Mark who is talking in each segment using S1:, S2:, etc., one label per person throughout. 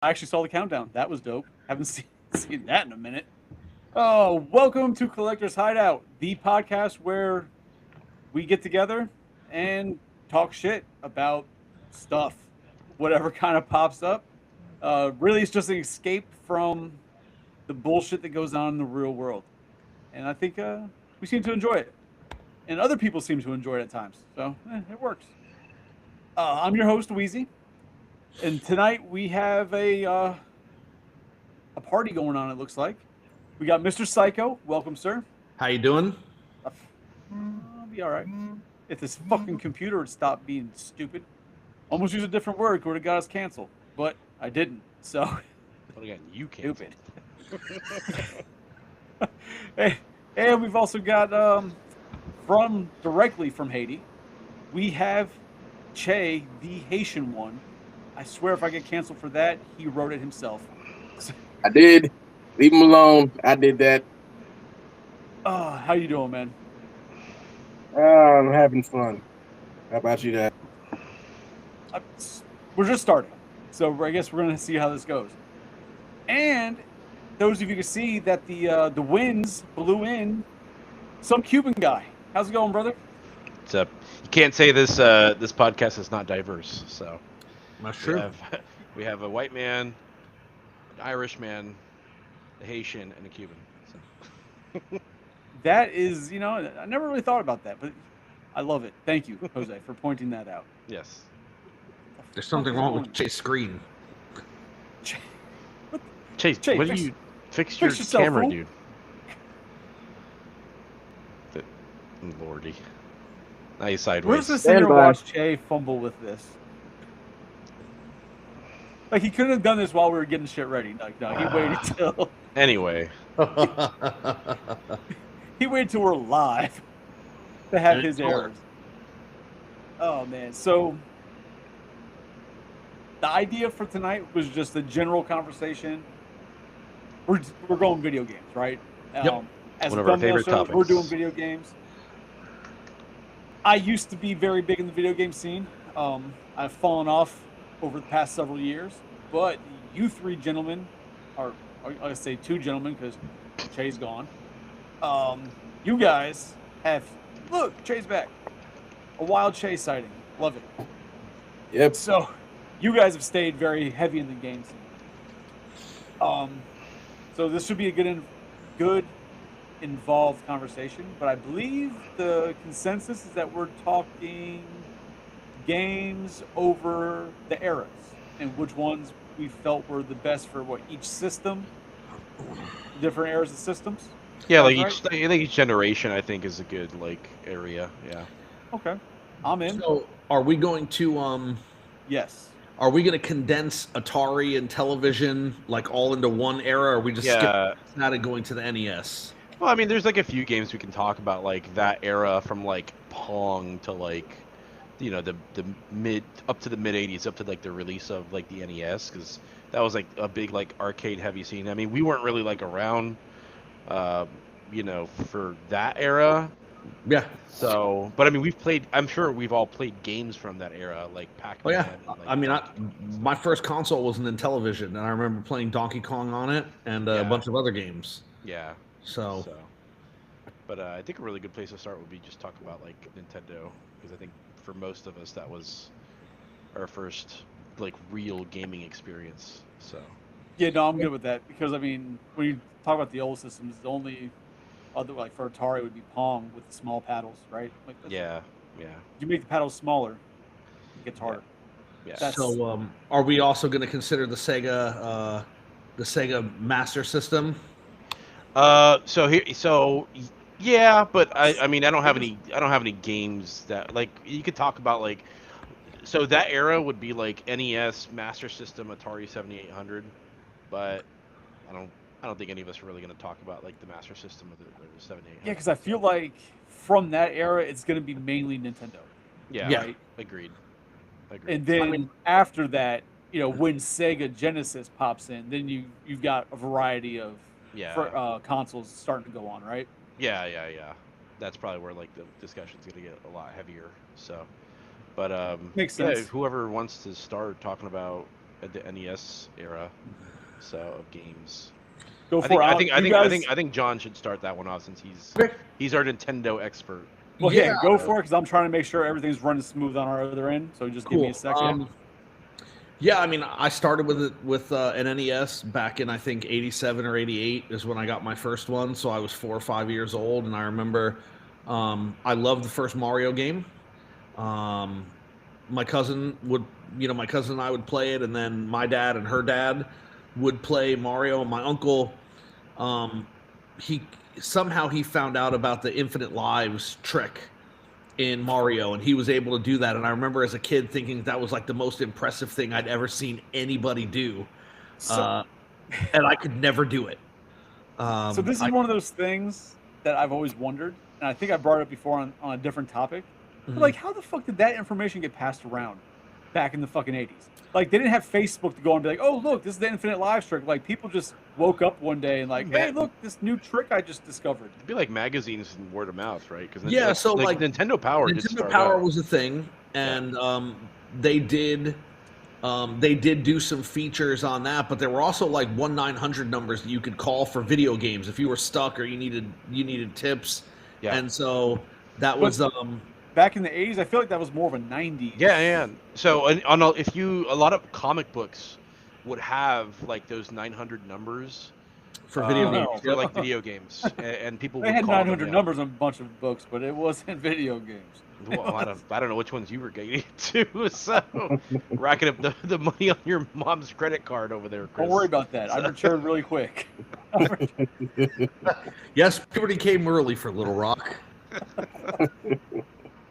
S1: I actually saw the countdown. That was dope. Haven't seen that in a minute. Oh, welcome to Collector's Hideout, the podcast where we get together and talk shit about stuff, whatever kind of pops up. Really, it's just an escape from the bullshit that goes on in the real world. And I think we seem to enjoy it. And other people seem to enjoy it at times. So it works. I'm your host, Wheezy. And tonight we have a party going on, it looks like. We got Mr. Psycho. Welcome, sir.
S2: How you doing?
S1: I'll be all right. If this fucking computer would stop being stupid. Almost used a different word, would have got us canceled. But I didn't. So,
S3: What again? You canceled.
S1: stupid. And we've also got, directly from Haiti, we have Che, the Haitian one. I swear if I get canceled for that, he wrote it himself.
S4: I did. Leave him alone. I did that.
S1: How you doing, man?
S4: I'm having fun. How about you, Dad?
S1: I, we're just starting, so I guess we're gonna see how this goes. And those of you can see that the winds blew in some Cuban guy. How's it going, brother?
S3: It's you can't say this podcast is not diverse. So
S2: That's
S3: we
S2: true.
S3: have we have a white man, an Irish man, a Haitian, and a Cuban. So.
S1: That is, I never really thought about that, but I love it. Thank you, Jose, for pointing that out.
S3: Yes.
S2: There's something wrong with Chase screen.
S3: Chase,
S1: Chase,
S3: what do you fix your
S1: yourself,
S3: camera,
S1: fool.
S3: dude? Lordy. Now you sideways.
S1: Where's the singer
S4: Stand by.
S1: watch Che fumble with this? Like he couldn't have done this while we were getting shit ready. Like no, he waited till
S3: Anyway,
S1: he waited till we're live to have his errors. Oh man, so the idea for tonight was just a general conversation. We're going video games, right?
S2: Yep.
S1: As
S3: One
S1: a
S3: of our
S1: thumbnail
S3: favorite
S1: show, we're
S3: topics.
S1: doing video games. I used to be very big in the video game scene. I've fallen off over the past several years, but you three gentlemen, or I say two gentlemen because Che's gone. You guys have look, Che's back. A wild Che sighting. Love it.
S4: Yep.
S1: So, you guys have stayed very heavy in the game scene. So this should be a good involved conversation, but I believe the consensus is that we're talking games over the eras and which ones we felt were the best for each system, different eras of systems.
S3: yeah, like
S1: Sounds
S3: I think each generation, I think, is a good area. Yeah.
S1: Okay, I'm in.
S2: So, are we going to
S1: Yes.
S2: Are we going to condense Atari and television like all into one era, or are we just
S3: Yeah.
S2: skipping that and going to the NES?
S3: Well, I mean, there's like a few games we can talk about, like that era from like Pong to like, the mid up to the mid '80s, up to like the release of like the NES, because that was like a big like arcade heavy scene. I mean, we weren't really like around, for that era.
S2: Yeah.
S3: So, but I mean, we've played. I'm sure we've all played games from that era, like
S2: Oh
S3: Pac-Man.
S2: yeah.
S3: And, like,
S2: I mean,
S3: Donkey Kong.
S2: my first console was an Intellivision, and I remember playing Donkey Kong on it and a
S3: Yeah.
S2: bunch of other games.
S3: Yeah.
S2: So,
S3: But I think a really good place to start would be just talk about like Nintendo, because I think for most of us that was our first like real gaming experience. So
S1: Yeah, no, I'm good with that because I mean, when you talk about the old systems, the only other like for Atari would be Pong with the small paddles, right? Like
S3: yeah.
S1: you make the paddles smaller, it gets harder.
S3: Yeah.
S1: That's-
S2: so are we also going to consider the Sega Master System?
S3: Yeah, but I mean I don't have any games that like you could talk about like, so that era would be like NES, Master System, Atari 7800, but I don't think any of us are really going to talk about like the Master System of the 7800.
S1: Yeah, because I feel like from that era, it's going to be mainly Nintendo.
S3: Yeah.
S2: Yeah.
S1: Right?
S3: Agreed.
S1: And then after that, when Sega Genesis pops in, then you've got a variety of consoles starting to go on, right?
S3: Yeah. That's probably where like the discussion's gonna get a lot heavier. So, but
S1: Makes
S3: yeah,
S1: sense.
S3: whoever wants to start talking about the NES era, so of games.
S1: Go
S3: I think
S1: for
S3: I
S1: it.
S3: think I
S1: You
S3: think I
S1: guys,
S3: think I think John should start that one off since
S2: Okay.
S3: he's our Nintendo expert.
S1: well,
S2: Yeah,
S1: yeah, go for it because I'm trying to make sure everything's running smooth on our other end. So just give me a
S2: cool.
S1: second.
S2: Yeah, I mean, I started with it with an NES back in I think '87 or '88 is when I got my first one. So I was 4 or 5 years old, and I remember I loved the first Mario game. Um, my cousin would, my cousin and I would play it, and then my dad and her dad would play Mario. And my uncle, um, he somehow he found out about the infinite lives trick in Mario, and he was able to do that. And I remember as a kid thinking that was like the most impressive thing I'd ever seen anybody do,
S1: So,
S2: and I could never do it.
S1: so this is one of those things that I've always wondered, and I think I brought it up before on a different topic. But like, how the fuck did that information get passed around back in the fucking 80s? Like, they didn't have Facebook to go and be like, "Oh, look, this is the infinite lives trick." Like, people just woke up one day and like, "Hey, look, this new trick I just discovered."
S3: It'd be like magazines and word of mouth, right? Because
S2: Yeah, so like
S3: Nintendo Power did
S2: Nintendo
S3: start
S2: Power
S3: out.
S2: was a thing, and they did do some features on that, but there were also like 1-900 numbers that you could call for video games if you were stuck or you needed tips.
S3: Yeah.
S2: And so that was
S1: Back in the 80s, I feel like that was more of a 90s.
S3: Yeah. So a lot of comic books would have like those 900 numbers
S2: for video
S1: no.
S2: games.
S3: for like video games, and people
S1: They
S3: would
S1: had
S3: call
S1: 900
S3: them,
S1: numbers on a bunch of books, but it wasn't video games.
S3: Well, I don't know which ones you were getting to. So racking up the money on your mom's credit card over there, Chris.
S1: Don't worry about that. I matured really quick.
S2: Yes, puberty came early for Little Rock.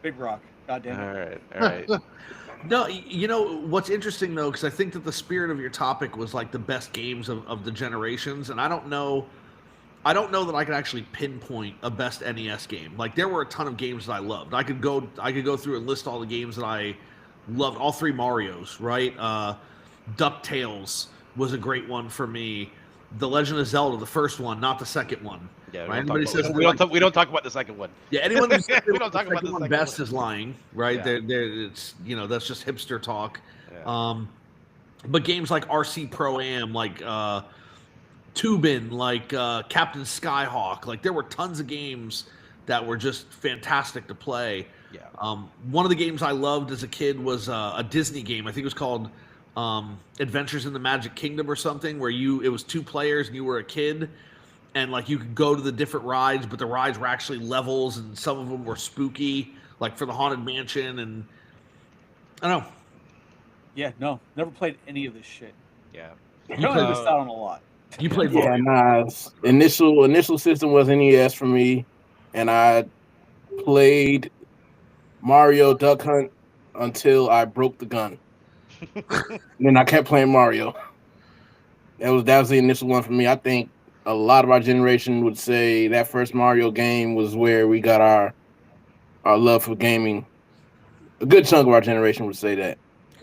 S1: Big Rock. God damn it.
S3: All right.
S2: No, you know what's interesting though, because I think that the spirit of your topic was like the best games of the generations, and I don't know that I can actually pinpoint a best NES game. Like there were a ton of games that I loved. I could go through and list all the games that I loved. All 3 Marios, right? DuckTales was a great one for me. The Legend of Zelda, the first one, not the second one.
S3: Yeah,
S2: right?
S3: we don't talk about the second one.
S2: Yeah, anyone who says
S3: we don't talk about the
S2: one
S3: second
S2: best
S3: one.
S2: is lying, right?
S3: Yeah.
S2: It's that's just hipster talk.
S3: Yeah.
S2: But games like RC Pro Am, like Tubin, like Captain Skyhawk, like there were tons of games that were just fantastic to play.
S3: Yeah.
S2: One of the games I loved as a kid was a Disney game. I think it was called Adventures in the Magic Kingdom or something, where it was 2 players and you were a kid. And like you could go to the different rides, but the rides were actually levels, and some of them were spooky, like for the Haunted Mansion. And I don't know.
S1: Yeah, no, never played any of this shit.
S3: Yeah.
S1: You probably missed out on a lot.
S2: You played
S4: Yeah,
S2: Mario.
S4: initial system was NES for me, and I played Mario Duck Hunt until I broke the gun. Then I kept playing Mario. That was the initial one for me. I think a lot of our generation would say that first Mario game was where we got our love for gaming. A good chunk of our generation would say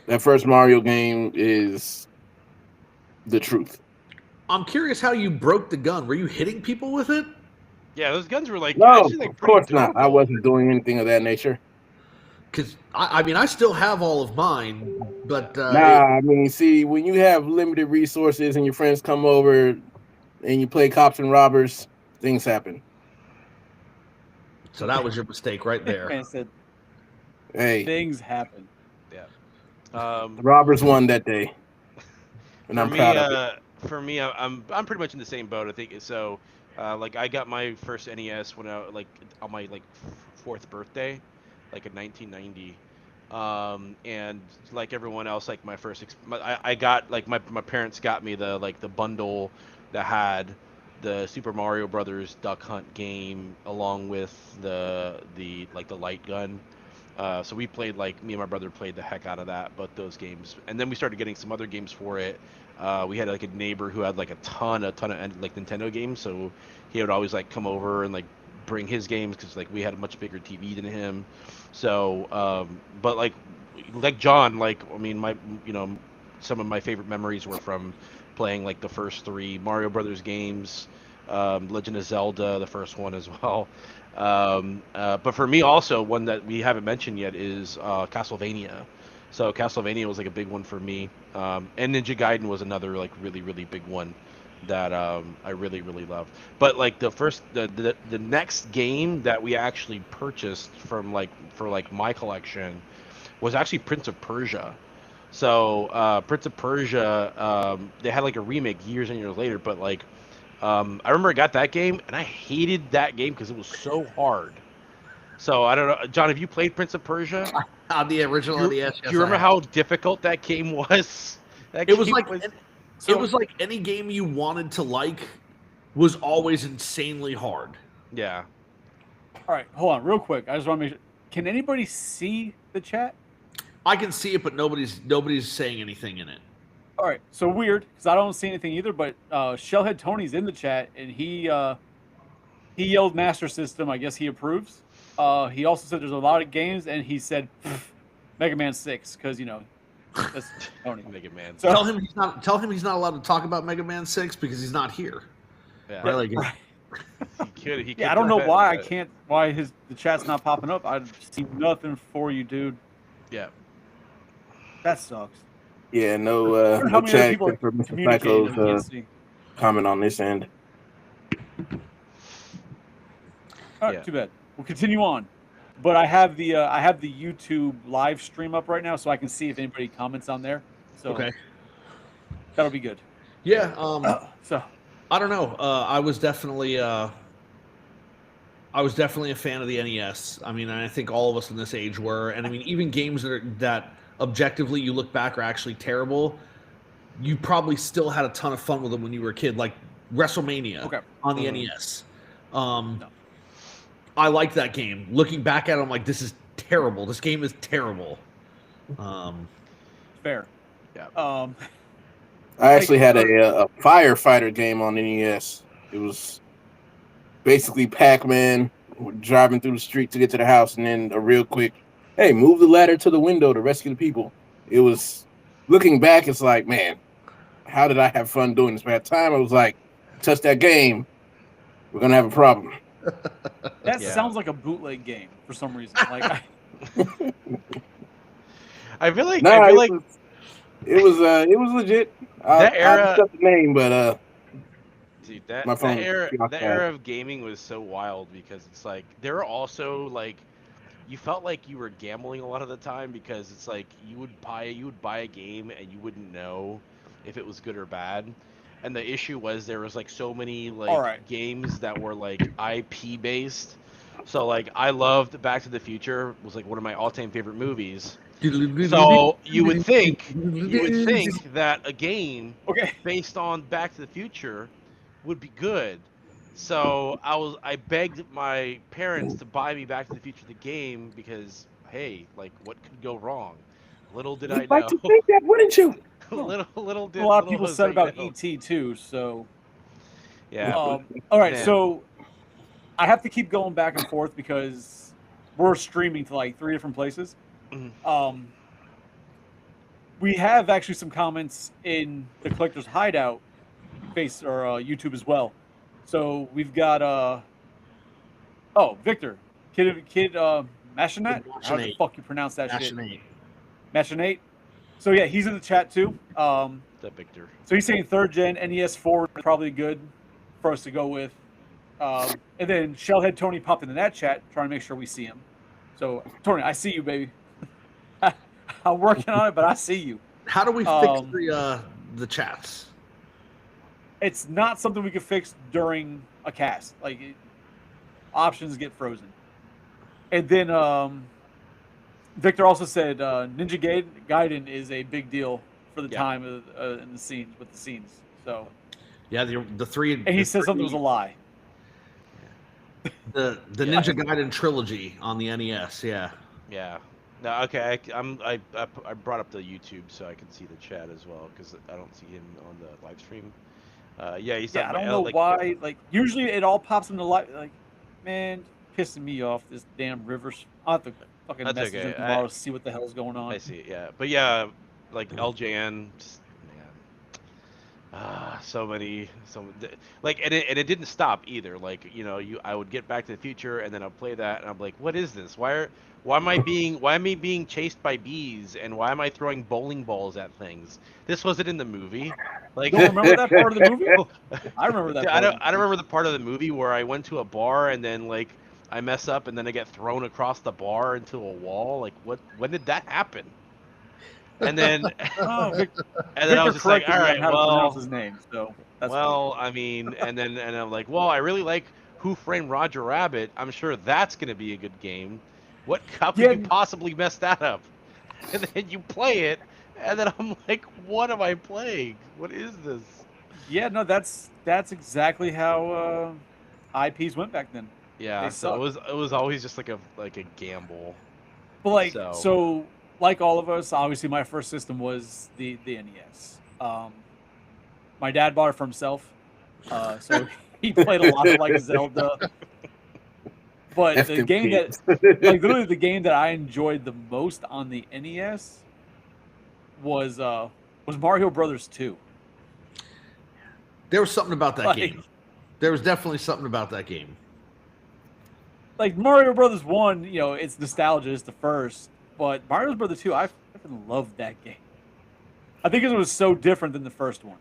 S4: that first Mario game is the truth.
S2: I'm curious how you broke the gun. Were you hitting people with it?
S3: Yeah, those guns were like
S4: No,
S3: actually, like,
S4: of
S3: pretty
S4: course not. I
S3: durable.
S4: wasn't doing anything of that nature.
S2: Because I mean, I still have all of mine, but
S4: I mean, see, when you have limited resources and your friends come over and you play cops and robbers, things happen.
S2: So that was your mistake right there.
S1: Man said
S4: Hey,
S1: things happen.
S3: Yeah.
S4: the robbers won that day, and I'm proud of it.
S3: For me, I'm pretty much in the same boat. I think so. Like I got my first NES when I on my 4th birthday, like in 1990. And like everyone else, like my first, I got like my parents got me the bundle that had the Super Mario Brothers Duck Hunt game along with the light gun. So we played me and my brother played the heck out of both those games, and then we started getting some other games for it. We had like a neighbor who had like a ton of Nintendo games, so he would always come over and bring his games because we had a much bigger TV than him. So, but like John, I mean, some of my favorite memories were from playing the first 3 Mario Brothers games, Legend of Zelda, the first one as well. But for me also, one that we haven't mentioned yet is Castlevania. So Castlevania was like a big one for me, and Ninja Gaiden was another like really really big one that I really really loved. But like the next game that we actually purchased from like for like my collection was actually Prince of Persia. So Prince of Persia, they had like a remake years and years later, but like I remember I got that game and I hated that game because it was so hard. So I don't know, John, have you played Prince of Persia?
S2: On the original
S3: Do
S2: NES,
S3: you
S2: yes, I
S3: remember
S2: have.
S3: how difficult that game was? That
S2: It was
S3: game
S2: like
S3: was
S2: it was like any game you wanted to like was always insanely hard.
S3: yeah.
S1: All right, hold on, real quick. I just want to make sure. Can anybody see the chat?
S2: I can see it, but nobody's saying anything in it.
S1: All right, so weird because I don't see anything either. But Shellhead Tony's in the chat, and he yelled Master System. I guess he approves. He also said there's a lot of games, and he said Mega Man 6 because that's Tony.
S3: Mega Man.
S1: So,
S2: Tell him he's not allowed to talk about Mega Man 6 because he's not here.
S3: Yeah.
S2: Right? Like,
S1: right.
S3: He could
S1: Yeah, I don't know
S3: go ahead
S1: why I
S3: and,
S1: can't. Why the chat's not popping up. I see nothing for you, dude.
S3: Yeah.
S1: That sucks.
S4: Yeah, no,
S1: How
S4: no
S1: many other
S4: chat
S1: people
S4: except for Mr.
S1: communicating that we can't
S4: Psycho's
S1: see?
S4: comment on this end.
S1: All right,
S3: Yeah.
S1: too bad. We'll continue on. But I have the YouTube live stream up right now, so I can see if anybody comments on there. So
S2: okay.
S1: that'll be good.
S2: Yeah.
S1: So
S2: I don't know. I was definitely a fan of the NES. I mean, I think all of us in this age were. And I mean, even games that objectively you look back are actually terrible, you probably still had a ton of fun with them when you were a kid, like WrestleMania on the NES. I liked that game. Looking back at it, I'm like, this is terrible. This game is terrible.
S1: fair.
S3: Yeah.
S4: I actually had a firefighter game on NES. It was basically Pac-Man driving through the street to get to the house, and then a real quick, hey, move the ladder to the window to rescue the people. It was, looking back, it's like, man, how did I have fun doing this? By the time I was like, touch that game, we're gonna have a problem.
S1: That
S3: Yeah.
S1: sounds like a bootleg game for some reason. Like
S3: I feel like
S4: it was legit.
S3: That era-
S4: I just got the name, but
S3: dude,
S4: my phone
S3: that era of gaming was so wild because it's like there were also like you felt like you were gambling a lot of the time because it's like you would buy a game and you wouldn't know if it was good or bad. And the issue was there was like so many like
S1: Alright.
S3: games that were like IP based. So like I loved Back to the Future, was like one of my all-time favorite movies. So you would think that a game
S1: okay.
S3: based on Back to the Future would be good. So I begged my parents to buy me Back to the Future the game because hey, like what could go wrong? Little did I
S4: you'd like
S3: know.
S4: to think that, wouldn't you?
S3: little did
S1: A lot of
S3: little
S1: people
S3: was
S1: said
S3: I
S1: about
S3: know.
S1: ET too. So
S3: Yeah.
S1: all right.
S3: Man.
S1: So I have to keep going back and forth because we're streaming to like 3 different places.
S3: Mhm.
S1: We have actually some comments in the Collector's Hideout face or YouTube as well. So we've got Victor, kid Machinate. How the fuck you pronounce that shit? Machinate. So yeah, he's in the chat too.
S3: The Victor.
S1: So he's saying 3rd gen NES 4 is probably good for us to go with. And then Shellhead Tony popped into that chat trying to make sure we see him. So Tony, I see you, baby. I'm working on it, but I see you.
S2: How do we fix the chats?
S1: It's not something we could fix during a cast. Like options get frozen. And then Victor also said Ninja Gaiden is a big deal for the time of, in the scenes with the scenes. So
S2: yeah, the three.
S1: And he said something was a lie.
S2: The Ninja Gaiden trilogy on the NES. Yeah.
S3: Yeah. No, okay. I brought up the YouTube so I can see the chat as well because I don't see him on the live stream. He's
S1: I don't know why. Like usually it all pops in the live. Like, man, pissing me off. This damn Rivers. I'll have to fucking
S3: That's
S1: message him
S3: okay.
S1: tomorrow to see what the hell's going on.
S3: I see. Yeah, but yeah, like LJN. Just, man. So many, like, and it didn't stop either. Like, I would get Back to the Future, and then I'd play that, and I'm like, what is this? Why am I being chased by bees, and why am I throwing bowling balls at things? This wasn't in the movie. Like,
S1: Don't remember that part of the movie? I remember that.
S3: I don't remember the part of the movie where I went to a bar and then like I mess up and then I get thrown across the bar into a wall. Like, what? When did that happen? And then,
S1: Oh,
S3: and then I was just like,
S1: corrected
S3: all
S1: me on
S3: right,
S1: how to pronounce
S3: well,
S1: his name. So that's
S3: I mean, and I'm like, well, I really like Who Framed Roger Rabbit. I'm sure that's gonna be a good game. How could
S1: Yeah.
S3: you possibly mess that up? And then you play it, and then I'm like, what am I playing? What is this?
S1: Yeah, no, that's exactly how IPs went back then.
S3: Yeah,
S1: They
S3: so
S1: suck.
S3: it was always just like a gamble.
S1: But like
S3: So-
S1: so, like all of us, obviously my first system was the NES. My dad bought it for himself, so he played a lot of like Zelda. But the
S4: F-them
S1: game
S4: kids.
S1: that, like literally the game that I enjoyed the most on the NES was Mario Brothers 2.
S2: There was something about that
S1: Like-
S2: game. There was definitely something about that game.
S1: Like Mario Brothers 1, it's nostalgia, it's the first. But Mario Brothers 2, I fucking loved that game. I think it was so different than the first one.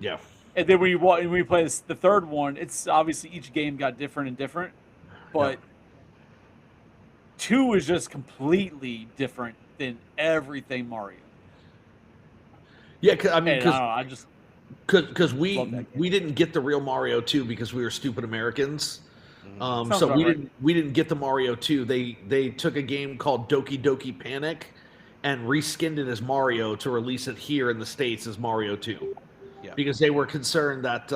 S2: Yeah.
S1: And then when you play the third one, it's obviously each game got different. But 2 is just completely different than everything Mario.
S2: Yeah, I mean,
S1: And I don't know, I just
S2: because
S1: Love
S2: we
S1: that game.
S2: didn't get the real Mario 2 because we were stupid Americans.
S1: Sounds
S2: So
S1: about
S2: we
S1: right.
S2: didn't get the Mario 2. They took a game called Doki Doki Panic and reskinned it as Mario to release it here in the States as Mario 2.
S3: Yeah.
S2: Because they were concerned that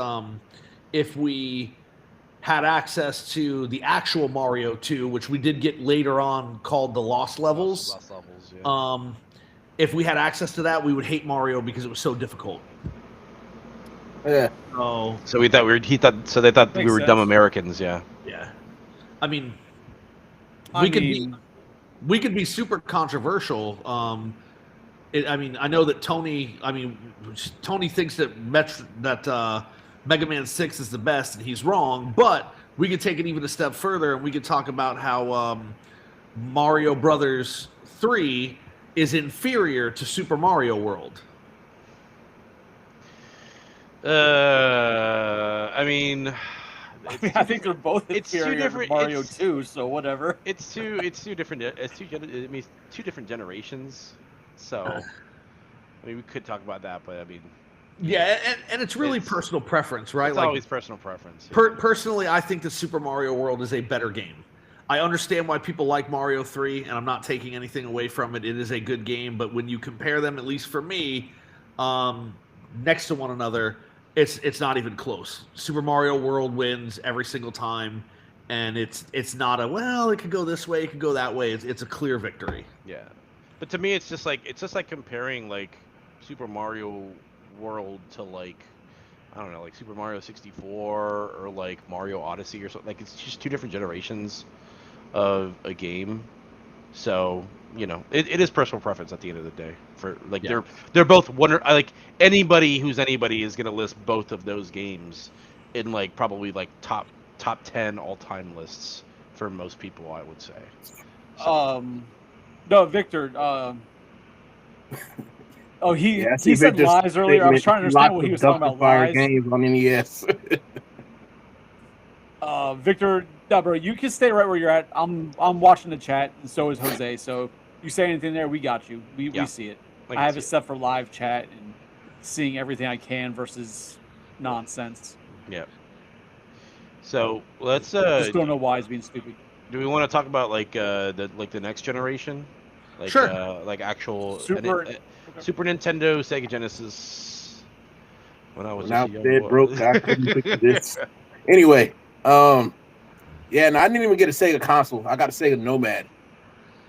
S2: if we had access to the actual Mario 2, which we did get later on called the Lost Levels,
S3: Lost Levels, yeah.
S2: if we had access to that, we would hate Mario because it was so difficult.
S4: Yeah.
S2: So
S3: So they thought we
S1: Makes
S3: were
S1: sense.
S3: dumb Americans, yeah.
S2: yeah, I mean,
S1: I
S2: we could
S1: mean,
S2: we could be super controversial. I mean, I know that Tony thinks that Mega Man 6 is the best, and he's wrong. But we could take it even a step further, and we could talk about how Mario Brothers 3 is inferior to Super Mario World.
S3: I mean,
S1: I think they're both
S3: it's two
S1: inferior to
S3: different-
S1: Mario
S3: it's-
S1: 2, so whatever.
S3: it's two different. Two different generations. So, I mean, we could talk about that, but I mean,
S2: Yeah, and it's really
S3: It's-
S2: personal preference, right?
S3: it's always personal preference.
S2: Personally, I think the Super Mario World is a better game. I understand why people like Mario 3, and I'm not taking anything away from it. It is a good game, but when you compare them, at least for me, next to one another, it's not even close. Super Mario World wins every single time, and it's not a, well, it could go this way, it could go that way. It's a clear victory.
S3: Yeah, but to me, it's just like comparing like Super Mario World to like, I don't know, like Super Mario 64 or like Mario Odyssey or something. Like, it's just two different generations of a game. So, it is personal preference at the end of the day. For like,
S2: Yeah.
S3: they're both like anybody who's anybody is gonna list both of those games in like probably like top 10 all time lists for most people, I would say. So,
S1: No, Victor. Oh, he
S4: Yeah, I see
S1: said
S4: Victor's
S1: lies earlier. I was
S4: statement,
S1: trying to understand
S4: lots
S1: what he
S4: of
S1: was talking about.
S4: dumpster fire
S1: Lies.
S4: games on E NES.
S1: Victor, no, bro, you can stay right where you're at. I'm watching the chat, and so is Jose. So if you say anything there, we got you. We
S3: Yeah.
S1: see it.
S3: like,
S1: I have it set for live chat and seeing everything I can versus nonsense.
S3: Yeah. So let's
S1: Just don't know why he's being stupid.
S3: do we want to talk about like the next generation? Like,
S2: Sure.
S3: Like actual
S1: Super-
S3: Super Nintendo, Sega Genesis. When I was
S4: When I
S3: just
S4: was
S3: a young
S4: dead
S3: boy.
S4: broke, I couldn't fix this. Anyway, yeah, and I didn't even get a Sega console. I got a Sega Nomad.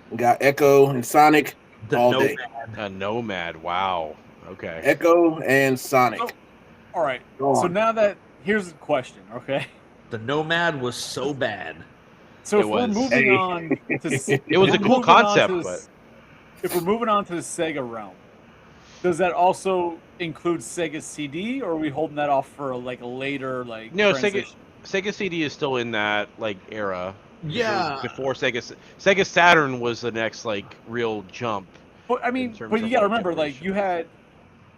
S4: We got Echo and Sonic
S2: The
S4: all
S2: no-
S4: day.
S3: A Nomad. Wow. Okay.
S4: Echo and Sonic.
S1: Oh, all right.
S4: Go
S1: So
S4: on.
S1: now that here's the question, okay?
S2: The Nomad was so bad.
S1: So
S3: It
S1: if we're
S3: was.
S1: moving
S4: Hey.
S1: on to
S3: It was a cool concept, but
S1: if we're moving on to the Sega realm, Does that also include Sega CD, or are we holding that off for like a later
S3: No,
S1: transition?
S3: Sega CD is still in that like era. Because it was
S2: Yeah,
S3: before Sega Saturn was the next like real jump
S1: But I
S3: in
S1: mean,
S3: terms
S1: but you
S3: of
S1: got to
S3: like
S1: remember, like you
S3: generations.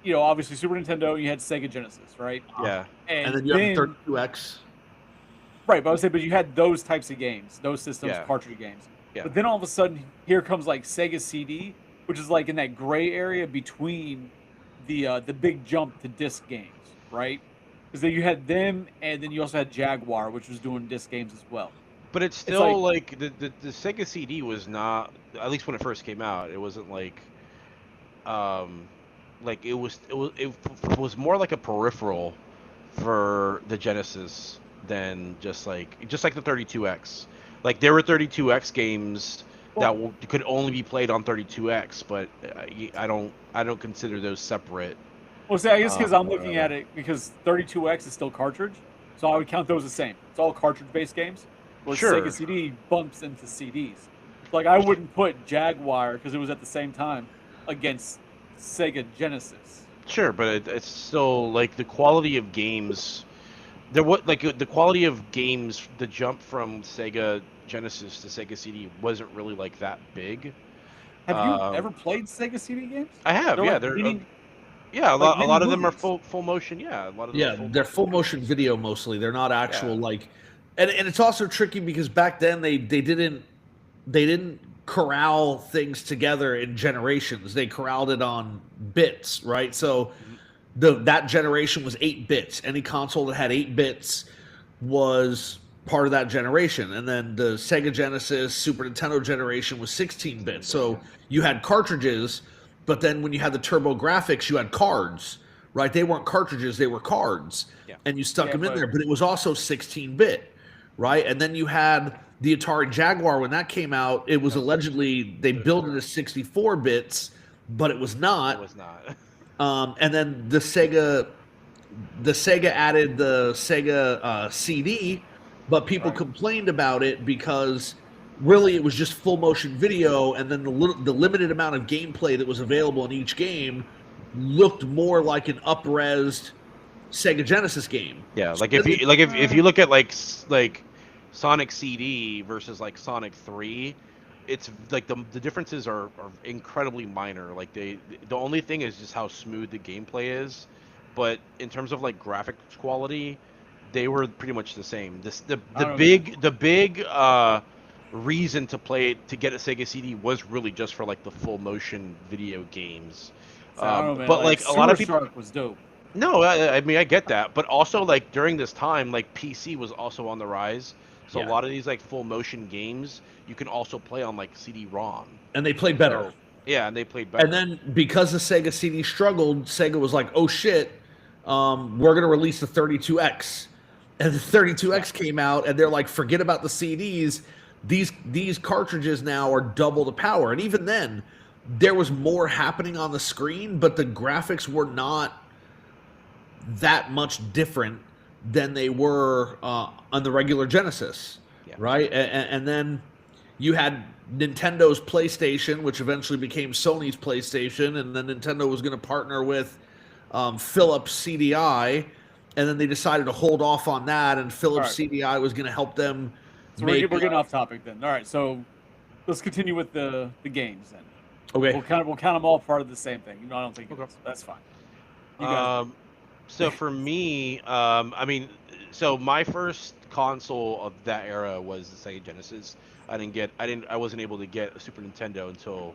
S1: had, obviously Super Nintendo, you had Sega Genesis, right?
S3: Yeah.
S2: and
S1: And
S2: then you have the
S1: then
S2: 32X.
S1: right, but I would say, but you had those types of games, those systems,
S3: Yeah.
S1: cartridge games.
S3: Yeah.
S1: But then all of a sudden, here comes like Sega CD, which is like in that gray area between the big jump to disc games, right? Because then you had them, and then you also had Jaguar, which was doing disc games as well.
S3: But it's
S1: It's like,
S3: still like the Sega CD was not, at least when it first came out, it wasn't um like it was more like a peripheral for the Genesis than just like the 32X. Like there were 32X games that
S1: well,
S3: could only be played on 32X, but I don't consider those separate.
S1: well, see, I guess because I'm looking
S3: Uh,
S1: at it because 32X is still cartridge, so I would count those the same. It's all cartridge-based games, where Sega
S3: sure,
S1: CD bumps into CDs. Like I wouldn't put Jaguar because it was at the same time against Sega Genesis.
S3: sure, but it's still like the quality of games. There was like the quality of games. The jump from Sega Genesis to Sega CD wasn't really like that big.
S1: Have you
S3: Um,
S1: ever played Sega CD games?
S3: I have,
S1: They're
S3: yeah.
S1: like
S3: They're
S1: mini,
S3: yeah. A
S1: like
S3: lot. A
S1: mini
S3: lot of them are
S1: movies.
S3: full motion. Yeah, a lot of them are
S2: Yeah,
S3: full
S2: they're
S3: motion
S2: full
S3: videos.
S2: motion video mostly. They're not actual
S3: Yeah.
S2: like, and it's also tricky because back then they didn't corral things together in generations. They corralled it on bits, right? So
S3: Mhm.
S2: that generation was 8 bits. Any console that had 8 bits was part of that generation. And then the Sega Genesis, Super Nintendo generation was 16 bits. So you had cartridges, but then when you had the Turbo Graphics, you had cards, right? They weren't cartridges, they were cards.
S3: Yeah.
S2: And you stuck
S1: Yeah,
S2: them in
S1: but
S2: there, but it was also 16-bit, right? And then you had the Atari Jaguar when that came out. It was allegedly they built it as 64 bits, but it was
S3: It
S2: not.
S3: was not.
S2: And then the Sega added the Sega CD, but people
S3: Right.
S2: complained about it because really it was just full motion video, and then the limited amount of gameplay that was available in each game looked more like an up-resed Sega Genesis game.
S3: Yeah,
S2: So
S3: like
S2: then
S3: if you look at like Sonic CD versus like Sonic 3, it's like the differences are incredibly minor. Like the only thing is just how smooth the gameplay is, but in terms of like graphics quality, they were pretty much the same.
S1: I don't know, man.
S3: The big reason to play it to get a Sega CD was really just for like the full motion video games.
S1: So, I don't know, man.
S3: But
S1: Like
S3: like a lot
S1: Sewer
S3: of people
S1: Shark was dope.
S3: no, I mean I get that, but also like during this time, like PC was also on the rise, so a
S2: yeah,
S3: lot of these like full motion games you can also play on like CD-ROM.
S2: and they played better.
S3: So yeah, and they played
S2: And
S3: better.
S2: then because the Sega CD struggled, Sega was like, "Oh shit, we're gonna release the 32X." And the 32X came out, and they're like, "Forget about the CDs. These cartridges now are double the power." And even then, there was more happening on the screen, but the graphics were not that much different than they were on the regular Genesis,
S3: Yeah.
S2: right? And then you had Nintendo's PlayStation, which eventually became Sony's PlayStation, and then Nintendo was going to partner with Philips CDI, and then they decided to hold off on that, and
S1: All
S2: Philips
S1: right.
S2: CDI was going to help them
S1: So
S2: make.
S1: we're getting off topic then. All right, so let's continue with the games then.
S2: Okay,
S1: We'll count them all part of the same thing. I don't think it
S3: Okay.
S1: is. That's fine. You guys.
S3: So for me, I mean, so my first console of that era was the Sega Genesis. I wasn't able to get a Super Nintendo until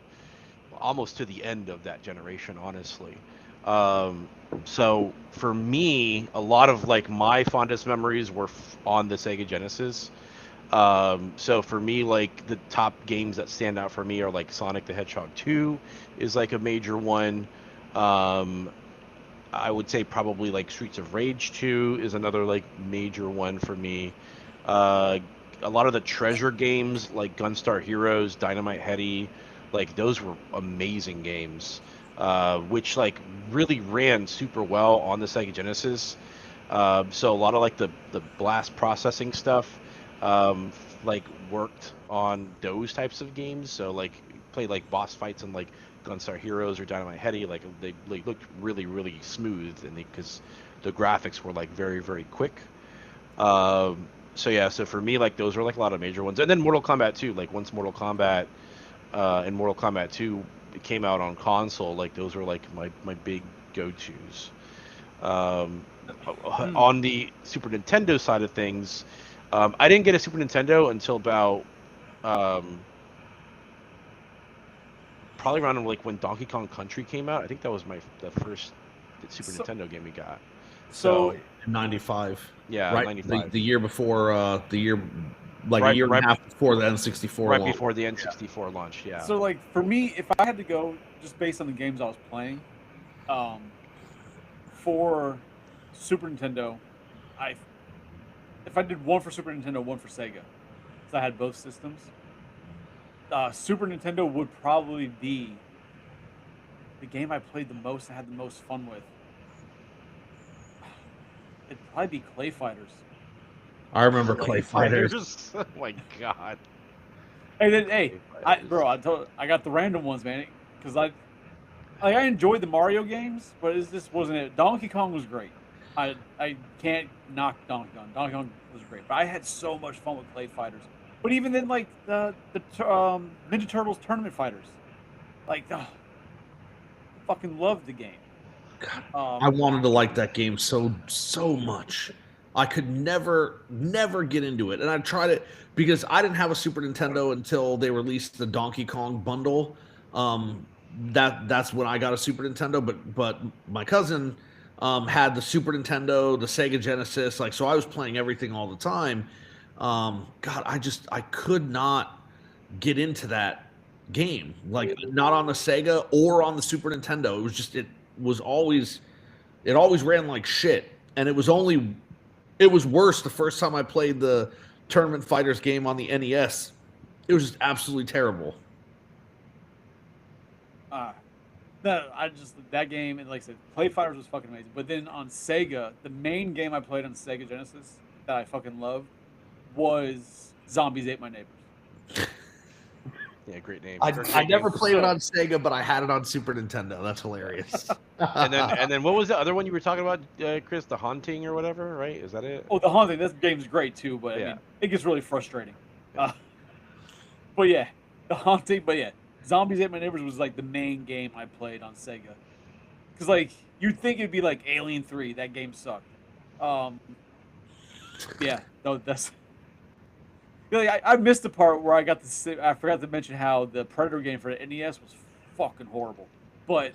S3: almost to the end of that generation, honestly. Um, so for me, a lot of like my fondest memories were on the Sega Genesis. So for me, like the top games that stand out for me are like Sonic the Hedgehog 2 is like a major one. Um, I would say probably like Streets of Rage 2 is another like major one for me. Uh, a lot of the treasure games like Gunstar Heroes, Dynamite Headdy, like those were amazing games, which like really ran super well on the Sega Genesis. So a lot of like the blast processing stuff, like worked on those types of games. So like played like boss fights and like Gunstar Heroes or Dynamite Heady, like they looked really really smooth, and because the graphics were like very very quick. So yeah, so for me, like those were like a lot of major ones, and then Mortal Kombat 2. Like once Mortal Kombat and Mortal Kombat 2 came out on console, like those were like my big go-tos. Um, on the Super Nintendo side of things, I didn't get a Super Nintendo until about um, probably around like when Donkey Kong Country came out. I think that was the first Super Nintendo game we got.
S1: So
S2: In 95.
S3: Yeah,
S2: Right.
S3: 95.
S2: The year before, like
S3: Right-
S2: a year and
S3: right
S2: a half before the N64
S3: right
S2: launch.
S3: before the N64 launch. Yeah.
S1: So like for me, if I had to go just based on the games I was playing, um, for Super Nintendo, I if I did one for Super Nintendo, one for Sega, because I had both systems. Super Nintendo would probably be the game I played the most and had the most fun with. It'd probably be Clay Fighters.
S2: I remember Clay Fighters.
S3: Oh my god.
S1: Hey, then, hey,
S3: Clay Fighters.
S1: I got the random ones, man, because I enjoyed the Mario games, but it just wasn't it. Donkey Kong was great. I can't knock Donkey Kong. Donkey Kong was great, but I had so much fun with Clay Fighters. But even then, like the Ninja Turtles Tournament Fighters, like fucking loved the game.
S2: I wanted to like that game so much. I could never get into it, and I tried it because I didn't have a Super Nintendo until they released the Donkey Kong bundle. That's when I got a Super Nintendo. But my cousin had the Super Nintendo, the Sega Genesis, like so. I was playing everything all the time. God, I could not get into that game, like not on the Sega or on the Super Nintendo. It was just it always ran like shit, and it was worse the first time I played the Tournament Fighters game on the NES. It was just absolutely terrible.
S1: No, that game, and like I said, Clay Fighters was fucking amazing. But then on Sega, the main game I played on Sega Genesis that I fucking loved was Zombies Ate My Neighbors.
S3: Yeah, great name.
S2: I never played it on Sega, but I had it on Super Nintendo. That's hilarious.
S3: and then what was the other one you were talking about, Chris? The Haunting or whatever, right? Is that it?
S1: Oh, the Haunting. This game's great too, but I mean, it gets really frustrating. But yeah, the Haunting. But yeah, Zombies Ate My Neighbors was like the main game I played on Sega. Because like you'd think it'd be like Alien 3. That game sucked. Yeah, no, that's. Really, I missed the part where I forgot to mention how the Predator game for the NES was fucking horrible. But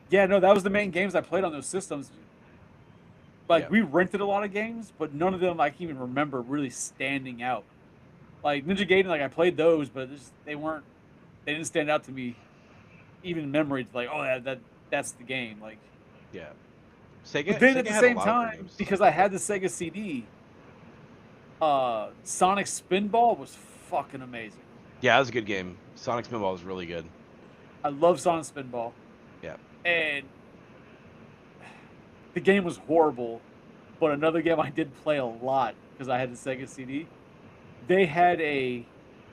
S1: yeah, no, that was the main games I played on those systems. Like we rented a lot of games, but none of them I can even remember really standing out. Like Ninja Gaiden, like I played those, but they didn't stand out to me, even in memory. It's like, oh, that's the game. Like,
S3: yeah. Sega.
S1: But then
S3: Sega
S1: at the
S3: had a
S1: same
S3: lot of
S1: time,
S3: games.
S1: because I had the Sega CD, Sonic Spinball was fucking amazing.
S3: Yeah, that was a good game. Sonic Spinball was really good.
S1: I love Sonic Spinball.
S3: Yeah.
S1: And the game was horrible, but another game I did play a lot because I had the Sega CD. They had a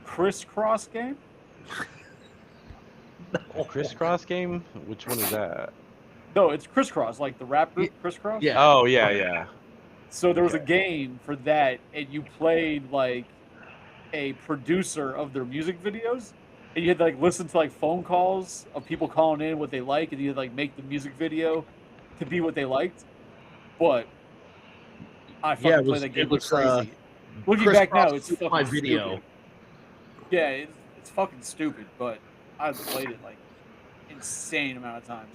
S1: crisscross game.
S3: Crisscross game? Which one is that?
S1: No, it's Crisscross, like the rap group Crisscross.
S2: Yeah.
S3: Oh yeah.
S1: So there was a game for that, and you played like a producer of their music videos, and you had to like listen to like phone calls of people calling in what they like, and you had to, like make the music video to be what they liked. But I fucking played that game like crazy. Looking back now, it's fucking
S2: my video.
S1: Stupid. Yeah, it's fucking stupid, but I played it like insane amount of times.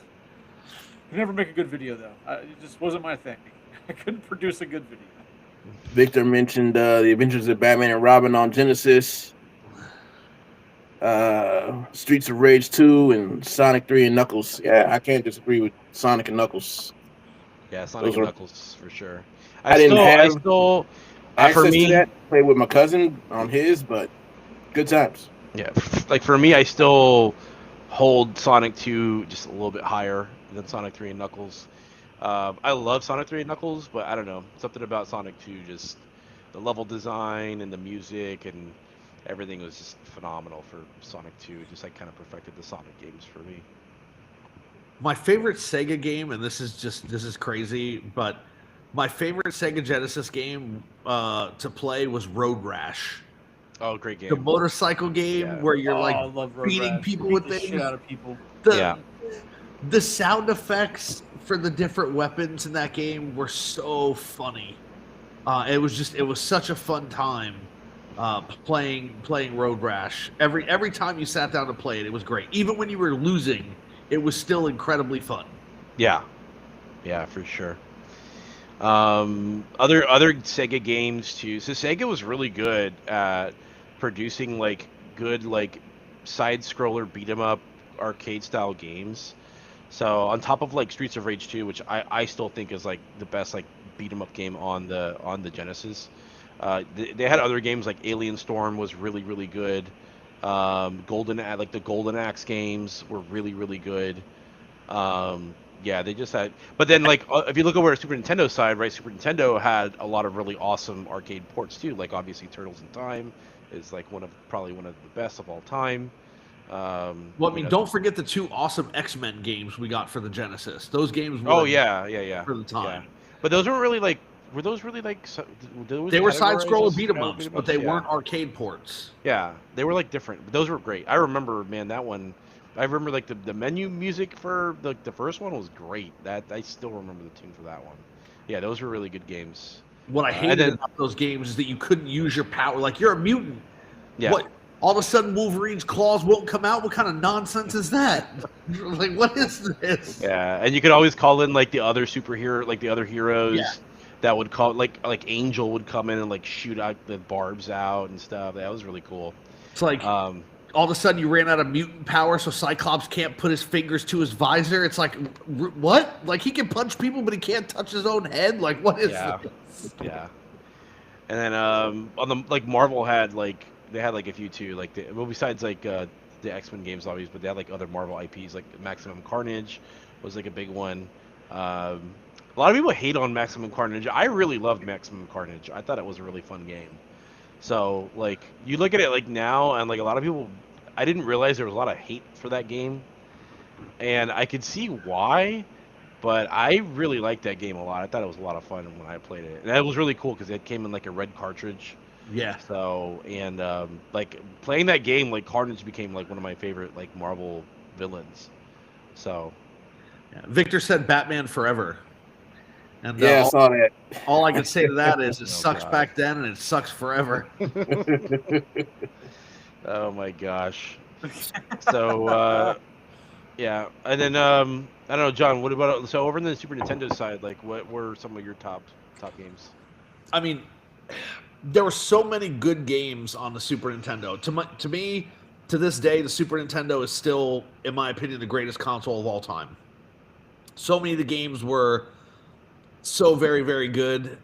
S1: Could never make a good video though. It just wasn't my thing. I couldn't produce a good video.
S4: Victor mentioned the Adventures of Batman and Robin on Genesis, Streets of Rage 2, and Sonic 3 and Knuckles. Yeah, I can't disagree with Sonic and Knuckles.
S3: Yeah, Sonic and Knuckles for sure.
S4: I didn't have access
S3: for me,
S4: to that. Played with my cousin on his, but good times.
S3: Yeah, like for me, I still hold Sonic 2 just a little bit higher than Sonic 3 and Knuckles. I love Sonic 3 and Knuckles, but I don't know, something about Sonic 2, just the level design and the music and everything was just phenomenal for Sonic 2. It just like kind of perfected the Sonic games for me.
S2: My favorite Sega game, and this is crazy, but my favorite Sega Genesis game to play was Road Rash,
S3: Oh, great
S2: the
S3: game.
S2: motorcycle game
S3: Yeah.
S2: where you're like
S1: I love Road
S2: beating
S1: Rash.
S2: people
S1: Beat
S2: with
S1: the
S2: things.
S1: shit out of people.
S2: The the sound effects for the different weapons in that game were so funny. It was such a fun time playing Road Rash. Every time you sat down to play it, it was great. Even when you were losing, it was still incredibly fun.
S3: Yeah, for sure. Other Sega games too. So Sega was really good at producing like good like side scroller beat 'em up arcade style games. So on top of like Streets of Rage 2, which I still think is like the best like beat 'em up game on the Genesis. They had other games like Alien Storm was really good. Like the Golden Axe games were really good. Yeah, they just had. But then, like, if you look over at Super Nintendo side, right? Super Nintendo had a lot of really awesome arcade ports too. Like, obviously, Turtles in Time is like probably one of the best of all time.
S2: Well, I mean, don't forget the 2 awesome X-Men games we got for the Genesis. Those games were
S3: Oh yeah.
S2: for the time.
S3: Yeah. But those weren't really like. Were those really like?
S2: They were side scroller
S3: categorized
S2: beat 'em
S3: as
S2: ups, but they
S3: yeah.
S2: weren't arcade ports.
S3: Yeah, they were like different. But those were great. I remember, man, that one. I remember like the menu music for the first one was great. That I still remember the tune for that one. Yeah, those were really good games.
S2: What I hated about those games is that you couldn't use your power. Like, you're a mutant.
S3: Yeah.
S2: What? All of a sudden, Wolverine's claws won't come out? What kind of nonsense is that? Like, what is this?
S3: Yeah, and you could always call in like the other superhero, like the other heroes.
S2: Yeah.
S3: That would call like Angel would come in and like shoot out the barbs out and stuff. That was really cool.
S2: It's like all of a sudden you ran out of mutant power, so Cyclops can't put his fingers to his visor. It's like, what? Like, he can punch people, but he can't touch his own head. Like, what is this?
S3: Yeah. And then on the like Marvel had like they had like a few too, like besides like the X-Men games obviously, but they had like other Marvel IPs like Maximum Carnage was like a big one. A lot of people hate on Maximum Carnage. I really loved Maximum Carnage. I thought it was a really fun game. So, like, you look at it, like, now, and, like, a lot of people... I didn't realize there was a lot of hate for that game. And I could see why, but I really liked that game a lot. I thought it was a lot of fun when I played it. And that was really cool, because it came in, like, a red cartridge.
S2: Yeah.
S3: So, and, like, playing that game, like, Carnage became, like, one of my favorite, like, Marvel villains. So...
S2: Yeah. Victor said Batman Forever. And
S4: yeah, I saw that.
S2: All I can say to that is it sucks
S3: God.
S2: back then and it sucks forever.
S3: Oh my gosh. So yeah, and then I don't know, John. What about over on the Super Nintendo side? Like, what were some of your top games?
S2: I mean, there were so many good games on the Super Nintendo. To me, to this day, the Super Nintendo is still, in my opinion, the greatest console of all time. So many of the games were so very, very good.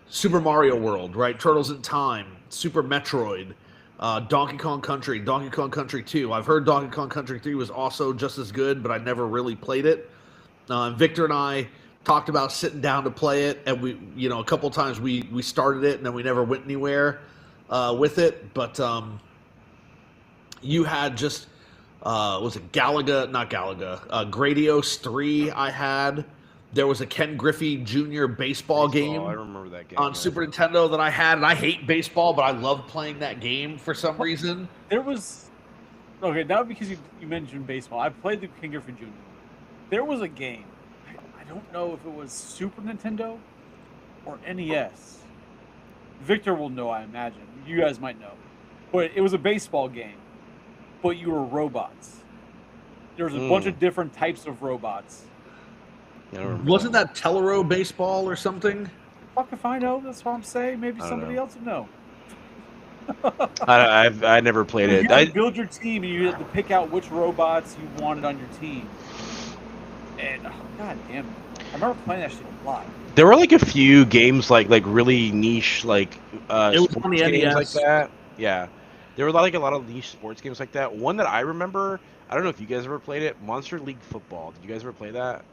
S2: Super Mario World, right? Turtles in Time, Super Metroid, Donkey Kong Country, Donkey Kong Country 2. I've heard Donkey Kong Country 3 was also just as good, but I never really played it. Victor and I talked about sitting down to play it, and we, a couple times we started it, and then we never went anywhere with it. But you had just, was it Galaga? Not Galaga. Gradius 3 I had. There was a Ken Griffey Jr. baseball game.
S3: I remember that game
S2: on Super Nintendo that I had, and I hate baseball, but I loved playing that game for some reason.
S1: There was... Okay, now because you mentioned baseball, I played the Ken Griffey Jr. There was a game. I don't know if it was Super Nintendo or NES. Victor will know, I imagine. You guys might know. But it was a baseball game, but you were robots. There was a bunch of different types of robots.
S2: Wasn't that Telero baseball or something?
S1: Fuck if I know. That's what I'm saying. Maybe somebody else would know.
S3: I never played it.
S1: You had to build your team, and you had to pick out which robots you wanted on your team. And god damn it, I remember playing that shit a lot.
S3: There were like a few games like really niche like
S2: it was on the
S3: games
S2: NES.
S3: like that. Yeah, there were like a lot of niche sports games like that. One that I remember, I don't know if you guys ever played it, Monster League Football. Did you guys ever play that?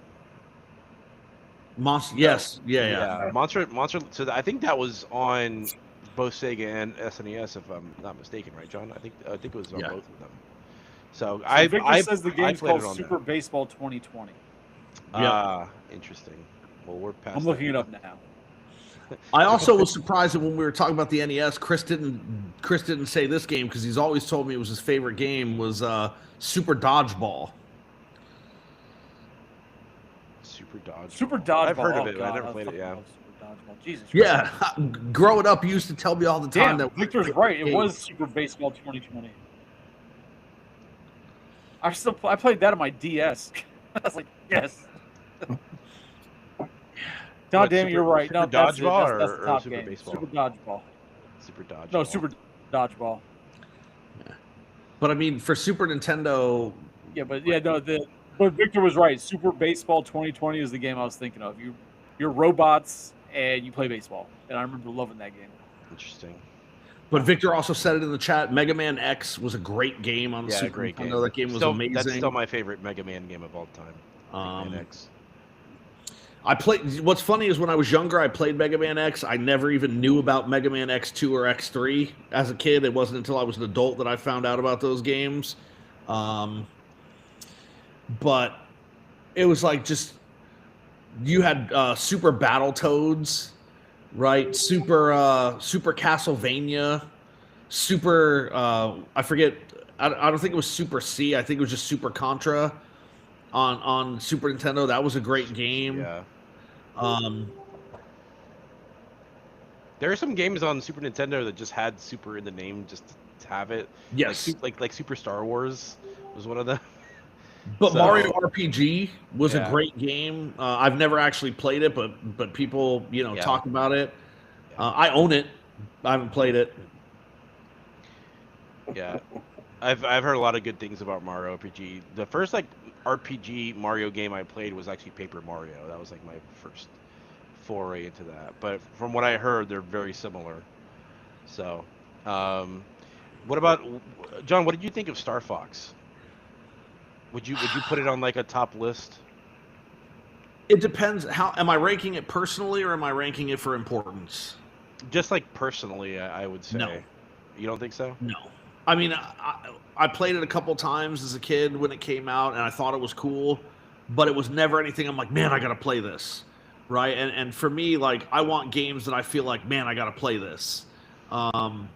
S2: Monster, yes, yeah.
S3: Monster. So I think that was on both Sega and SNES, if I'm not mistaken, right, John? I think it was on
S2: Yeah.
S3: both of them. So,
S1: So Victor says the
S3: I
S1: game's
S3: played
S1: called
S3: it on
S1: Super Baseball 2020.
S3: that. Interesting. Well, we're past.
S1: I'm looking
S3: that
S1: it
S3: now.
S1: up now.
S2: I also was surprised that when we were talking about the NES, Chris didn't say this game because he's always told me it was his favorite game was Super Dodgeball.
S3: Super Dodgeball.
S1: Super Dodgeball.
S3: I've heard of
S1: Oh,
S3: it, but I never played it. Yeah.
S1: Super Dodgeball. Jesus.
S2: Yeah, growing up, he used to tell me all the time
S1: Damn,
S2: that
S1: Victor's right. It was Super Baseball 2020. I played that on my DS. I was like, yes. God damn it, you're right.
S3: Super
S1: No, that's it.
S3: Dodgeball
S1: That's the
S3: or
S1: top
S3: Super
S1: game.
S3: Baseball?
S1: Super Dodgeball.
S3: Super Dodgeball.
S1: No, Super Dodgeball.
S2: But I mean, for Super Nintendo,
S1: Yeah, but but Victor was right. Super Baseball 2020 is the game I was thinking of. You're robots and you play baseball, and I remember loving that game.
S3: Interesting.
S2: but Victor also said it in the chat. Mega Man X was a great game on the Super
S3: great
S2: Nintendo.
S3: game.
S2: That game was
S3: still,
S2: amazing.
S3: That's still my favorite Mega Man game of all time. Mega Man X.
S2: I played. What's funny is when I was younger, I played Mega Man X. I never even knew about Mega Man X2 or X3 as a kid. It wasn't until I was an adult that I found out about those games. But it was like just you had Super Battletoads, right? Super Castlevania, Super. I forget. I don't think it was Super C. I think it was just Super Contra on Super Nintendo. That was a great game.
S3: Yeah. There are some games on Super Nintendo that just had Super in the name just to have it.
S2: Yes.
S3: Like Super Star Wars was one of them.
S2: But Mario RPG was
S3: Yeah.
S2: a great game. I've never actually played it, but people talk about it. I own it. I haven't played it.
S3: Yeah, I've heard a lot of good things about Mario RPG. The first RPG Mario game I played was actually Paper Mario. That was like my first foray into that. But from what I heard, they're very similar. So, what about John? What did you think of Star Fox? Would you put it on like a top list?
S2: It depends. How am I ranking it personally, or am I ranking it for importance?
S3: Just like personally, I would say.
S2: No.
S3: You don't think so?
S2: No. I mean, I played it a couple times as a kid when it came out, and I thought it was cool, but it was never anything I'm like, man, I got to play this, right? And for me, like, I want games that I feel like, man, I got to play this. And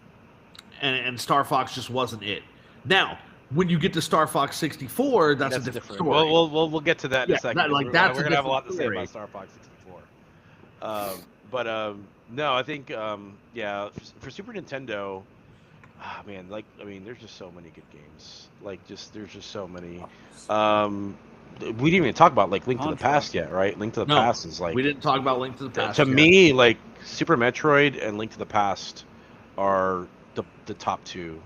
S2: Star Fox just wasn't it. Now, when you get to Star Fox 64, that's a different story.
S3: Well, we'll get to that in a second.
S2: We're gonna have
S3: a lot to say about Star Fox 64. No, I think for Super Nintendo, man, there's just so many good games. There's just so many. We didn't even talk about Link to the Past yet, right? Link to the Past is
S2: we didn't talk about Link to the Past.
S3: To me, Super Metroid and Link to the Past are the top two.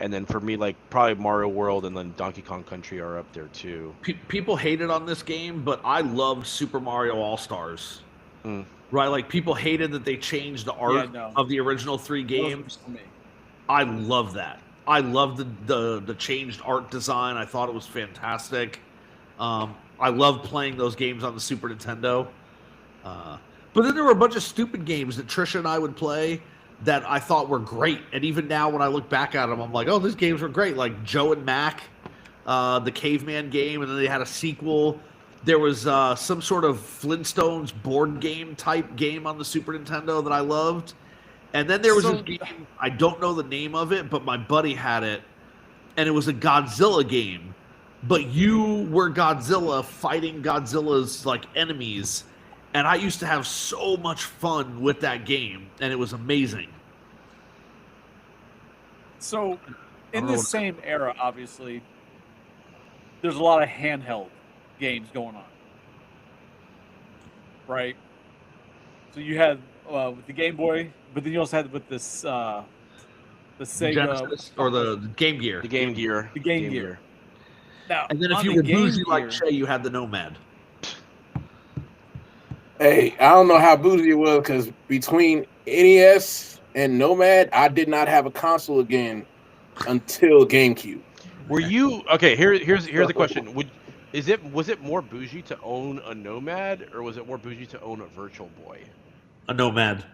S3: And then for me, probably Mario World and then Donkey Kong Country are up there too.
S2: People hated on this game, but I love Super Mario All-Stars. Right? People hated that they changed the art of the original 3 games. I love that. I love the changed art design. I thought it was fantastic. I loved playing those games on the Super Nintendo. But then there were a bunch of stupid games that Trisha and I would play that I thought were great. And even now when I look back at them, I'm like, oh, these games were great. Like Joe and Mac, the caveman game, and then they had a sequel. There was some sort of Flintstones board game type game on the Super Nintendo that I loved. And then there was this game, I don't know the name of it, but my buddy had it. And it was a Godzilla game. But you were Godzilla fighting Godzilla's enemies. And I used to have so much fun with that game, and it was amazing.
S1: So, in this same era, obviously, there's a lot of handheld games going on, right? So you had with the Game Boy, but then you also had with this the Sega
S2: Genesis, or the Game Gear.
S3: The Game Gear.
S1: The Game Gear. Now,
S2: and then if you were bougie like Shay, you had the Nomad.
S4: Hey, I don't know how bougie it was because between NES and Nomad, I did not have a console again until GameCube.
S3: Were you okay? Here's the question: was it more bougie to own a Nomad, or was it more bougie to own a Virtual Boy?
S2: A Nomad.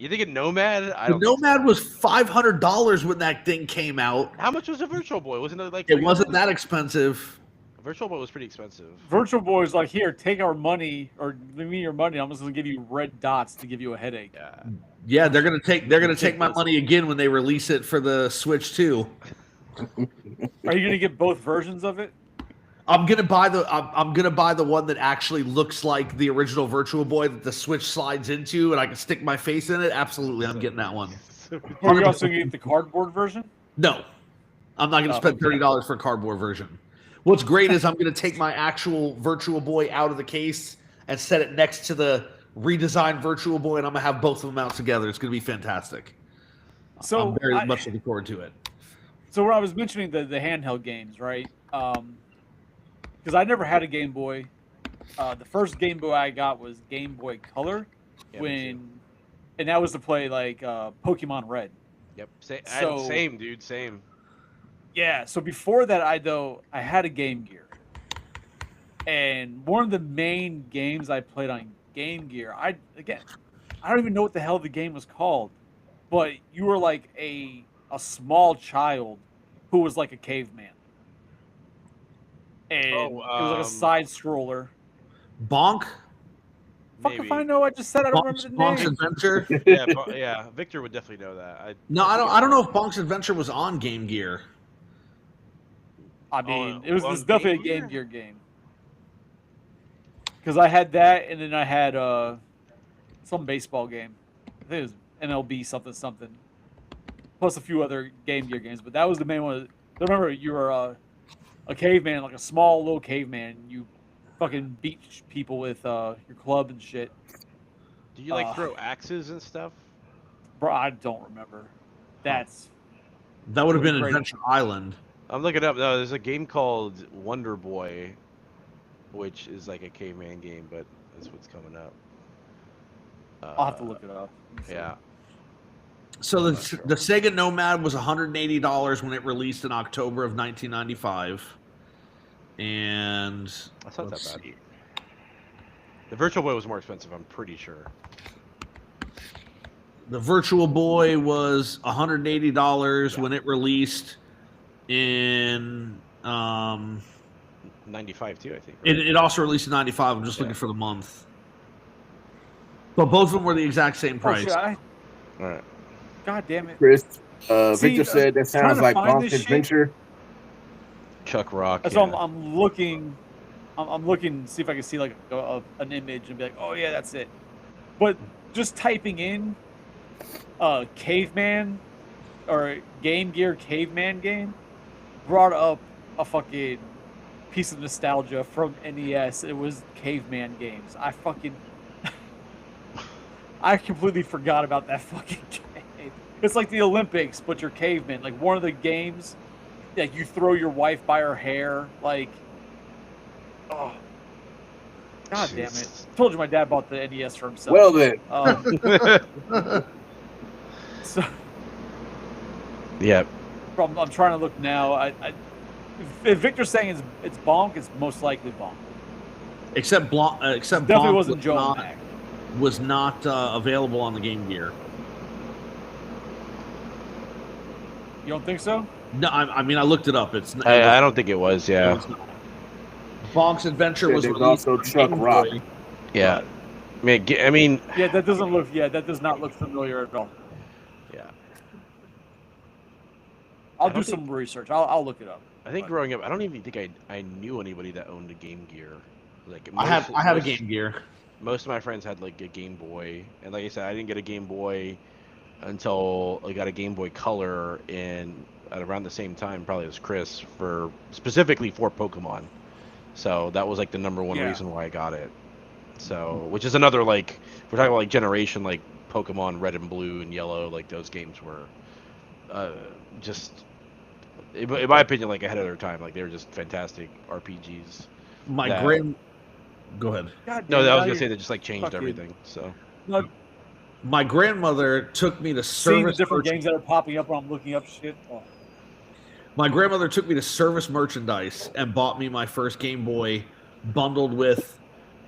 S3: You think it Nomad? I
S2: The
S3: don't. think so.
S2: Nomad was $500 when that thing came out.
S3: How much was a Virtual Boy? Wasn't it like?
S2: It wasn't
S3: $300?
S2: that expensive.
S3: Virtual Boy was pretty expensive.
S1: Virtual Boy's like, here, take our money, or give me your money. I'm just gonna give you red dots to give you a headache.
S3: Yeah.
S2: Yeah, they're gonna take my money again when they release it for the Switch 2.
S1: Are you gonna get both versions of it?
S2: I'm gonna buy the one that actually looks like the original Virtual Boy that the Switch slides into, and I can stick my face in it. Absolutely, I'm getting that one.
S1: Or you're also gonna get the cardboard version?
S2: No, I'm not gonna spend $30 for a cardboard version. What's great is I'm gonna take my actual Virtual Boy out of the case and set it next to the redesigned Virtual Boy, and I'm gonna have both of them out together. It's gonna be fantastic.
S1: So
S2: I'm very much looking forward to it.
S1: So when I was mentioning the handheld games, right? Because I never had a Game Boy. The first Game Boy I got was Game Boy Color, and that was to play like Pokemon Red.
S3: Yep.
S1: So-
S3: Same, dude. Same.
S1: Yeah. So before that, I had a Game Gear, and one of the main games I played on Game Gear, I don't even know what the hell the game was called, but you were like a small child who was like a caveman. And it was like a side scroller.
S2: Bonk.
S1: Fuck if
S3: Maybe.
S1: I know. I just said I don't remember the
S2: Bonk's
S1: name.
S2: Adventure.
S3: Yeah. Victor would definitely know that.
S2: No, I don't know if Bonk's Adventure was on Game Gear.
S1: I mean,
S3: Oh,
S1: it was
S3: on
S1: definitely
S3: Game
S1: a Game
S3: Gear?
S1: Gear game. Because I had that, and then I had some baseball game. I think it was MLB something. Plus a few other Game Gear games, but that was the main one. I remember you were a caveman, like a small little caveman. You fucking beat people with your club and shit.
S3: Do you like throw axes and stuff?
S1: Bro, I don't remember.
S2: That would have been
S1: Great.
S2: Adventure Island.
S3: I'm looking up. No, there's a game called Wonder Boy, which is like a caveman game, but that's what's coming up.
S1: I'll have to look it up.
S3: Yeah.
S2: So the Sega Nomad was $180 when it released in October of 1995, and
S3: That's not
S2: let's
S3: that bad.
S2: see.
S3: The Virtual Boy was more expensive, I'm pretty sure.
S2: The Virtual Boy was $180 when it released in
S3: 95 too, I think. Right?
S2: it also released in 95. I'm just looking for the month. But both of them were the exact same price.
S1: Oh, shit,
S3: All right.
S1: God damn it.
S4: Chris,
S1: See,
S4: Victor said that
S1: trying
S4: sounds
S1: to
S4: like
S1: find
S4: Bonk's
S1: this shit.
S4: Adventure.
S3: Chuck Rock.
S1: That's
S3: Yeah.
S1: why I'm looking. I'm looking to see if I can see like an image and be like, oh yeah, that's it. But just typing in caveman or Game Gear caveman game brought up a fucking piece of nostalgia from NES. It was caveman games. I completely forgot about that fucking game. It's like the Olympics, but you're caveman. Like one of the games, like you throw your wife by her hair. Like, oh, god damn it! Told you my dad bought the NES for himself.
S4: Well then,
S1: So
S3: Yeah.
S1: I'm trying to look now. If Victor's saying it's Bonk, it's most likely Bonk.
S2: Except
S1: Definitely
S2: Bonk
S1: wasn't Joe Mac.
S2: was not available on the Game Gear.
S1: You don't think so?
S2: No, I mean I looked it up.
S3: I don't think it was.
S2: it
S3: Yeah.
S2: was not. Bonk's Adventure was
S4: there's
S2: released
S4: also
S2: on
S4: Chuck
S2: Game
S4: Rock.
S2: Boy.
S3: Yeah. I mean.
S1: Yeah, that doesn't look. Yeah, that does not look familiar at all.
S3: Yeah.
S1: I'll
S3: I
S1: do
S3: don't
S1: some research. I'll look it up.
S3: I think growing up, I don't even think I knew anybody that owned a Game Gear. Like
S2: I had a Game Gear.
S3: Most of my friends had like a Game Boy, and like I said, I didn't get a Game Boy until I got a Game Boy Color at around the same time, probably as Chris, specifically for Pokemon. So that was like the number one reason why I got it. So, which is another like we're talking about like generation like Pokemon Red and Blue and Yellow, like those games were just in my opinion like ahead of their time. Like they were just fantastic RPGs.
S2: Go ahead.
S1: God
S3: No,
S1: damn,
S3: I was
S1: now
S3: gonna
S1: you're
S3: say they just like changed
S1: fucking-
S3: everything. So
S1: not
S2: My grandmother took me to
S1: seeing the
S2: service.
S1: different games that are popping up when I'm looking up shit. Oh.
S2: My grandmother took me to Service Merchandise and bought me my first Game Boy, bundled with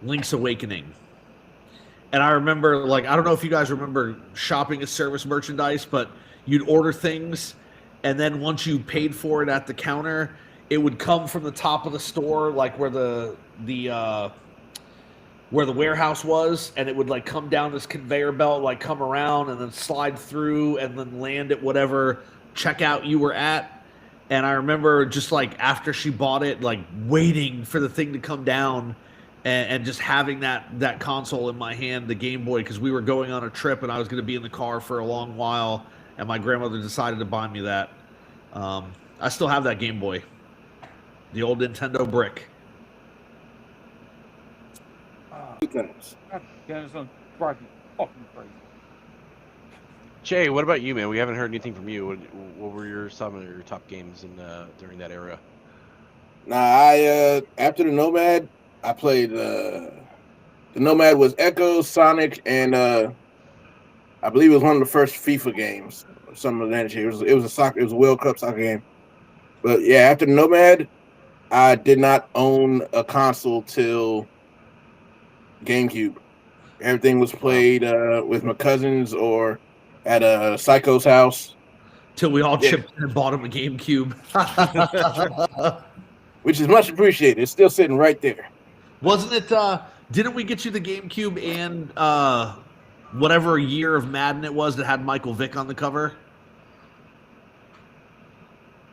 S2: Link's Awakening. And I remember, like, I don't know if you guys remember shopping as service merchandise, but you'd order things, and then once you paid for it at the counter, it would come from the top of the store, like where the warehouse was, and it would like come down this conveyor belt, like come around and then slide through and then land at whatever checkout you were at. And I remember just like after she bought it, like waiting for the thing to come down and just having that console in my hand, the Game Boy, because we were going on a trip and I was going to be in the car for a long while, and my grandmother decided to buy me that. I still have that Game Boy, the old Nintendo brick.
S1: God, it's gonna drive me fucking crazy.
S3: Jay, what about you, man? We haven't heard anything from you. What were some of your top games during that era?
S4: Nah, I after the Nomad, I played the Nomad was Echo, Sonic, and I believe it was one of the first FIFA games or something of that nature. It was a World Cup soccer game. But yeah, after the Nomad, I did not own a console till GameCube. Everything was played with my cousins or at a Psycho's house.
S2: Till we all chipped in and bought him a GameCube.
S4: Which is much appreciated. It's still sitting right there.
S2: Wasn't it, didn't we get you the GameCube and whatever year of Madden it was that had Michael Vick on the cover?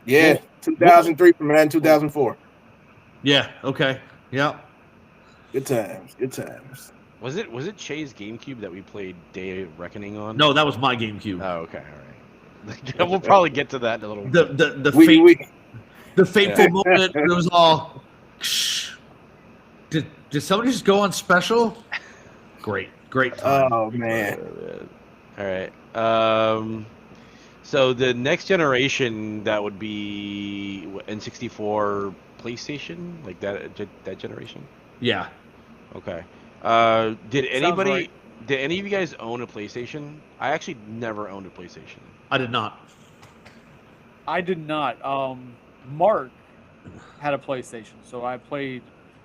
S4: Yeah, 2003 from Madden 2004.
S2: Yeah, okay. Yep.
S4: Good times.
S3: Was it Che's GameCube that we played Day of Reckoning on?
S2: No, that was my GameCube.
S3: Oh, okay, all right. We'll probably get to that in a little bit.
S2: The fateful moment. It was all. Did somebody just go on special? Great time.
S4: Oh man.
S3: All right. So the next generation, that would be N64, PlayStation, like that generation.
S2: Yeah.
S3: Okay. Did any of you guys own a PlayStation? I actually never owned a PlayStation.
S2: I did not.
S1: Mark had a PlayStation, so I played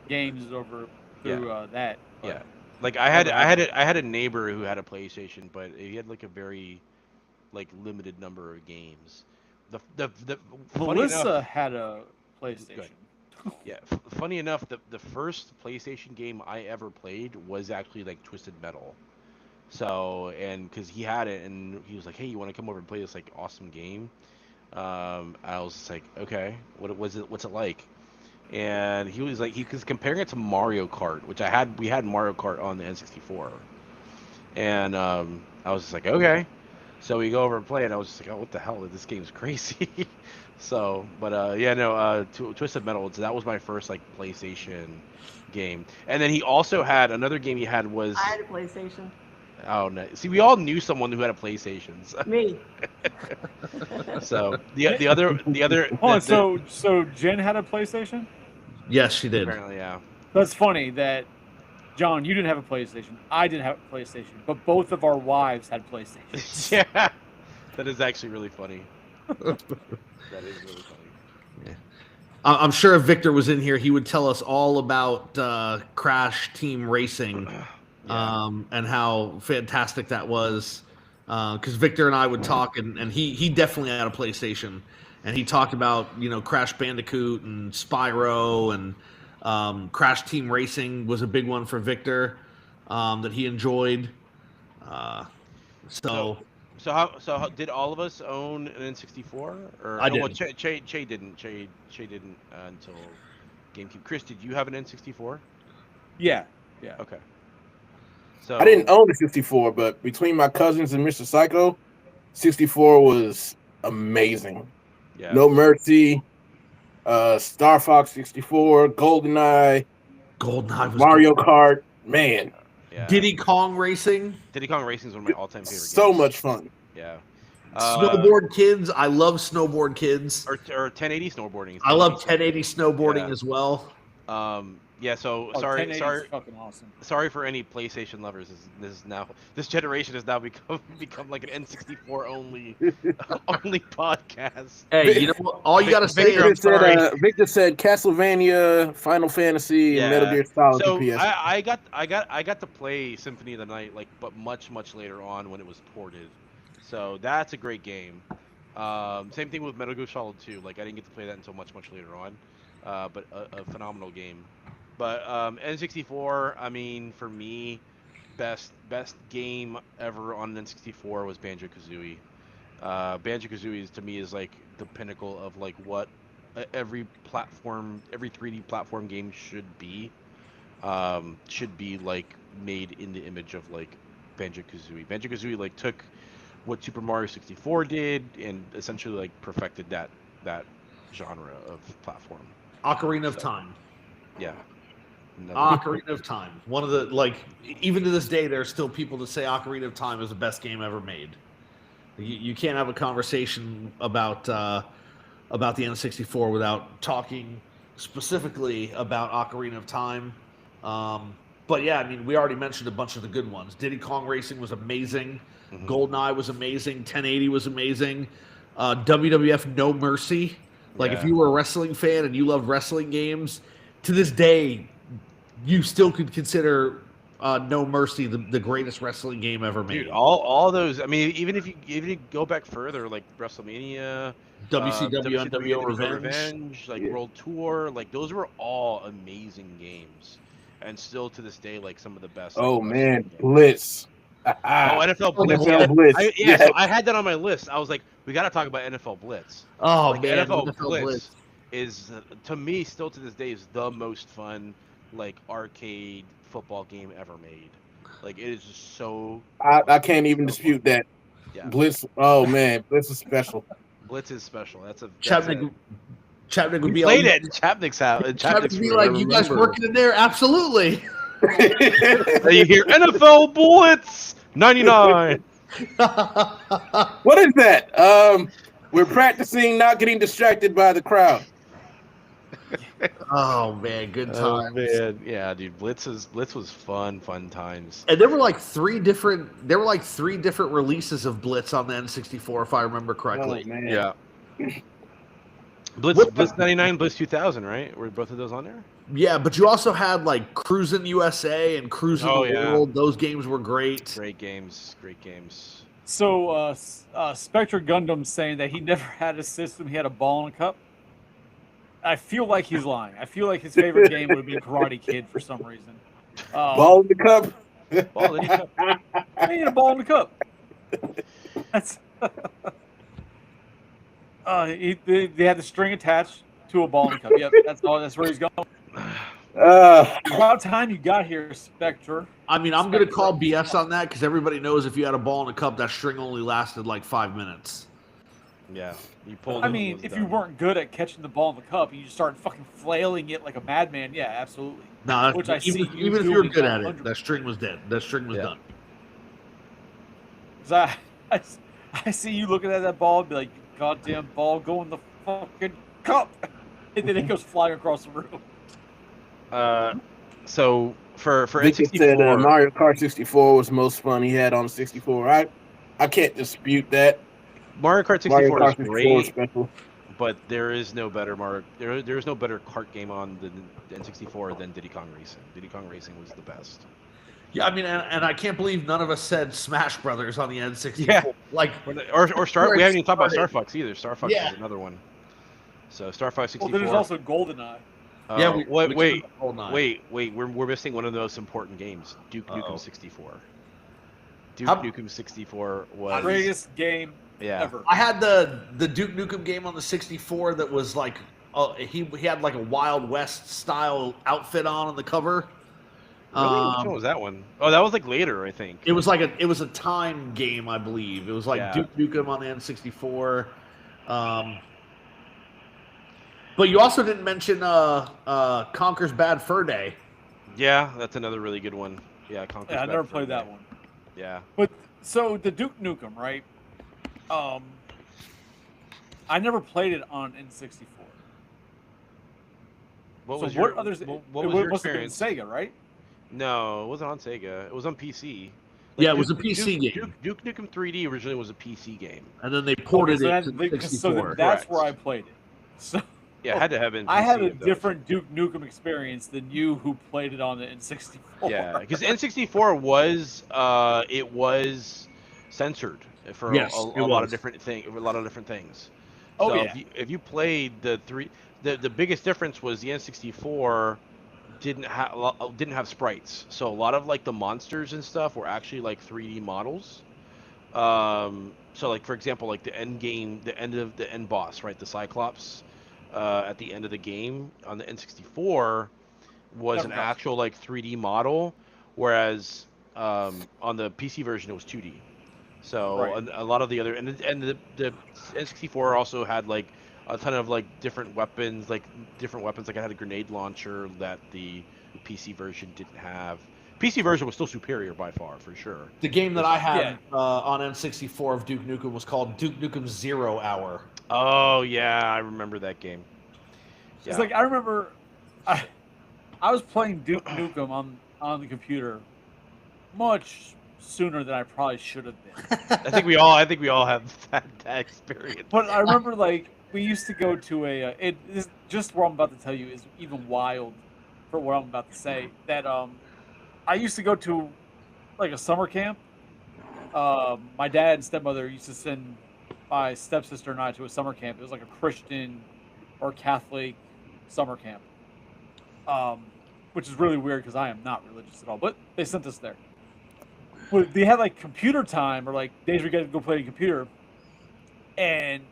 S1: games through that.
S3: Yeah. Like I had a neighbor who had a PlayStation, but he had like a very limited number of games.
S1: Melissa had a PlayStation.
S3: Good. Yeah, funny enough, the first PlayStation game I ever played was actually like Twisted Metal. So, and because he had it, and he was like, "Hey, you want to come over and play this like awesome game?" I was just like, "Okay, what's it like?" And he was like, he was comparing it to Mario Kart, which we had Mario Kart on the N64, and I was just like, "Okay." So we go over and play, and I was just like, "Oh, what the hell? This game's crazy." So, but Twisted Metal. So that was my first PlayStation game, and then he also had another game. I had a
S5: PlayStation.
S3: Oh no! See, we all knew someone who had a PlayStation. So.
S5: Me.
S3: So the other.
S1: So Jen had a PlayStation?
S2: Yes, she did.
S3: Apparently, yeah.
S1: That's funny that John, you didn't have a PlayStation. I didn't have a PlayStation, but both of our wives had PlayStations.
S3: Yeah, that is actually really funny. That is really funny.
S2: Yeah. I'm sure if Victor was in here, he would tell us all about Crash Team Racing, and how fantastic that was. Because Victor and I would talk, and he definitely had a PlayStation, and he talked about Crash Bandicoot and Spyro, and Crash Team Racing was a big one for Victor that he enjoyed.
S3: So how did all of us own an N64? Or
S2: I did.
S3: Well, Che didn't. Che didn't until GameCube. Chris, did you have an N64?
S1: Yeah.
S3: Okay. So
S4: I didn't own the 64, but between my cousins and Mr. Psycho, 64 was amazing.
S3: Yeah.
S4: No Mercy, Star Fox 64, GoldenEye
S2: was
S4: Mario Kart, man.
S3: Yeah.
S2: Diddy Kong Racing.
S3: Diddy Kong Racing is one of my all-time favorite games.
S4: So much fun.
S3: Yeah.
S2: Snowboard Kids. I love Snowboard Kids.
S3: Or 1080 snowboarding.
S2: I love 1080 snowboarding as well.
S3: Yeah, so
S1: Oh,
S3: sorry,
S1: 1080
S3: sorry,
S1: is fucking awesome.
S3: sorry for any PlayStation lovers. This generation has now become like an N64 only podcast.
S2: Hey, you know what? All you gotta say
S3: Victor, I'm
S2: is
S3: sorry.
S4: Victor said Castlevania, Final Fantasy, and Metal
S3: Yeah.
S4: Gear Solid for
S3: So
S4: PS.
S3: I got to play Symphony of the Night but much later on when it was ported. So that's a great game. Same thing with Metal Gear Solid 2. Like I didn't get to play that until much later on. But a phenomenal game. But N64, I mean, for me, best game ever on N64 was Banjo-Kazooie. Banjo-Kazooie to me is like the pinnacle of like what every 3D platform game should be. Should be like made in the image of like Banjo-Kazooie. Banjo-Kazooie like took what Super Mario 64 did and essentially like perfected that genre of platform.
S2: Ocarina of Time.
S3: Yeah.
S2: Ocarina of Time. One of the even to this day, there are still people that say Ocarina of Time is the best game ever made. You can't have a conversation about the N64 without talking specifically about Ocarina of Time. But yeah, I mean, we already mentioned a bunch of the good ones. Diddy Kong Racing was amazing. GoldenEye was amazing. 1080 was amazing. WWF No Mercy. Like if you were a wrestling fan and you loved wrestling games, to this day, you still could consider No Mercy the greatest wrestling game ever made.
S3: Dude, all those. I mean, even if you go back further, like WrestleMania,
S2: WCW,
S3: WCW
S2: NWO
S3: Revenge, like World Tour, like those were all amazing games, and still to this day, like some of the best.
S4: Oh
S3: like,
S4: man,
S3: games.
S4: Blitz.
S3: NFL Blitz.
S4: NFL Blitz.
S3: So I had that on my list. I was like, we got to talk about NFL Blitz.
S2: Oh
S3: like,
S2: man,
S3: NFL Blitz is to me still to this day is the most fun like arcade football game ever made. Like it is just so.
S4: I can't even dispute that.
S3: Yeah.
S4: Blitz. Oh man, Blitz is special.
S3: Blitz is special.
S2: Chapnick would be
S3: played it in Chapnick's house.
S2: Chapnick would be like, "You guys working in there? Absolutely."
S3: You hear NFL Blitz 99.
S4: What is that? We're practicing not getting distracted by the crowd.
S2: Oh man, good times.
S3: Oh, man. Yeah, dude, Blitz was fun times.
S2: And there were like three different releases of Blitz on the N64, if I remember correctly.
S4: Oh, man.
S3: Yeah. Blitz 99, Blitz 2000, right? Were both of those on there?
S2: Yeah, but you also had like Cruisin' USA and Cruisin' the World. Those games were great.
S3: Great games.
S1: So, Spectre Gundam's saying that he never had a system. He had a ball and a cup. I feel like he's lying. I feel like his favorite game would be Karate Kid for some reason.
S4: Ball in the cup.
S3: Ball in the cup.
S1: I need a ball in the cup. That's. They had the string attached to a ball in the cup. Yep, that's all. That's where he's going. About time you got here, Spectre.
S2: I mean, I'm going to call BS on that because everybody knows if you had a ball in a cup, that string only lasted like 5 minutes.
S3: Yeah, you pulled.
S1: I mean, if you weren't good at catching the ball in the cup, you just started fucking flailing it like a madman. Yeah, absolutely.
S2: No,
S1: which I
S2: even if you were good at it, that string was dead. That string was done.
S1: Cause I see you looking at that ball and be like, "Goddamn ball, go in the fucking cup," and then it goes flying across the room.
S3: So for
S4: Victor
S3: N64,
S4: said Mario Kart 64 was the most fun he had on the 64. I can't dispute that.
S3: Mario Kart 64 is great,
S4: special.
S3: but there is no better there is no better kart game on the N64 than Diddy Kong Racing. Diddy Kong Racing was the best.
S2: Yeah, I mean, and I can't believe none of us said Smash Brothers on the N64.
S3: Yeah,
S2: like
S3: or Star. We haven't even talked about Star Fox either. Star Fox is another one. So Star Fox 64.
S1: Well, there's also GoldenEye.
S3: Wait. We're missing one of the most important games. Duke Nukem 64. Nukem 64 was
S1: greatest game ever.
S2: I had the Duke Nukem game on the 64 that was like he had like a Wild West style outfit on the cover.
S3: Really? Which one was that one? Oh, that was like later, I think.
S2: It was a time game, I believe. It was like Duke Nukem on the N64. But you also didn't mention Conker's Bad Fur Day.
S3: Yeah, that's another really good one. Yeah, Conker's Bad
S1: I never
S3: Fur
S1: played
S3: Day.
S1: that one.
S3: Yeah.
S1: But so the Duke Nukem, right? I never played it on N64.
S3: What
S1: So
S3: was
S1: what
S3: your
S1: others?
S3: what
S1: It
S3: was your
S1: must have been
S3: experience?
S1: Sega, right?
S3: No, it wasn't on Sega. It was on PC.
S2: Yeah,
S3: Like
S2: it was a
S3: Duke,
S2: PC
S3: Duke,
S2: game,
S3: Duke, Duke Nukem 3D originally was a PC game.
S2: and then they
S1: Okay,
S2: ported
S1: so
S2: it to the
S1: so then
S2: 64.
S1: that's where I
S3: Correct.
S1: played it. So
S3: Yeah, it had to have been
S1: I had
S3: PC
S1: a
S3: if that was.
S1: different Duke Nukem experience than you, who played it on the N64.
S3: Yeah, because N64 was censored for
S2: Yes, it
S3: a lot of
S2: was.
S3: different things.
S1: Oh
S3: So
S1: yeah,
S3: if you played the biggest difference was the N64 didn't have sprites. So a lot of like the monsters and stuff were actually like 3D models. So like for example, like the end game, the end boss, right, the Cyclops, at the end of the game on the N64 was
S1: never
S3: an
S1: got to it.
S3: actual like 3D model, whereas on the PC version it was 2D. So
S1: Right.
S3: a lot of the other and the N64 also had like a ton of like different weapons, like I had a grenade launcher that the PC version didn't have. PC version was still superior by far, for sure.
S2: The game that I
S1: Yeah.
S2: had on N64 of Duke Nukem was called Duke Nukem 0 Hour.
S3: Oh yeah, I remember that game.
S1: It's
S3: Yeah.
S1: like I remember, I was playing Duke Nukem on the computer much sooner than I probably should have been.
S3: I think we all have that experience.
S1: But I remember, like, we used to go to it is just what I'm about to tell you is even wild for what I'm about to say. That I used to go to like a summer camp. My dad and stepmother used to send my stepsister and I to a summer camp. It was like a Christian or Catholic summer camp, um, which is really weird because I am not religious at all. But they sent us there. But they had like computer time or like days we got to go play a computer, and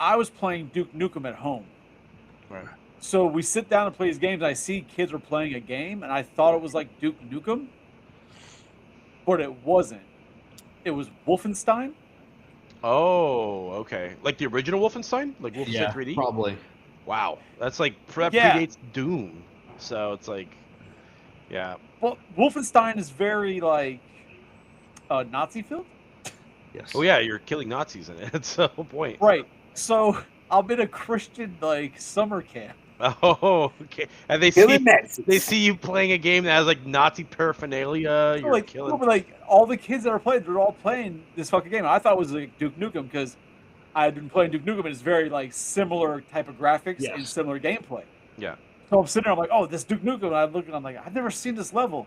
S1: I was playing Duke Nukem at home.
S3: Right.
S1: So we sit down and play these games. And I see kids were playing a game, and I thought it was like Duke Nukem, but it wasn't. It was Wolfenstein.
S3: Oh, okay. Like the original Wolfenstein, like Wolfenstein
S2: Yeah,
S3: 3D.
S2: probably.
S3: Wow, that's like that
S1: Yeah.
S3: predates Doom. So it's like, yeah.
S1: Well, Wolfenstein is very like Nazi filled.
S2: Yes.
S3: Oh yeah, you're killing Nazis in it. That's the whole point.
S1: Right. So I'm in a Christian like summer camp.
S3: Oh, okay. And
S4: Killing Nazis.
S3: they see you playing a game that has like Nazi paraphernalia. You're
S1: Like,
S3: killing.
S1: no, but like all the kids that are playing, they're all playing this fucking game. I thought it was like Duke Nukem because I had been playing Duke Nukem and it's very like similar type of graphics and
S2: Yes.
S1: similar gameplay.
S3: Yeah.
S1: So I'm sitting there, I'm like, oh, this Duke Nukem. And I look and I'm like, I've never seen this level.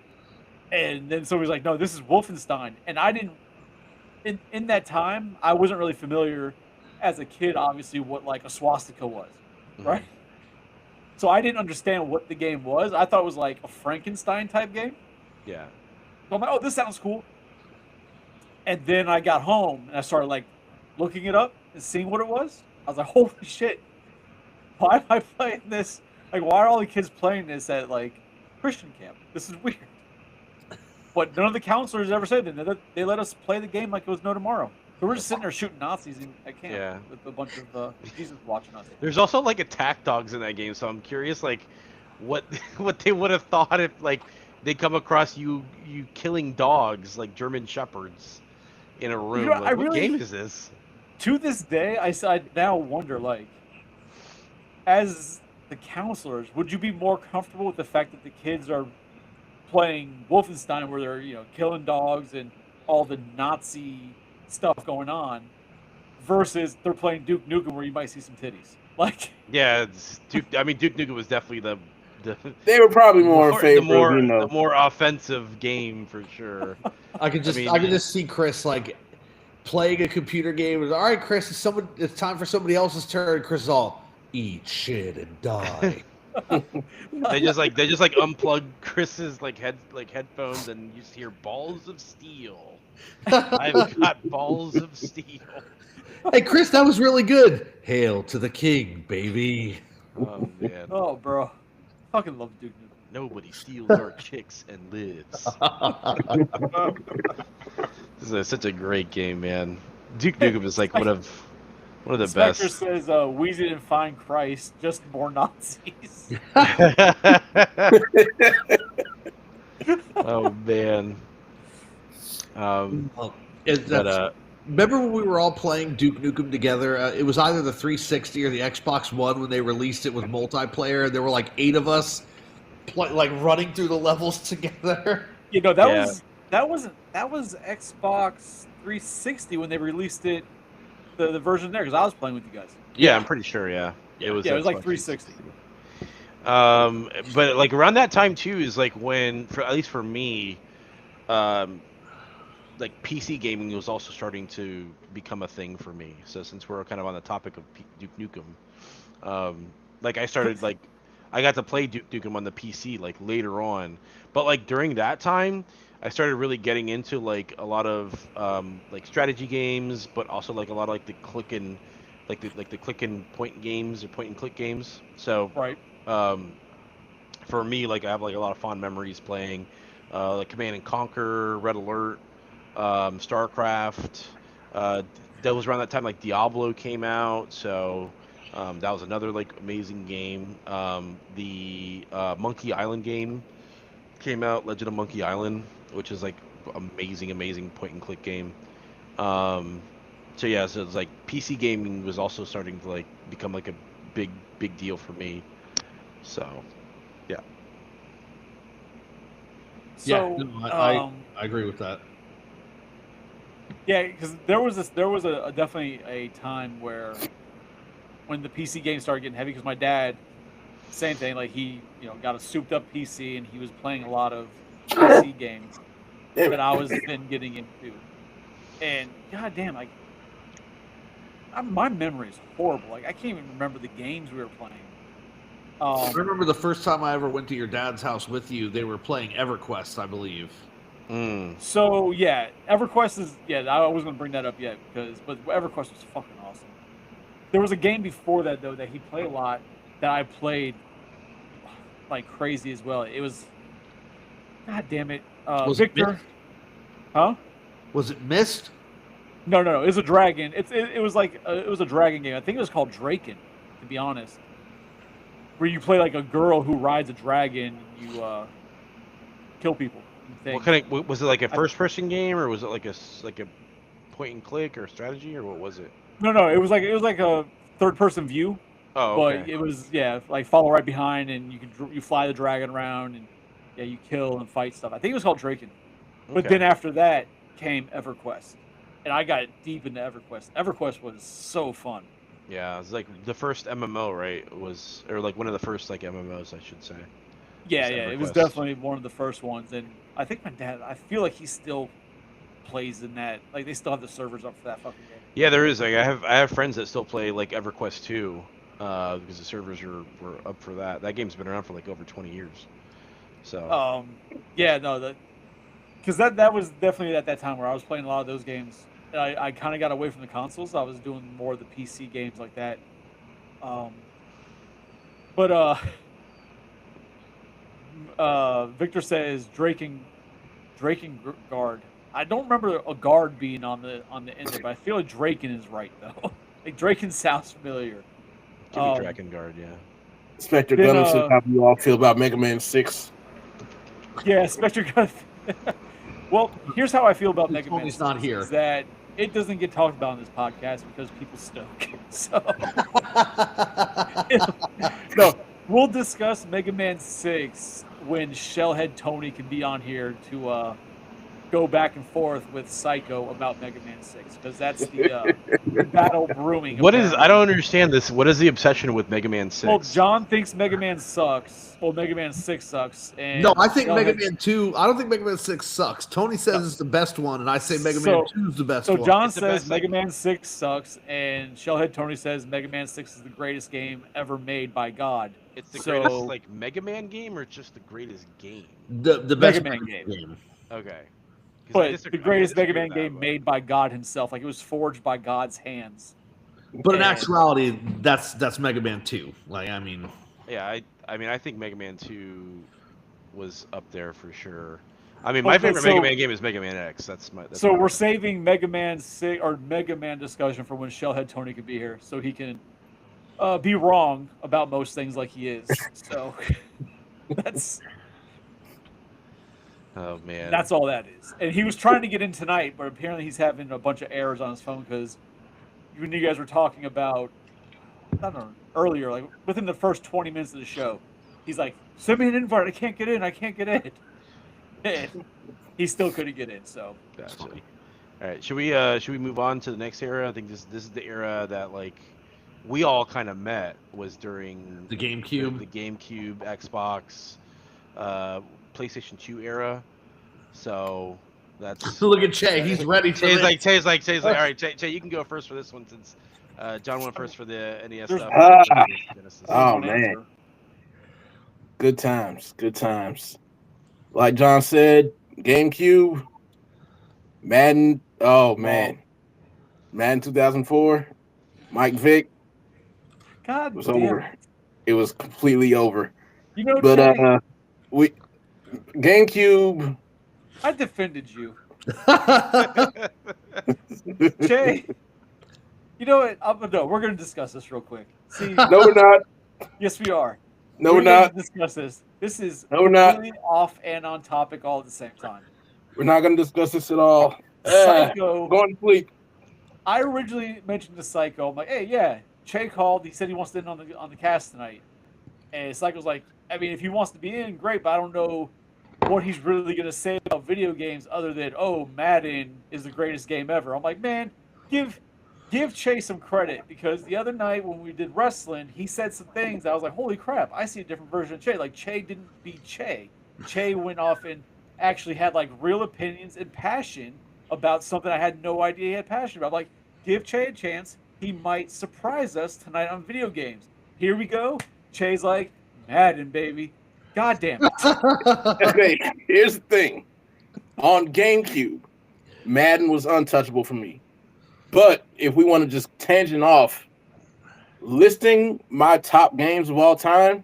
S1: And then somebody's like, no, this is Wolfenstein. And I didn't in that time, I wasn't really familiar as a kid, obviously, what like a swastika was. Right? So I didn't understand what the game was. I thought it was like a Frankenstein type game.
S3: Yeah.
S1: So I'm like, oh, this sounds cool. And then I got home and I started like looking it up and seeing what it was. I was like, holy shit. Why am I playing this? Like, why are all the kids playing this at like Christian camp? This is weird. But none of the counselors ever said that. They let us play the game like it was no tomorrow. So we're just sitting there shooting Nazis at camp
S3: Yeah.
S1: with a bunch of Jesus watching us.
S3: There's also like attack dogs in that game, so I'm curious like what what they would have thought if like they come across you killing dogs like German shepherds in a room.
S1: know,
S3: Like,
S1: I
S3: what
S1: really-
S3: game is this?
S1: To this day, I now wonder, like, as the counselors, would you be more comfortable with the fact that the kids are playing Wolfenstein, where they're killing dogs and all the Nazi stuff going on, versus they're playing Duke Nukem, where you might see some titties? Like,
S3: Yeah, Duke Nukem was definitely the
S4: They were probably more in favor
S3: the
S4: of,
S3: more offensive game for sure.
S2: I could just see Chris like playing a computer game. All right, Chris, it's time for somebody else's turn. Chris is all eat shit and die.
S3: They just unplug Chris's headphones and you just hear balls of steel. I've got balls of steel.
S2: Hey, Chris, that was really good. Hail to the king, baby.
S3: Oh man.
S1: oh, bro, fucking love Duke Nukem.
S3: Nobody steals our chicks and lives. This is such a great game, man. Duke Nukem is like one of the
S1: Spectre
S3: best.
S1: says, "We didn't find Christ, just more Nazis."
S3: Oh man.
S2: Well,
S3: But
S2: Remember when we were all playing Duke Nukem together? It was either the 360 or the Xbox One when they released it with multiplayer. There were like 8 of us, like running through the levels together.
S1: You know,
S3: Yeah.
S1: that was Xbox 360 when they released it, the version there, because I was playing with you guys.
S3: Yeah, I'm pretty sure. Yeah, it was
S1: like
S3: Xbox
S1: 360.
S3: But like around that time too is like when, for at least for me, like PC gaming was also starting to become a thing for me. So since we're kind of on the topic of Duke Nukem, like I started like I got to play Duke Nukem on the PC like later on, but like during that time, I started really getting into like a lot of like strategy games, but also like a lot of like the click and like the click and point games or point and click games. So
S1: Right.
S3: um, for me, like I have like a lot of fond memories playing like Command and Conquer, Red Alert, StarCraft. Uh, that was around that time like Diablo came out, so that was another like amazing game. The Monkey Island game came out, Legend of Monkey Island, which is like amazing point and click game. Um, so yeah, so it's like PC gaming was also starting to like become like a big deal for me. So yeah.
S1: So,
S2: no, I agree with that.
S1: Yeah, because there was a definitely a time where when the PC games started getting heavy, because my dad, same thing, like he got a souped up PC and he was playing a lot of PC games that I was then getting into, and goddamn, like my memory is horrible. Like I can't even remember the games we were playing.
S2: I remember the first time I ever went to your dad's house with you. They were playing EverQuest, I believe.
S1: So yeah, EverQuest is I wasn't gonna bring that up yet but EverQuest was fucking awesome. There was a game before that though that he played a lot that I played like crazy as well. It was, god damn it, Victor,
S2: it
S1: huh?
S2: Was it Myst?
S1: No, it was a dragon. It was like it was a dragon game. I think it was called Draken, to be honest, where you play like a girl who rides a dragon and you kill people.
S3: What kind of was it? Like a first-person game, or was it like a point and click or strategy, or what was it?
S1: No, it was like a third-person view.
S3: Oh, okay.
S1: But it was like follow right behind, and you fly the dragon around, and you kill and fight stuff. I think it was called Draken. But then after that came EverQuest, and I got deep into EverQuest. EverQuest was so fun.
S3: Yeah, it was like the first MMO, right? Or like one of the first like MMOs, I should say.
S1: Yeah, it was definitely one of the first ones, and I think my dad. I feel like he still plays in that. Like they still have the servers up for that fucking game.
S3: Yeah, there is. Like I have friends that still play like EverQuest 2, because the servers were up for that. That game's been around for like over 20 years. So.
S1: Because that was definitely at that time where I was playing a lot of those games. And I kind of got away from the consoles. I was doing more of the PC games like that. Victor says Draken guard. I don't remember a guard being on the end there, but I feel like Draken is right though. Like Draken sounds familiar.
S3: Give me Draken guard, yeah.
S4: Spectre Gunner says, how do you all feel about Mega Man 6?
S1: Yeah, Spectre Gunner. Well, here's how I feel about Mega Man 6.
S2: Not here.
S1: Is that it doesn't get talked about on this podcast because people stoke. So no, we'll discuss Mega Man 6 when Shellhead Tony can be on here to go back and forth with Psycho about Mega Man 6 because that's the battle brewing.
S3: What is? I don't understand this. What is the obsession with Mega Man 6?
S1: Well, John thinks Mega Man sucks. Well, Mega Man 6 sucks. And
S2: no, I think Mega Man 2. I don't think Mega Man 6 sucks. Tony says it's the best one, and I say Mega Man 2 is the best one.
S1: So John says Mega Man 6 sucks, and Shellhead Tony says Mega Man 6 is the greatest game ever made by God.
S3: It's the greatest like Mega Man game, or just the greatest game?
S2: The best
S1: Mega Man game.
S3: Okay.
S1: But the greatest Mega Man game made by God himself. Like it was forged by God's hands.
S2: But in actuality, that's Mega Man 2. Like, I mean...
S3: Yeah, I think Mega Man 2 was up there for sure. I mean, my favorite Mega Man game is Mega Man X. So
S1: we're saving Mega Man 6 or Mega Man discussion for when Shellhead Tony could be here, so he can be wrong about most things like he is. So that's...
S3: Oh man.
S1: That's all that is. And he was trying to get in tonight, but apparently he's having a bunch of errors on his phone because when you guys were talking about, I don't know, earlier, like within the first 20 minutes of the show, he's like, "Send me an invite. I can't get in. I can't get in." And he still couldn't get in. So
S3: Gotcha. All right, should we move on to the next era? I think this is the era that like we all kind of met was during
S2: The GameCube.
S3: the GameCube, Xbox, PlayStation 2 era. So that's
S2: Look at Che. He's ready for
S3: Che's
S2: this.
S3: like, all right, Che, you can go first for this one since John went first for the NES
S1: There's-
S3: stuff. Genesis.
S4: Oh,
S1: one
S4: man.
S1: answer.
S4: Good times. Good times. Like John said, GameCube, Madden. Oh, man. Madden 2004, Mike Vick
S1: God
S4: was
S1: damn
S4: over.
S1: it.
S4: It was completely over.
S1: You know,
S4: But
S1: Jay,
S4: GameCube.
S1: I defended you. Jay, you know what? No, we're going to discuss this real quick. See,
S4: No, we're not.
S1: yes, we are.
S4: No, we're
S1: gonna
S4: not.
S1: discuss this. This is
S4: No, we're not.
S1: completely off and on topic all at the same time.
S4: We're not going to discuss this at all.
S1: Psycho.
S4: Going to sleep.
S1: I originally mentioned to Psycho. I'm like, hey, yeah, Che called. He said he wants to in on the cast tonight. And Psycho's like, I mean, if he wants to be in, great, but I don't know what he's really gonna say about video games other than, oh, Madden is the greatest game ever. I'm like, man, give Che some credit, because the other night when we did wrestling, he said some things. I was like, holy crap, I see a different version of Che. Like, Che didn't beat Che. Che went off and actually had like real opinions and passion about something I had no idea he had passion about. I'm like, give Che a chance. He might surprise us tonight on video games. Here we go. Che's like, Madden, baby. God damn it.
S4: Okay, here's the thing. On GameCube, Madden was untouchable for me. But if we want to just tangent off, listing my top games of all time,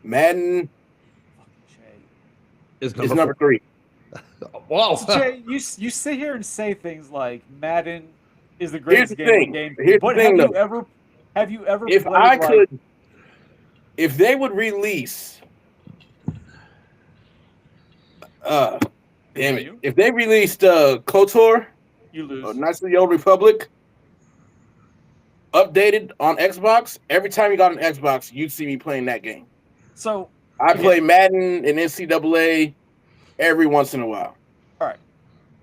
S4: Madden
S2: Is
S4: is number 3.
S2: Wow.
S1: So, Che, you sit here and say things like Madden is the greatest
S4: the
S1: game
S4: thing.
S1: on game.
S4: Here's
S1: But
S4: the thing,
S1: have you ever
S4: If
S1: played
S4: I
S1: like,
S4: could, if they would release, damn it,
S1: You?
S4: if they released KOTOR,
S1: you lose.
S4: or Knights of the Old Republic, updated on Xbox, every time you got an Xbox, you'd see me playing that game.
S1: So
S4: I play Madden and NCAA every once in a while.
S1: all right.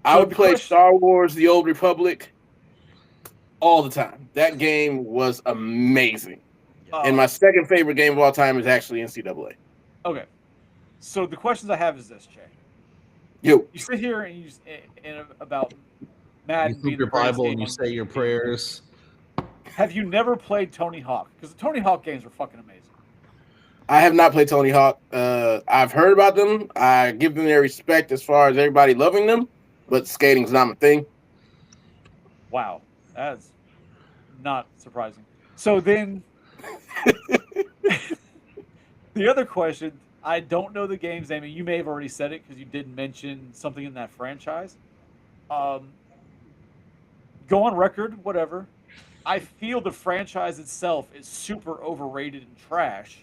S4: I
S1: So
S4: would
S1: the
S4: play
S1: question-
S4: Star Wars: The Old Republic all the time. That game was amazing. And my second favorite game of all time is actually NCAA.
S1: Okay. So the questions I have is this, Che.
S4: Yo,
S1: You sit here and about Madden
S2: You
S1: being
S2: read your
S1: the greatest
S2: Bible
S1: game
S2: and you
S1: on
S2: say your
S1: game.
S2: prayers.
S1: Have you never played Tony Hawk? Because the Tony Hawk games are fucking amazing.
S4: I have not played Tony Hawk. I've heard about them. I give them their respect as far as everybody loving them, but skating's not my thing.
S1: Wow, that's not surprising. So then, the other question, I don't know the game's name, and you may have already said it because you did mention something in that franchise. Go on record, whatever. I feel the franchise itself is super overrated and trash,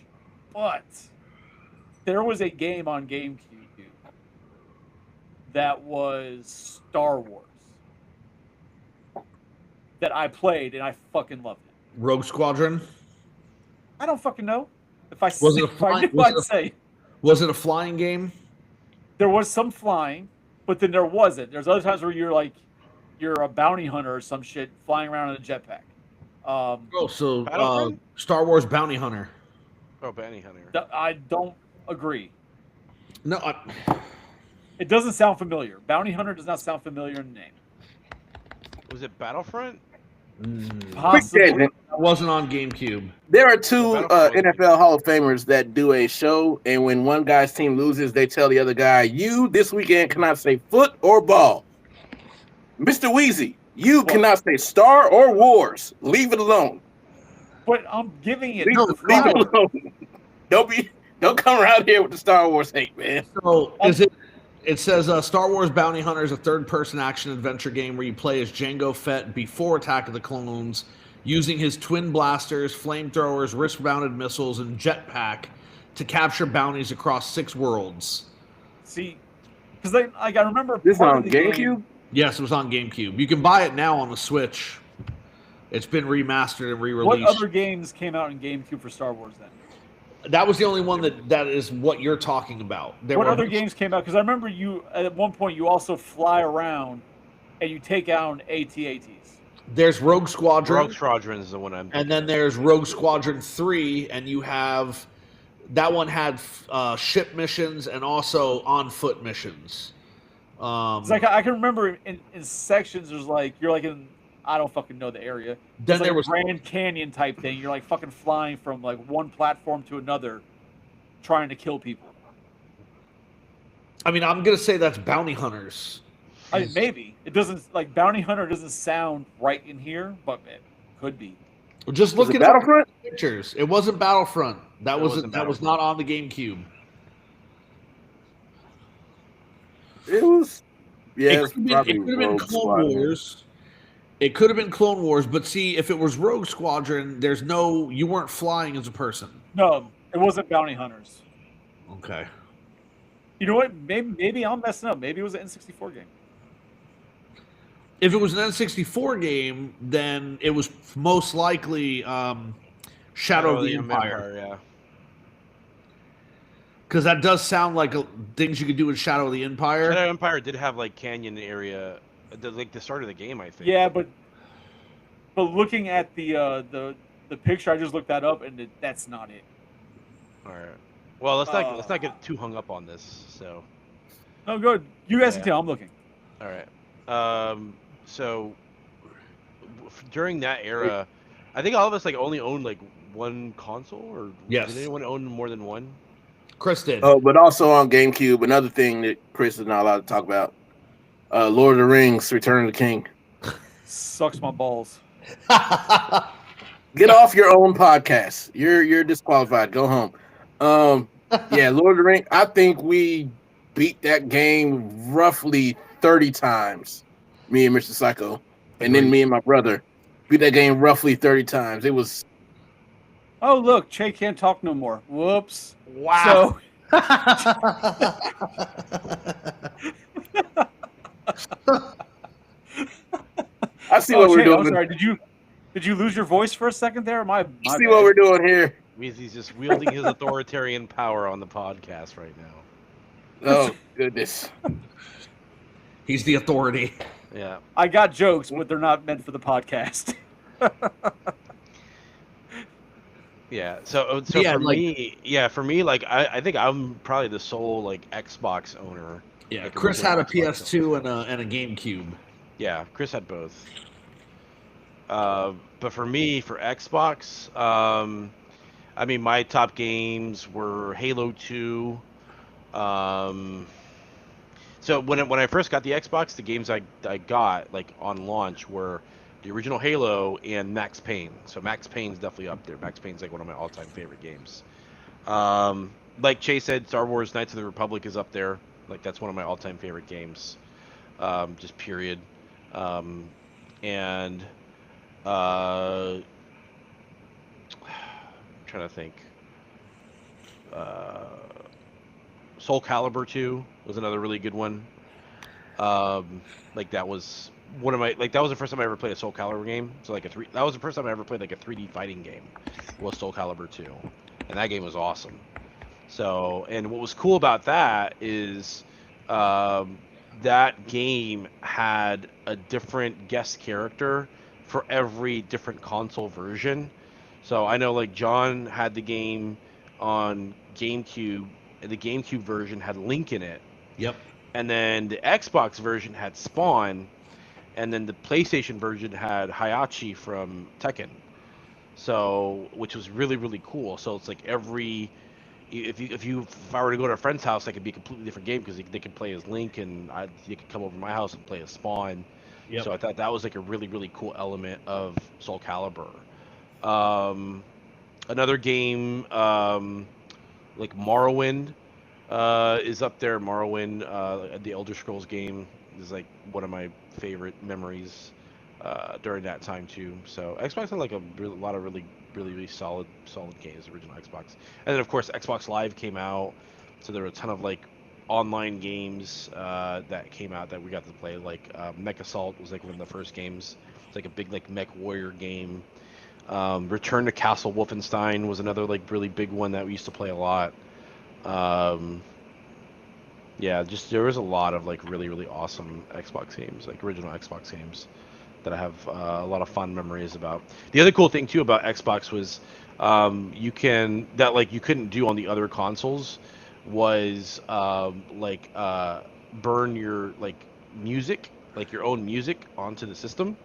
S1: but there was a game on GameCube that was Star Wars that I played, and I fucking loved it.
S2: Rogue Squadron.
S1: I don't fucking know. If I
S2: Was it a
S1: if I
S2: flying-
S1: knew,
S2: was
S1: I'd
S2: it a-
S1: say
S2: Was it a flying game?
S1: there was some flying, but then there wasn't. There's other times where you're a bounty hunter or some shit flying around in a jetpack.
S2: Oh, so
S3: Battlefront?
S2: Star Wars Bounty Hunter.
S3: Oh, Bounty Hunter.
S1: I don't agree.
S2: No,
S1: It doesn't sound familiar. Bounty hunter does not sound familiar in the name.
S3: Was it Battlefront?
S1: Possibly.
S4: tangent.
S2: that wasn't on GameCube.
S4: There are two
S3: Battlefield.
S4: NFL Hall of Famers that do a show, and when one guy's team loses, they tell the other guy, "You this weekend cannot say foot or ball." Mr. Wheezy, you
S1: What?
S4: cannot say Star or Wars. Leave it alone.
S1: But I'm giving it.
S4: Leave,
S1: the
S4: leave it
S1: flower.
S4: alone. Don't come around here with the Star Wars hate, man.
S2: So is it? It says Star Wars Bounty Hunter is a third-person action-adventure game where you play as Jango Fett before Attack of the Clones, using his twin blasters, flamethrowers, wrist-mounted missiles, and jetpack to capture bounties across 6 worlds.
S1: See, Because I remember
S4: This
S1: part
S4: on
S1: of the game.
S4: GameCube?
S2: Yes, it was on GameCube. You can buy it now on the Switch. It's been remastered and
S1: What
S2: re-released.
S1: other games came out in GameCube for Star Wars then?
S2: That was the only one that is what you're talking about.
S1: What other games came out? Because I remember you at one point you also fly around and you take out AT-ATs.
S2: There's Rogue Squadron.
S3: Rogue Squadron is the one I'm.
S2: And then there's Rogue Squadron 3, and you have that one had ship missions and also on foot missions.
S1: It's like I can remember in sections there's like you're like in I don't fucking know the area.
S2: Then
S1: like
S2: there was
S1: Grand Canyon type thing. You're like fucking flying from like one platform to another, trying to kill people.
S2: I mean, I'm gonna say that's Bounty Hunters.
S1: I mean, maybe it doesn't like Bounty Hunter doesn't sound right in here, but it could be.
S2: Just look at
S4: Battlefront
S2: pictures. It wasn't Battlefront. That was not on the GameCube.
S4: It was. Yeah,
S2: it could have been Clone Wars. It could have been Clone Wars, but see, if it was Rogue Squadron, you weren't flying as a person.
S1: No, it wasn't Bounty Hunters.
S2: Okay.
S1: You know what? Maybe I'm messing up. Maybe it was an N64 game.
S2: If it was an N64 game, then it was most likely Shadow of the Empire.
S3: Yeah.
S2: Because that does sound like things you could do in Shadow of the Empire.
S3: Shadow of the Empire did have like canyon area, like the start of the game, I think.
S1: Yeah, but looking at the picture, I just looked that up, and that's not it.
S3: All right. Well, let's not get too hung up on this. So.
S1: No, good. You guys can tell. I'm looking.
S3: All right. So during that era, I think all of us like only owned like one console, or
S2: yes.
S3: Did anyone own more than one?
S2: Chris did.
S4: Oh, but also on GameCube, another thing that Chris is not allowed to talk about: Lord of the Rings: Return of the King.
S1: Sucks my balls.
S4: Get off your own podcast. You're disqualified. Go home. Yeah, Lord of the Rings. I think we beat that game roughly 30 times. Me and Mr. Psycho, and then me and my brother beat that game roughly 30 times. It was.
S1: Oh look, Che can't talk no more. Whoops.
S2: Wow.
S1: So...
S4: I see what we're doing.
S1: I'm sorry. Did you lose your voice for a second there? My
S4: see what we're doing here.
S3: He's just wielding his authoritarian power on the podcast right now.
S4: Oh goodness.
S2: He's the authority.
S3: Yeah.
S1: I got jokes, but they're not meant for the podcast.
S3: Yeah. So
S2: yeah,
S3: for me, like I think I'm probably the sole like Xbox owner.
S2: Yeah.
S3: Like,
S2: Chris had a PS2 and a GameCube.
S3: Yeah, Chris had both. But for me, for Xbox, I mean, my top games were Halo 2. So when I first got the Xbox, the games I got like on launch were the original Halo and Max Payne. So Max Payne's definitely up there. Max Payne's like one of my all-time favorite games. Like Chase said, Star Wars: Knights of the Republic is up there. Like that's one of my all-time favorite games. Just period. And I'm trying to think. Soul Calibur 2 was another really good one. Like that was one of my that was the first time I ever played a Soul Calibur game. So that was the first time I ever played like a 3D fighting game. Was Soul Calibur 2, and that game was awesome. So, and what was cool about that is that game had a different guest character for every different console version. So I know like John had the game on GameCube, and the GameCube version had Link in it.
S2: Yep.
S3: And then the Xbox version had Spawn, and then the PlayStation version had Hayachi from Tekken. So, which was really, really cool. So it's like if I were to go to a friend's house, that could be a completely different game because they could play as Link, and you could come over to my house and play as Spawn. Yep. So I thought that was like a really, really cool element of Soul Calibur. Another game, like Morrowind, is up there. Morrowind, the Elder Scrolls game, is like one of my favorite memories during that time too. So Xbox had like a lot of really, really solid games, original Xbox. And then of course Xbox Live came out, so there were a ton of like online games that came out that we got to play. Like Mech Assault was like one of the first games. It's like a big like mech warrior game. Return to Castle Wolfenstein was another like really big one that we used to play a lot. Um, yeah, just there was a lot of like really awesome Xbox games, like original Xbox games that I have a lot of fond memories about. The other cool thing too about Xbox was you can that like you couldn't do on the other consoles was burn your like music, like your own music onto the system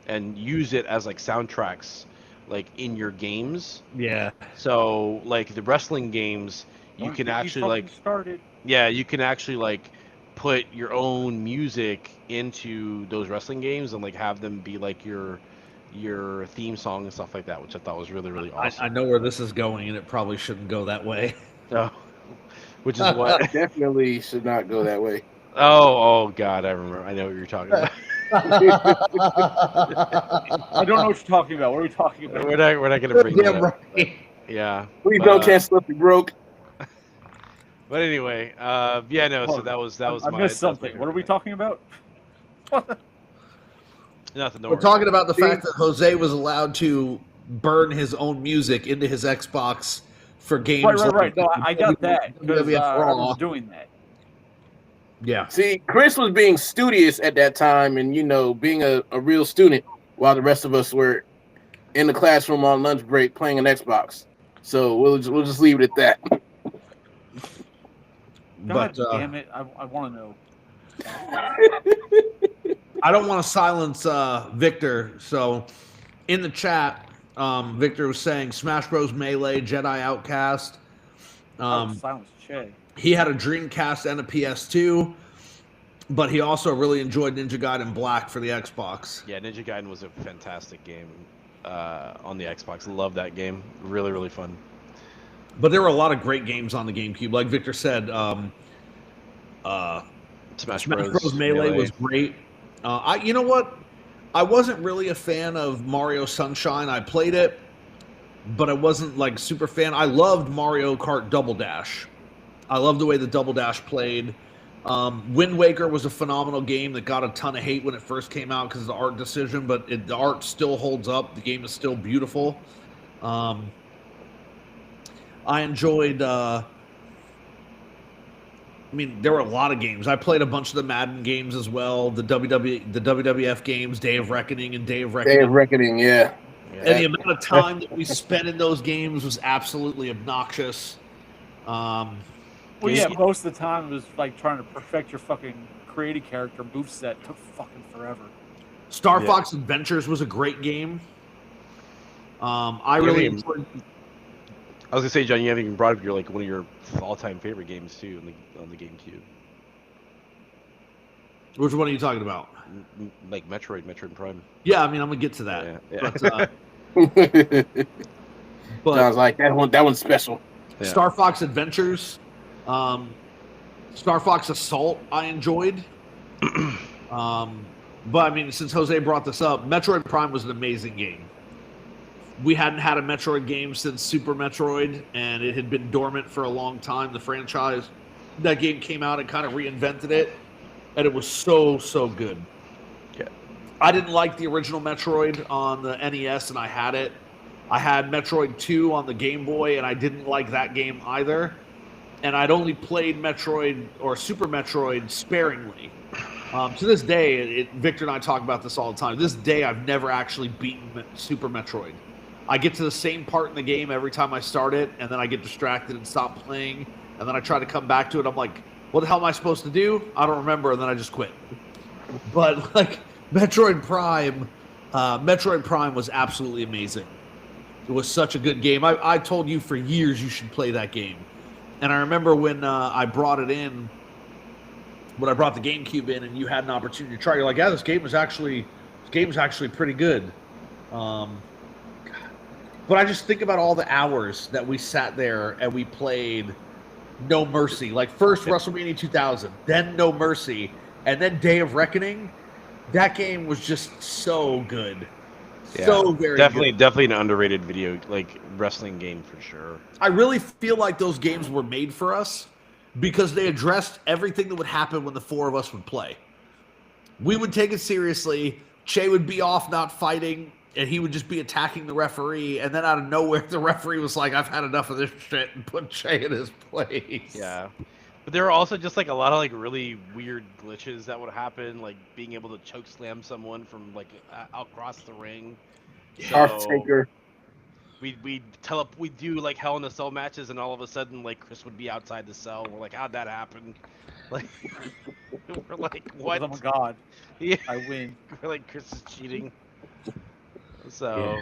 S3: and use it as like soundtracks like in your games.
S2: Yeah.
S3: So like the wrestling games, you
S1: Don't
S3: can
S1: get me
S3: actually
S1: fucking
S3: like
S1: started.
S3: yeah, you can actually like put your own music into those wrestling games and like have them be like your theme song and stuff like that, which I thought was really
S2: I
S3: awesome.
S2: know where this is going, and it probably shouldn't go that way.
S3: Oh, which is what?
S4: Definitely should not go that way.
S3: Oh God, I remember. I know what you're talking about.
S1: I don't know what you're talking about. What are we talking about?
S3: We're not gonna bring that
S2: Damn
S3: up.
S2: right.
S3: Yeah.
S4: Please
S3: but,
S4: don't cancel up. You broke.
S3: But anyway, yeah, no. So
S1: Hold on.
S3: that was
S1: I
S3: my.
S1: missed
S3: that was my
S1: something. What are we
S3: favorite
S1: talking about?
S3: Nothing. Don't
S2: We're
S3: worry.
S2: talking about the
S4: See?
S2: fact that Jose was allowed to burn his own music into his Xbox for games.
S1: Right. No,
S2: like
S1: I got that because
S2: WWF
S1: I
S2: Raw.
S1: was doing that.
S2: Yeah.
S4: See, Chris was being studious at that time, and being a real student, while the rest of us were in the classroom on lunch break playing an Xbox. So we'll just leave it at that.
S1: God
S2: But
S1: damn it! I want to know.
S2: I don't want to silence Victor. So in the chat, Victor was saying Smash Bros. Melee, Jedi Outcast.
S1: Silence Che.
S2: He had a Dreamcast and a PS2, but he also really enjoyed Ninja Gaiden Black for the Xbox.
S3: Yeah, Ninja Gaiden was a fantastic game on the Xbox. Love that game. Really fun.
S2: But there were a lot of great games on the GameCube. Like Victor said,
S3: Smash
S2: Bros.
S3: Bros.
S2: Melee was great. You know what? I wasn't really a fan of Mario Sunshine. I played it, but I wasn't like super fan. I loved Mario Kart Double Dash. I loved the way the Double Dash played. Wind Waker was a phenomenal game that got a ton of hate when it first came out because of the art decision, but the art still holds up. The game is still beautiful. I enjoyed. I mean, there were a lot of games. I played a bunch of the Madden games as well. The WWF games, Day of Reckoning and Day of Reckoning.
S4: Day of Reckoning, yeah.
S2: And the amount of time that we spent in those games was absolutely obnoxious.
S1: Well, yeah, most of the time it was like trying to perfect your fucking create a character moveset. Took fucking forever.
S2: Star Fox Adventures was a great game. I really enjoyed.
S3: I was gonna say, John, you haven't even brought up your like one of your all-time favorite games too on the GameCube.
S2: Which one are you talking about?
S3: Like Metroid Prime.
S2: Yeah, I mean, I'm gonna get to that.
S3: Yeah.
S2: But
S4: Sounds like that one's special.
S3: Yeah.
S2: Star Fox Adventures, Star Fox Assault, I enjoyed. But I mean, since Jose brought this up, Metroid Prime was an amazing game. We hadn't had a Metroid game since Super Metroid, and it had been dormant for a long time, the franchise. That game came out and kind of reinvented it, and it was so good.
S3: Yeah.
S2: I didn't like the original Metroid on the NES, and I had it. I had Metroid 2 on the Game Boy, and I didn't like that game either. And I'd only played Metroid or Super Metroid sparingly. To this day, Victor and I talk about this all the time. To this day, I've never actually beaten Super Metroid. I get to the same part in the game every time I start it, and then I get distracted and stop playing, and then I try to come back to it. I'm like, what the hell am I supposed to do? I don't remember, and then I just quit. But like Metroid Prime was absolutely amazing. It was such a good game. I told you for years you should play that game. And I remember when I brought it in, when I brought the GameCube in and you had an opportunity to try, you're like, yeah, this game is actually pretty good. But I just think about all the hours that we sat there and we played No Mercy. Like first WrestleMania 2000, then No Mercy, and then Day of Reckoning. That game was just so good.
S3: Yeah,
S2: so very good.
S3: Definitely an underrated video, like wrestling game for sure.
S2: I really feel like those games were made for us because they addressed everything that would happen when the four of us would play. We would take it seriously. Che would be off not fighting, and he would just be attacking the referee. And then out of nowhere, the referee was like, "I've had enough of this shit," and put Che in his place.
S3: Yeah. But there were also just like a lot of like really weird glitches that would happen, like being able to choke slam someone from like across the ring.
S4: Hearthtaker.
S3: We'd do like Hell in a Cell matches, and all of a sudden like Chris would be outside the cell. And we're like, how'd that happen? Like we're like, what?
S1: Oh my god!
S3: Yeah.
S1: I win.
S3: We're like, Chris is cheating. So,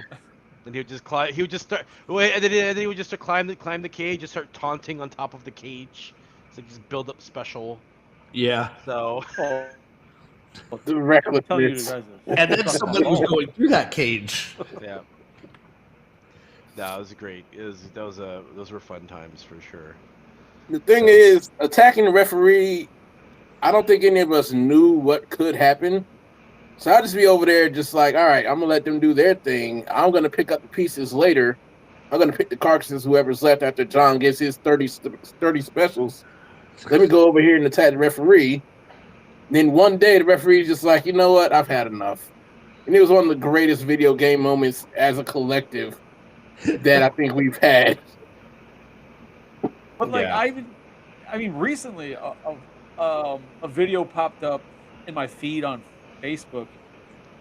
S3: and he would just climb. He would just start. Wait, and then he would just start climb the cage, just start taunting on top of the cage. It's like just build up special.
S2: Yeah.
S3: So.
S4: The recklessness.
S2: And then somebody was going through that cage.
S3: Yeah. No, it was great. Those were fun times for sure.
S4: The thing is, attacking the referee, I don't think any of us knew what could happen. So I'd just be over there just like, all right, I'm going to let them do their thing. I'm going to pick up the pieces later. I'm going to pick the carcasses, whoever's left after John gets his 30 specials. Let me go over here and attack the referee. Then one day the referee's just like, you know what? I've had enough. And it was one of the greatest video game moments as a collective that I think we've had.
S1: But like I mean, recently a video popped up in my feed on Facebook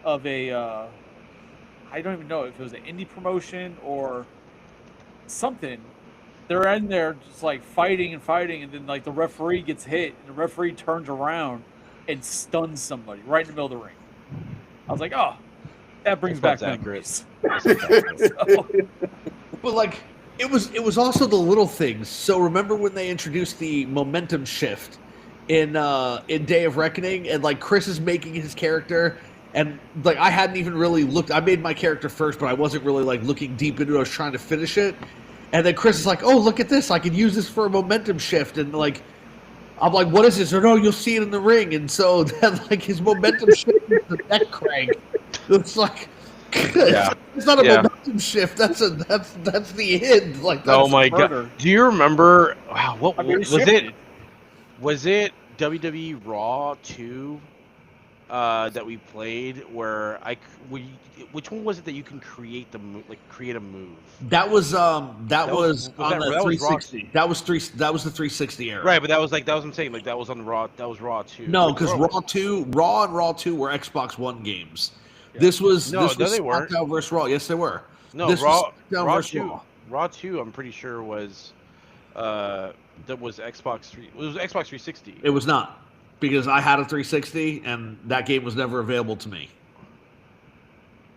S1: of a I don't even know if it was an indie promotion or something. They're in there just like fighting, and then like the referee gets hit, and the referee turns around and stuns somebody right in the middle of the ring. I was like, oh, that brings back memories.
S2: But like, it was also the little things. So remember when they introduced the momentum shift in Day of Reckoning, and like Chris is making his character, and like I hadn't even really looked. I made my character first, but I wasn't really like looking deep into it. I was trying to finish it, and then Chris is like, "Oh, look at this! I can use this for a momentum shift." And like, I'm like, "What is this?" Or no, you'll see it in the ring. And so then like his momentum shift is the neck crank. It's like.
S3: Yeah.
S2: It's not a momentum shift. That's the end. Like,
S3: oh my god! Do you remember? Wow, what was it? Was it WWE Raw 2 that we played? Where which one was it that you can create create a move?
S2: That was on the 360. That was the 360 era.
S3: Right, but that was what I'm saying. Like that was on Raw. That was Raw 2.
S2: No, because Raw and Raw 2 were Xbox One games. Yeah. This was
S3: they weren't.
S2: SmackDown versus Raw. Yes, they were.
S3: No, Raw 2. Raw 2. I'm pretty sure was that was Xbox 3. It was Xbox 360.
S2: It was not, because I had a 360 and that game was never available to me.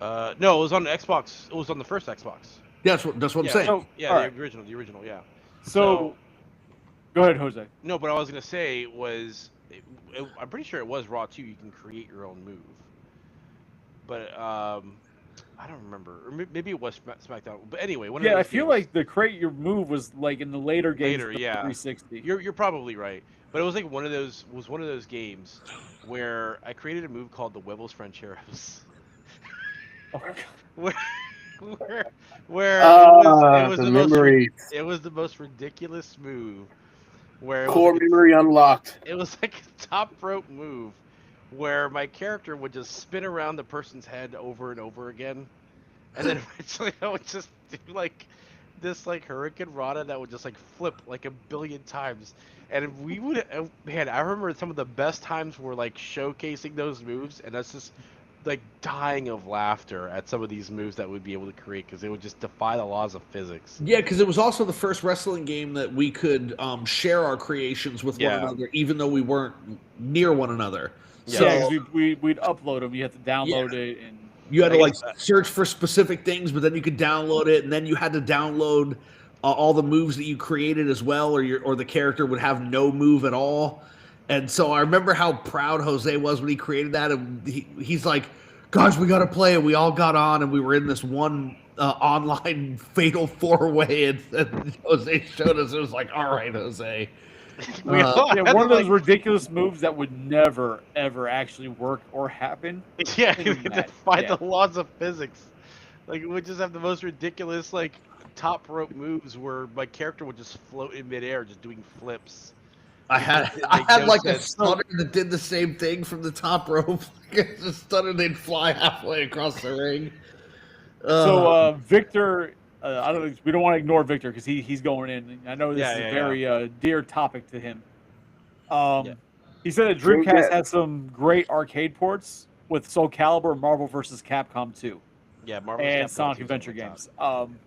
S3: No, it was on Xbox. It was on the first Xbox.
S2: That's what I'm saying.
S3: So, the original. Yeah.
S1: So, go ahead, Jose.
S3: No, but I was gonna say was, I'm pretty sure it was Raw 2. You can create your own move. But I don't remember. Or maybe it was SmackDown. But anyway,
S1: I feel like the create your move was like in the later games.
S3: Later, yeah.
S1: 360.
S3: You're probably right. But it was like one of those games where I created a move called the Webbles Francheros. where it was the most ridiculous move. Where
S4: core memory unlocked.
S3: It was like a top rope move, where my character would just spin around the person's head over and over again, and then eventually I would just do like this like Hurricane Rana that would just like flip like a billion times, and we would I remember some of the best times were like showcasing those moves, and that's just like dying of laughter at some of these moves that we'd be able to create because they would just defy the laws of physics.
S2: Yeah, because it was also the first wrestling game that we could share our creations with one another, even though we weren't near one another.
S1: Yeah, because we'd upload them. You had to download it, and
S2: you had to like search for specific things, but then you could download it, and then you had to download all the moves that you created as well, or the character would have no move at all. And so I remember how proud Jose was when he created that, and he's like, "Guys, we got to play." And we all got on, and we were in this one online fatal 4-way, and Jose showed us. It was like, "All right, Jose."
S1: One of those ridiculous moves that would never, ever actually work or happen.
S3: Yeah, you defy the laws of physics. Like, we would just have the most ridiculous, like, top rope moves where my character would just float in midair, just doing flips.
S2: I had
S3: no
S2: like a
S3: sense.
S2: stunner that did the same thing from the top rope. It's a stunner, they'd fly halfway across the ring.
S1: So Victor, I don't. We don't want to ignore Victor because he's going in. I know this is a very dear topic to him. He said that Dreamcast had some great arcade ports with Soul Calibur, Marvel vs. Capcom 2,
S3: Yeah, Marvel
S1: and
S3: Capcom
S1: Sonic
S3: 2 's
S1: Adventure
S3: on my top.
S1: games.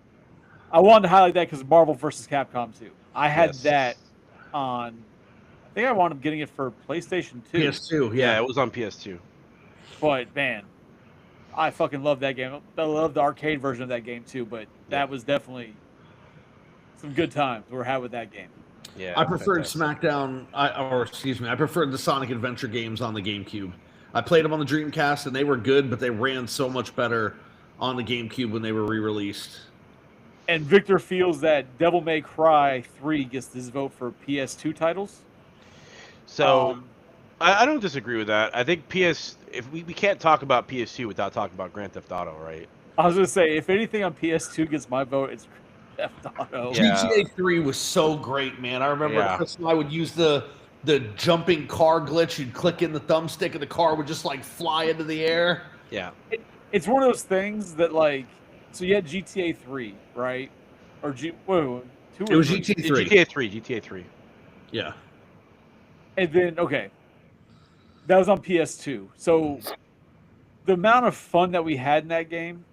S1: I wanted to highlight that because Marvel vs. Capcom 2. I had
S3: Yes.
S1: that on. I think I wound up getting it for PlayStation 2.
S2: PS2,
S3: Yeah,
S2: yeah.
S3: it was on PS2.
S1: But man, I fucking love that game. I love the arcade version of that game too. But that was definitely some good times we were having with that game.
S3: Yeah,
S2: I preferred
S3: fantastic.
S2: SmackDown, I preferred the Sonic Adventure games on the GameCube. I played them on the Dreamcast, and they were good, but they ran so much better on the GameCube when they were re-released.
S1: And Victor feels that Devil May Cry 3 gets his vote for PS2 titles.
S3: So I don't disagree with that. I think if we can't talk about PS2 without talking about Grand Theft Auto, right?
S1: I was gonna say, if anything on PS2 gets my vote, it's Grand Theft Auto.
S3: Yeah.
S2: GTA 3 was so great, man. I remember
S3: Yeah.
S2: Chris and I would use the jumping car glitch. You'd click in the thumbstick, and the car would just like fly into the air.
S3: Yeah.
S1: It's one of those things that like, so you had GTA 3, right? Or 2 or
S2: It was
S1: 3?
S2: GTA 3.
S3: GTA 3.
S2: Yeah.
S1: And then that was on PS2. So the amount of fun that we had in that game,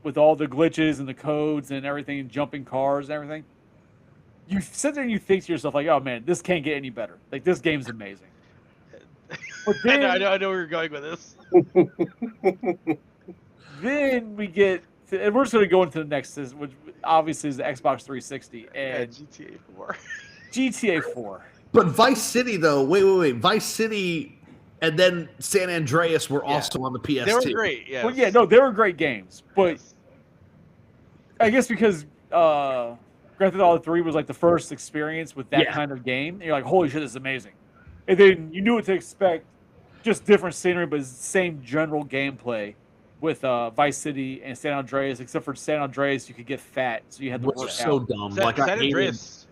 S1: with all the glitches and the codes and everything, and jumping cars and everything, you sit there and you think to yourself like, "Oh man, this can't get any better. Like this game's amazing." But then,
S3: I know where you're going with this.
S1: then we get, and we're just going to go into the next, which obviously is the Xbox 360 and
S3: GTA 4.
S1: GTA 4.
S2: But Vice City, though, wait. Vice City and then San Andreas were also on the PS2.
S3: They were great, yeah.
S1: Well, yeah, no, they were great games, but
S3: Yes.
S1: I guess because Grand Theft Auto 3 was like the first experience with that
S2: Yeah.
S1: kind of game, and you're like, holy shit, this is amazing. And then you knew what to expect, just different scenery, but same general gameplay with Vice City and San Andreas, except for San Andreas, you could get fat, so you had to
S2: Which
S1: work
S2: was so
S1: out.
S2: dumb.
S3: San Andreas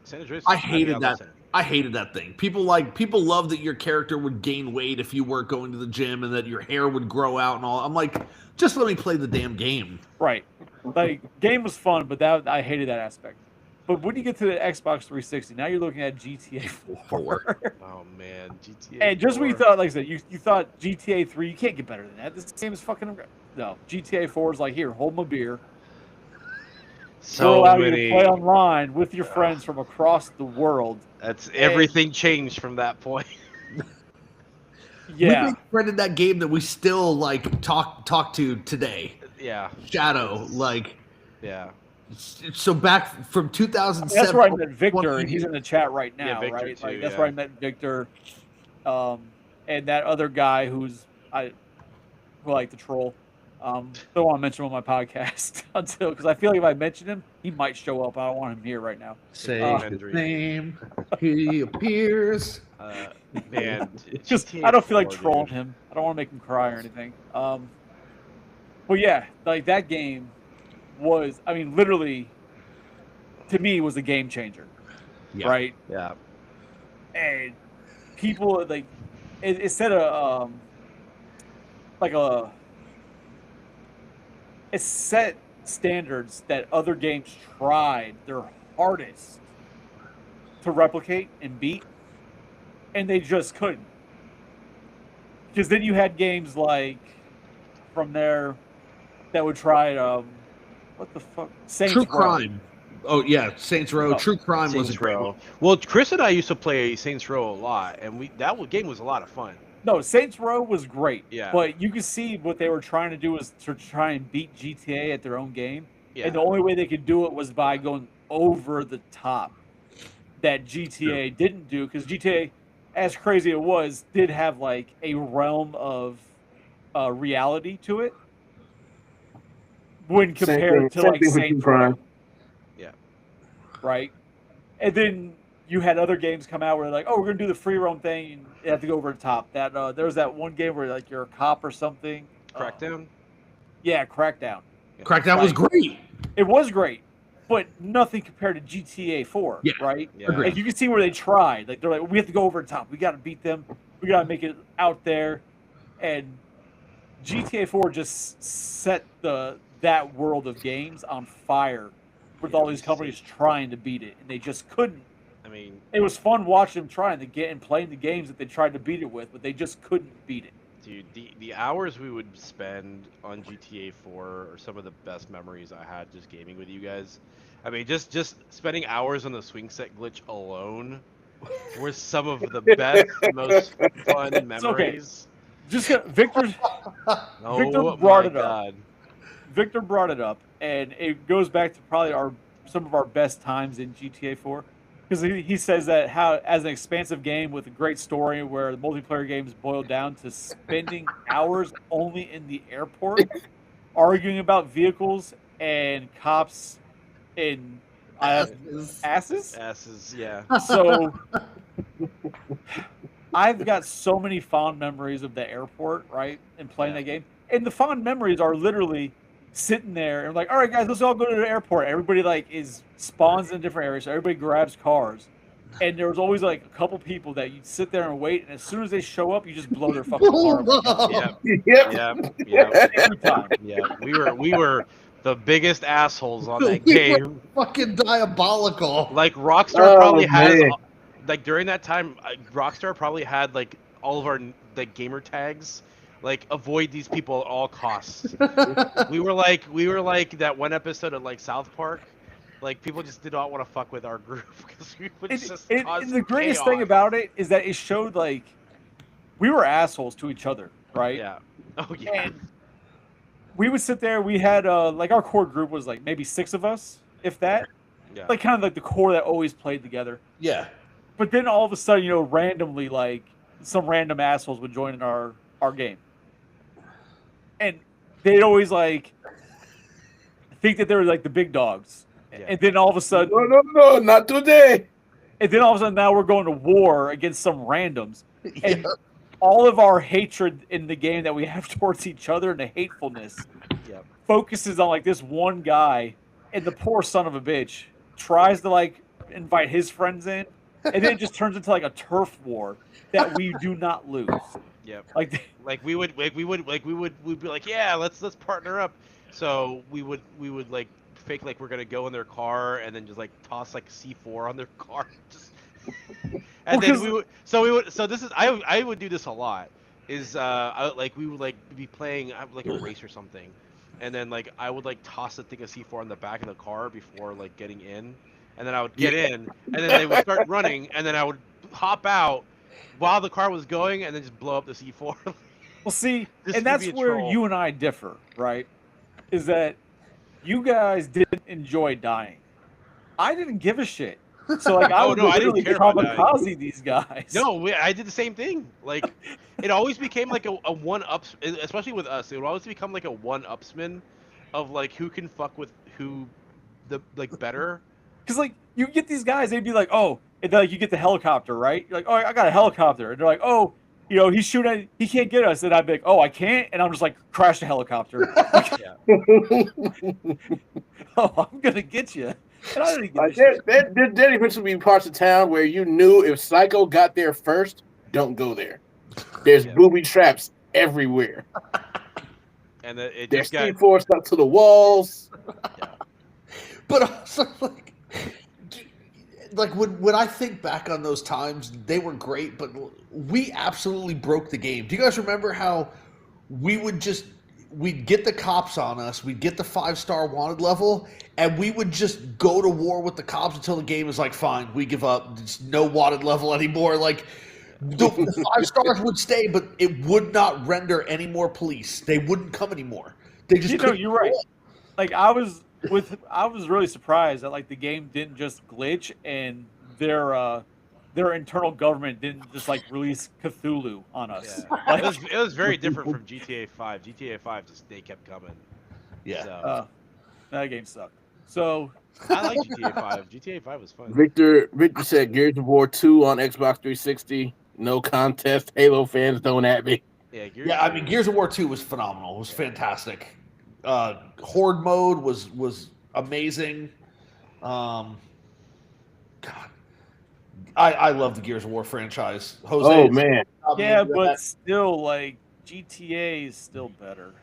S2: I hated that. I hated that thing. People love that your character would gain weight if you weren't going to the gym and that your hair would grow out and all. I'm like, just let me play the damn game.
S1: Right. Like, game was fun, but I hated that aspect. But when you get to the Xbox 360, now you're looking at GTA 4.
S3: Oh man, GTA.
S1: And just when you
S3: 4.
S1: thought, like I said, you thought GTA 3, you can't get better than that. This game is fucking... No, GTA 4 is like, here, hold my beer.
S3: So
S1: allow
S3: many.
S1: you to play online with your friends from across the world.
S3: That's everything changed from that point.
S1: Yeah.
S2: We made a friend in that game that we still like talk to today.
S3: Yeah.
S2: Shadow, like.
S3: Yeah.
S2: So back from 2007.
S1: That's where I met Victor, and he's in the chat right now,
S3: Victor
S1: right?
S3: too,
S1: Like, that's where I met Victor, and that other guy who I like to troll. Don't want to mention him on my podcast because I feel like if I mention him, he might show up. I don't want him here right now.
S2: Say his name, he appears.
S3: Man,
S1: Just I don't feel like trolling him. I don't want to make him cry or anything. But yeah, like that game was, I mean, literally, to me, was a game changer.
S2: Yeah.
S1: Right?
S3: Yeah.
S1: And people, like, it set it set standards that other games tried their hardest to replicate and beat, and they just couldn't. Because then you had games like, from there, that would try, what the fuck? Saints
S2: True
S1: Row.
S2: Crime. Oh yeah, Saints Row.
S1: Oh,
S2: True Crime was a great
S3: Row.
S2: one.
S3: Well, Chris and I used to play Saints Row a lot, and that game was a lot of fun.
S1: No, Saints Row was great.
S3: Yeah.
S1: But you could see what they were trying to do was to try and beat GTA at their own game.
S3: Yeah.
S1: And the only way they could do it was by going over the top that GTA didn't do, because GTA, as crazy it was, did have like a realm of reality to it when compared to like Saints Row.
S3: Yeah.
S1: Right? And then you had other games come out where like, oh, we're gonna do the free roam thing, and you have to go over the top. That there was that one game where like you're a cop or something.
S3: Crackdown.
S1: Yeah, Crackdown.
S2: Crackdown was great.
S1: It was great, but nothing compared to GTA 4,
S2: Yeah.
S1: right?
S3: Yeah.
S2: Agreed.
S1: Like you can see where they tried. Like they're like, we have to go over the top. We got to beat them. We got to make it out there. And GTA 4 just set that world of games on fire with
S3: Yeah,
S1: all these companies trying to beat it, and they just couldn't.
S3: I mean,
S1: It was fun watching them trying to get and playing the games that they tried to beat it with, but they just couldn't beat it.
S3: dude, the hours we would spend on GTA 4 are some of the best memories I had just gaming with you guys. I mean, just spending hours on the swing set glitch alone were some of the best, most fun memories.
S1: Just Victor
S3: Oh
S1: brought
S3: my
S1: it up.
S3: god.
S1: Victor brought it up, and it goes back to probably some of our best times in GTA 4. Because he says that how, as an expansive game with a great story where the multiplayer games boiled down to spending hours only in the airport, arguing about vehicles and cops in asses.
S3: Asses, yeah.
S1: So I've got so many fond memories of the airport, right, and playing that game. And the fond memories are literally sitting there and like, all right, guys, let's all go to the airport. Everybody like spawns in different areas, so everybody grabs cars. And there was always like a couple people that you'd sit there and wait, and as soon as they show up, you just blow their fucking car up.
S3: Yeah.
S1: Every time.
S3: Yeah. We were the biggest assholes on that game.
S2: Fucking diabolical.
S3: Like Rockstar probably has,
S4: man.
S3: like during that time, Rockstar probably had like all of our like gamer tags, like avoid these people at all costs. we were like that one episode of like South Park, like people just did not want to fuck with our group because we would just cause
S1: And the greatest
S3: chaos.
S1: thing about it is that it showed like we were assholes to each other, right?
S3: Yeah. Oh yeah.
S1: And we would sit there. We had like our core group was like maybe 6 of us, if that.
S3: Yeah.
S1: Like kind of like the core that always played together.
S2: Yeah.
S1: But then all of a sudden, randomly, like some random assholes would join in our game, and they'd always like think that they were like the big dogs.
S3: Yeah.
S1: And then all of a sudden,
S4: No, not today.
S1: and then all of a sudden now we're going to war against some randoms, and all of our hatred in the game that we have towards each other and the hatefulness
S3: Yep.
S1: focuses on like this one guy, and the poor son of a bitch tries to like invite his friends in, and then it just turns into like a turf war that we do not lose.
S3: Yep.
S1: Like
S3: we'd be like, yeah, let's partner up. So we would like fake like we're gonna go in their car and then just like toss like C4 on their car. Just and then we would so this is I would do this a lot. Is we would like be playing like a race or something, and then like I would like toss a thing of C4 on the back of the car before like getting in, and then I would get in, and then they would start running, and then I would hop out while the car was going, and then just blow up the C4.
S1: well, see,
S3: Just
S1: and
S3: to
S1: that's
S3: be a
S1: where
S3: troll.
S1: you and I differ, right? Is that you guys didn't enjoy dying. I didn't give a shit. So like I
S3: Oh,
S1: would
S3: no, I didn't
S1: literally
S3: care about dying.
S1: kamikaze these guys.
S3: No, I did the same thing. Like, it always became like a one-up, especially with us. It would always become like a one-upsman of like who can fuck with who, the like better.
S1: Because like you get these guys, they'd be like, oh, and then, like you get the helicopter, right? You're like, oh, I got a helicopter, and they're like, oh, he's shooting, he can't get us, and I'd be like, oh, I can't, and I'm just like, crash the helicopter. Oh, I'm gonna get you. And I didn't give a shit.
S4: There eventually be parts of town where you knew if Psycho got there first, don't go there. There's booby traps everywhere.
S3: And it
S4: There's
S3: just got
S4: C4 stuck to the walls.
S2: But also, like when I think back on those times, they were great, but we absolutely broke the game. Do you guys remember how we'd get the cops on us, we'd get the 5-star wanted level, and we would just go to war with the cops until the game was like, fine, we give up. It's no wanted level anymore. Like, the 5 stars would stay, but it would not render any more police. They wouldn't come anymore. They just couldn't.
S1: You're right. Like I was really surprised that like the game didn't just glitch and their internal government didn't just like release Cthulhu on us.
S3: Yeah.
S1: Like,
S3: it was very different from GTA 5. GTA 5 just they kept coming.
S2: Yeah.
S3: So,
S1: that game sucked. So
S3: I like GTA 5. GTA 5 was fun.
S4: Victor said Gears of War 2 on Xbox 360. No contest. Halo fans don't at me.
S3: Yeah,
S2: I mean, Gears of War 2 was phenomenal. It was fantastic. Horde mode was amazing. God, I love the Gears of War franchise. Jose,
S4: Oh man,
S1: Yeah, but still, like GTA is still better.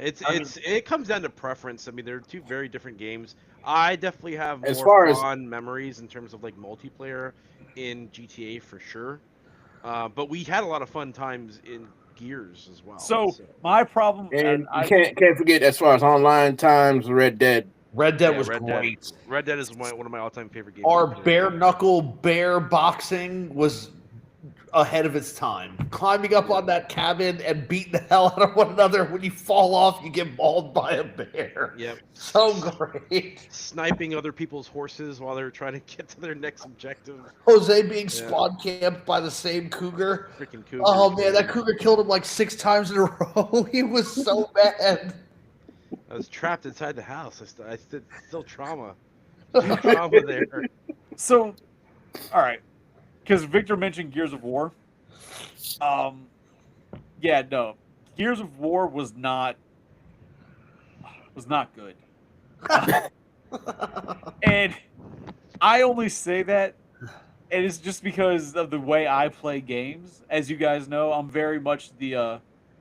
S3: It comes down to preference. I mean, they're two very different games. I definitely have
S4: As
S3: more
S4: far as-
S3: fond memories in terms of like multiplayer in GTA for sure. But we had a lot of fun times in Gears as well.
S1: So my problem,
S4: and
S1: I
S4: you can't forget as far as online times, Red Dead.
S2: Red Dead
S3: Yeah,
S2: was
S3: Red
S2: great.
S3: Dead. Red Dead is one of my all-time favorite games.
S2: Our
S3: to play.
S2: bare knuckle bear boxing was ahead of its time. Climbing up on that cabin and beating the hell out of one another. When you fall off, you get mauled by a bear.
S3: Yep.
S2: So great.
S3: Sniping other people's horses while they're trying to get to their next objective.
S2: Jose being spawn camped by the same cougar.
S3: Freaking cougar.
S2: Oh man, that cougar killed him like 6 times in a row. He was so mad.
S3: I was trapped inside the house. I still trauma. Trauma there.
S1: So, all right, because Victor mentioned Gears of War. Yeah, no, Gears of War was not good. And I only say that, and it's just because of the way I play games. As you guys know, I'm very much the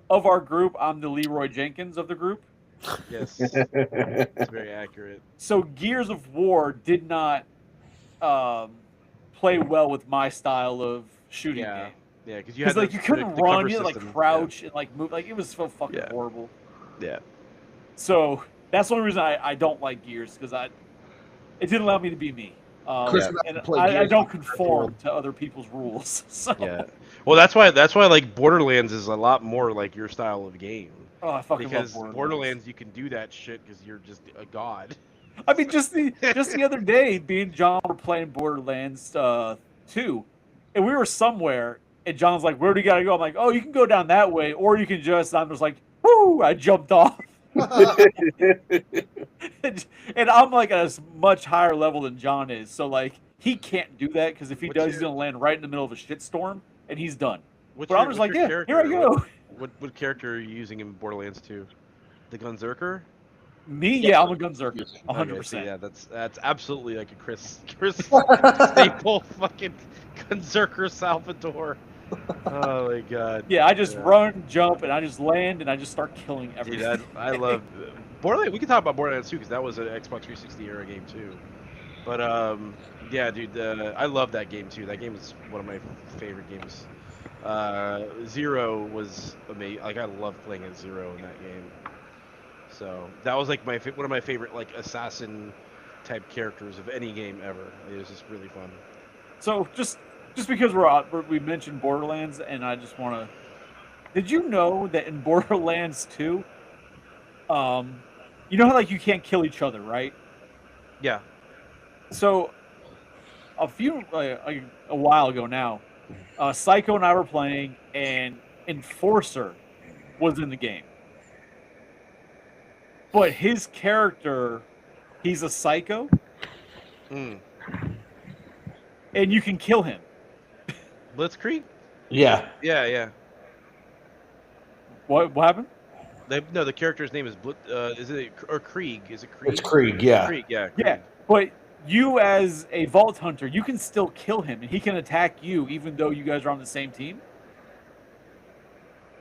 S1: of our group. I'm the Leroy Jenkins of the group.
S3: Yes, it's very accurate.
S1: So Gears of War did not play well with my style of shooting game.
S3: Yeah, because you had
S1: like you couldn't run, you had to like crouch and like move, like it was so fucking horrible.
S3: Yeah.
S1: So that's the only reason I don't like Gears, because it didn't allow me to be me. And I don't conform to other people's rules. So.
S3: Yeah. Well, that's why like Borderlands is a lot more like your style of game.
S1: Oh, I fucking
S3: because
S1: love
S3: Borderlands, you can do that shit because you're just a god.
S1: I mean, just the other day, me and John were playing Borderlands 2, and we were somewhere, and John's like, "Where do you gotta go?" I'm like, "Oh, you can go down that way, or you can just." I'm just like, "Woo!" I jumped off. And I'm like at a much higher level than John is, so like he can't do that, because if he does, he's gonna land right in the middle of a shitstorm, and he's done. But I'm just like, yeah, here I go.
S3: What character are you using in Borderlands 2? The Gunzerker?
S1: Me? Yeah, I'm a Gunzerker, 100%.
S3: Okay, so that's absolutely like a Chris staple fucking Gunzerker Salvador. Oh my god.
S1: Yeah, I just run, jump, and I just land, and I just start killing everything.
S3: Dude, I love Borderlands. We can talk about Borderlands 2 because that was an Xbox 360 era game too. But yeah, dude, I love that game too. That game is one of my favorite games. Zero was amazing. Like I loved playing as Zero in that game. So that was like one of my favorite like assassin type characters of any game ever. It was just really fun.
S1: So just because we mentioned Borderlands, and I just want to. Did you know that in Borderlands 2, you know how like you can't kill each other, right?
S3: Yeah.
S1: So a while ago now, Psycho and I were playing, and Enforcer was in the game. But his character, he's a psycho, and you can kill him.
S3: Blitzkrieg?
S2: Yeah.
S3: Yeah.
S1: What happened?
S3: No, the character's name is is it or Krieg? Is it Krieg?
S2: It's Krieg, yeah.
S3: Krieg, yeah. Krieg.
S1: Yeah, but you as a Vault Hunter, you can still kill him, and he can attack you even though you guys are on the same team.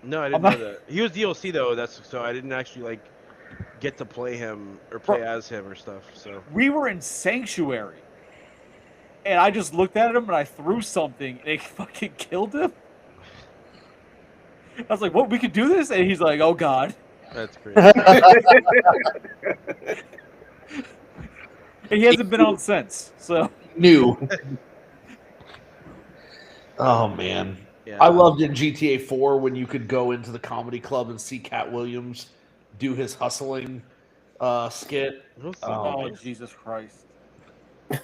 S3: No, I didn't know that. He was DLC though. So I didn't actually like get to play him or play as him or stuff. So
S1: we were in Sanctuary, and I just looked at him and I threw something, and it fucking killed him. I was like, "What? We could do this?" And he's like, "Oh God."
S3: That's great.
S1: And he hasn't been on since. So
S2: new. Oh man.
S3: Yeah.
S2: I loved in GTA 4 when you could go into the comedy club and see Cat Williams do his hustling skit.
S1: Oh, Jesus Christ.
S3: That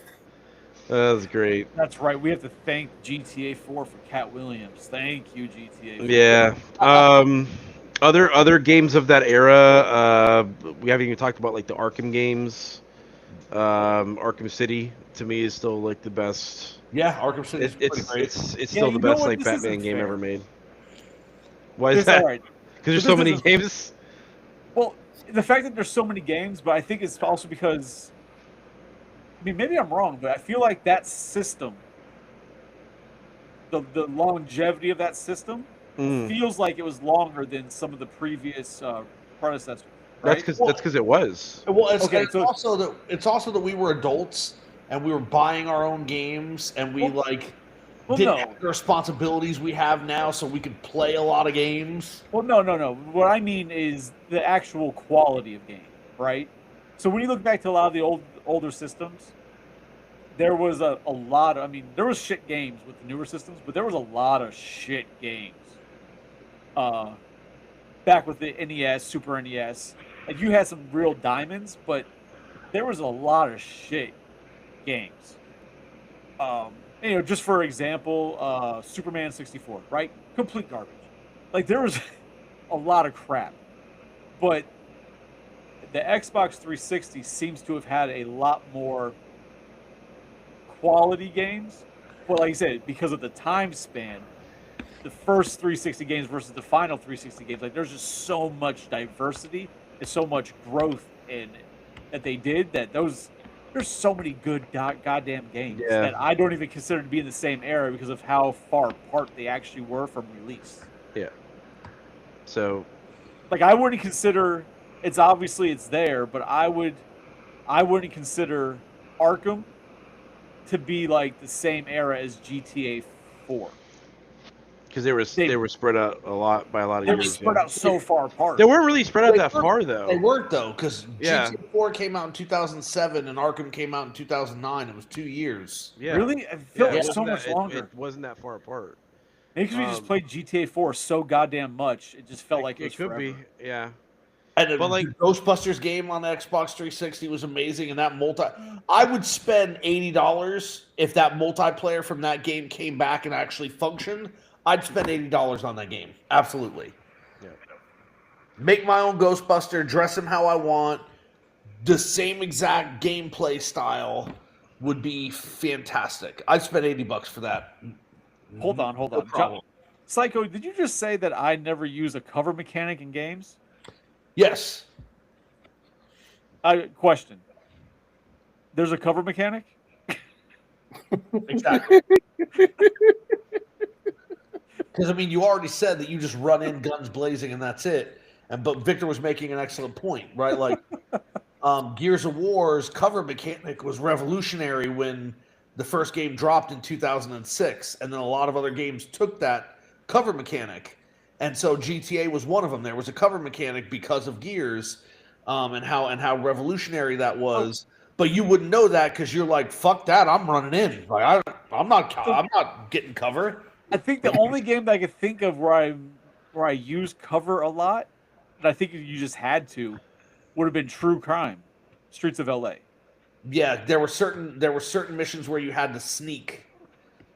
S3: was great.
S1: That's right. We have to thank GTA 4 for Cat Williams. Thank you, GTA 4.
S3: Yeah. Other games of that era, we haven't even talked about like the Arkham games. Arkham City to me is still like the best.
S2: Yeah, Arkham City is pretty great.
S3: It's still the best like Batman game ever made. Why is that? Because there's so many games.
S1: Well, the fact that there's so many games, but I think it's also because, I mean, maybe I'm wrong, but I feel like that system, the longevity of that system, feels like it was longer than some of the previous predecessors. Right?
S3: That's because it was.
S2: Well,
S1: Okay,
S2: it's
S1: so-
S2: also that we were adults and we were buying our own games and we didn't have the responsibilities we have now, so we could play a lot of games.
S1: Well, no. What I mean is the actual quality of game, right? So when you look back to a lot of the older systems, there was a lot of, I mean, there was shit games with the newer systems, but there was a lot of shit games. Back with the NES, Super NES, like you had some real diamonds, but there was a lot of shit games. Just for example, Superman 64, right? Complete garbage. Like there was a lot of crap, but the Xbox 360 seems to have had a lot more quality games. But like I said, because of the time span, the first 360 games versus the final 360 games, like there's just so much diversity and so much growth in that they did that there's so many good goddamn games that I don't even consider to be in the same era because of how far apart they actually were from release.
S3: Yeah. So,
S1: like, I wouldn't consider it's obviously it's there, but I wouldn't consider Arkham to be like the same era as GTA 4.
S3: Because they were spread out a lot by a lot of
S1: They
S3: years.
S1: were spread out so far apart.
S3: They weren't really spread out that far, though.
S2: They weren't, though, because GTA 4 came out in 2007 and Arkham came out in 2009. It was 2 years.
S3: Yeah.
S1: Really? It felt like so much longer.
S3: It wasn't that far apart.
S1: Maybe because we just played GTA 4 so goddamn much, it just felt like it was
S3: could
S1: forever.
S3: be, yeah.
S2: And the Ghostbusters game on the Xbox 360 was amazing, and that I would spend $80 if that multiplayer from that game came back and actually functioned. I'd spend $80 on that game. Absolutely.
S3: Yeah.
S2: Make my own Ghostbuster, dress him how I want. The same exact gameplay style would be fantastic. I'd spend $80 for that.
S1: Hold on.
S2: No problem.
S1: Psycho, did you just say that I never use a cover mechanic in games?
S2: Yes.
S1: Question. There's a cover mechanic?
S2: Exactly. Because, I mean, you already said that you just run in guns blazing and that's it. But Victor was making an excellent point, right? Like, Gears of War's cover mechanic was revolutionary when the first game dropped in 2006. And then a lot of other games took that cover mechanic. And so GTA was one of them. There was a cover mechanic because of Gears and how revolutionary that was. But you wouldn't know that because you're like, fuck that, I'm running in. Like, I'm not getting cover.
S1: I think the only game that I could think of where I use cover a lot, and I think you just had to, would have been True Crime, Streets of LA.
S2: Yeah, there were certain missions where you had to sneak,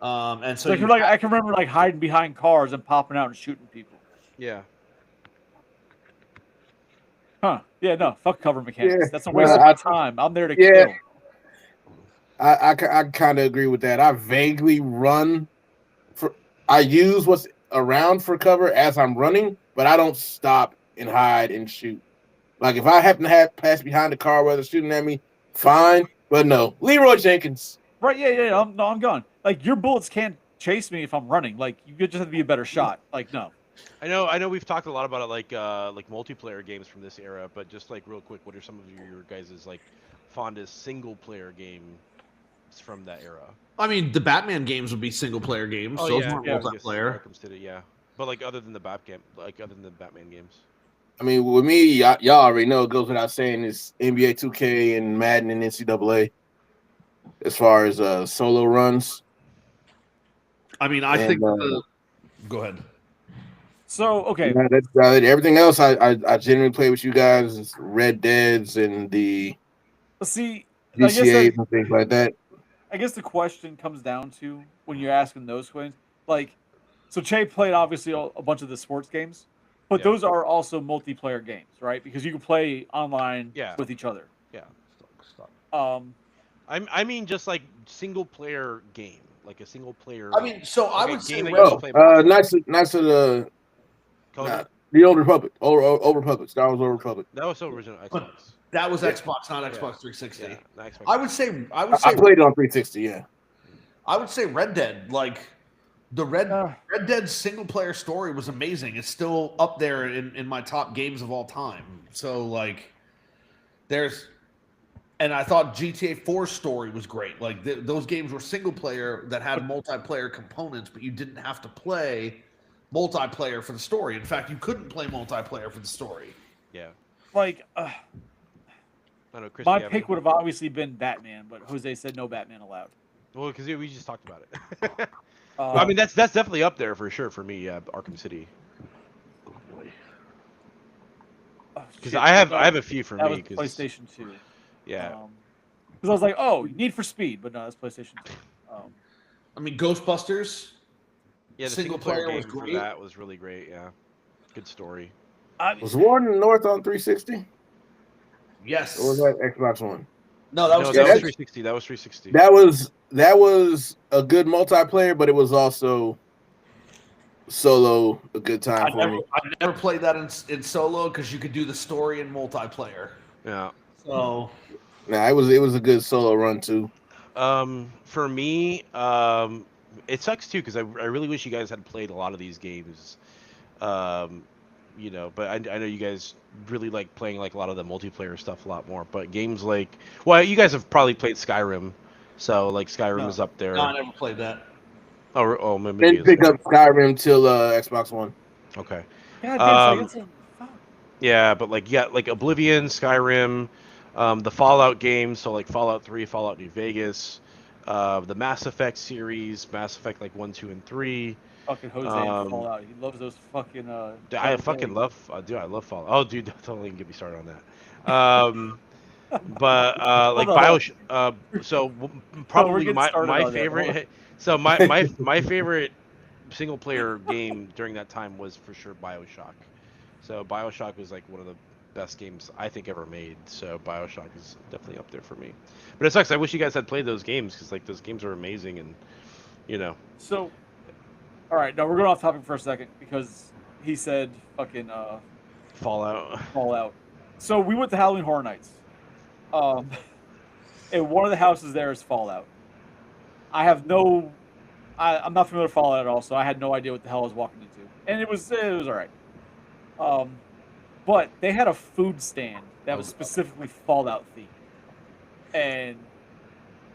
S2: and so
S1: I can remember like hiding behind cars and popping out and shooting people.
S3: Yeah.
S1: Huh? Yeah, no, fuck cover mechanics.
S4: Yeah,
S1: That's a waste of my time. I'm there to kill.
S4: I kind of agree with that. I vaguely run I use what's around for cover as I'm running, but I don't stop and hide and shoot. Like if I happen to pass behind the car where they're shooting at me, fine. But no, Leroy Jenkins.
S1: Right? Yeah. I'm gone. Like your bullets can't chase me if I'm running. Like you just have to be a better shot. Like no.
S3: I know. We've talked a lot about it, like multiplayer games from this era. But just like real quick, what are some of your guys' like fondest single player games from that era?
S2: I mean, the Batman games would be single player games.
S3: Oh,
S2: those
S3: yeah,
S2: weren't
S3: yeah,
S2: multiplayer.
S3: Yeah, but like other than the Batman games.
S4: I mean, with me, y'all already know it goes without saying it's NBA 2K and Madden and NCAA as far as solo runs.
S2: I mean, I think. Go ahead.
S1: So okay,
S4: yeah, that's about it. Everything else, I generally play with you guys. It's Red Dead's and the GCAs and things like that.
S1: I guess the question comes down to when you're asking those questions, like, so Che played obviously a bunch of the sports games, but those are also multiplayer games, right? Because you can play online with each other.
S3: Yeah.
S1: Stop.
S3: I mean, just like single player game, like a single player.
S2: I mean, so I would say
S4: Knights of the The Old Republic. Old Republic. Star Wars Old Republic.
S3: That was the original Xbox.
S2: That was
S4: Yeah.
S2: Xbox, not Xbox 360.
S3: Yeah, not Xbox.
S2: I would say
S4: I played it on 360. Yeah.
S2: I would say Red Dead. Like the Red Dead single player story was amazing. It's still up there in my top games of all time. So like, and I thought GTA 4 story was great. Like those games were single player that had multiplayer components, but you didn't have to play multiplayer for the story. In fact, you couldn't play multiplayer for the story.
S3: Yeah.
S1: Like,
S3: I don't know, Chris,
S1: my pick would have obviously been Batman, but Jose said no Batman allowed.
S3: Well, because we just talked about it.
S1: Well,
S3: I mean, that's definitely up there for sure for me. Arkham City. Because I have a few for
S1: that
S3: me.
S1: was PlayStation 2.
S3: Yeah.
S1: Because I was like, oh, Need for Speed, but no, that's PlayStation 2.
S2: I mean, Ghostbusters.
S3: Yeah, the single player game for that was really great. Yeah, good story.
S4: Was War in the North on 360?
S2: Yes.
S4: Or was that Xbox One?
S2: No, that was
S3: 360. That was 360.
S4: That was a good multiplayer, but it was also solo a good time for me.
S2: I never played that in solo because you could do the story in multiplayer.
S3: Yeah.
S2: So.
S4: Nah, it was a good solo run too.
S3: For me, it sucks too because I really wish you guys had played a lot of these games. You know, but I know you guys really like playing like a lot of the multiplayer stuff a lot more. But games like, well, you guys have probably played Skyrim, so like Skyrim is up there.
S2: No, I never played that.
S3: Oh, maybe.
S4: Didn't pick up Skyrim till Xbox One.
S3: Okay.
S1: Yeah,
S3: yeah, but like like Oblivion, Skyrim, the Fallout games, so like Fallout 3, Fallout New Vegas, the Mass Effect series, Mass Effect like 1, 2, and 3.
S1: Fucking Jose and Fallout. He loves those fucking.
S3: I fucking love. Dude, I love Fallout. Oh, dude, don't even get me started on that. But like BioShock. So probably my favorite. So my favorite single player game during that time was for sure BioShock. So BioShock was like one of the best games I think ever made. So BioShock is definitely up there for me. But it sucks. I wish you guys had played those games because like those games are amazing and you know.
S1: So. All right, now we're going off topic for a second because he said fucking Fallout. So we went to Halloween Horror Nights. And one of the houses there is Fallout. I'm not familiar with Fallout at all, so I had no idea what the hell I was walking into. And it was all right. But they had a food stand that was specifically Fallout themed. And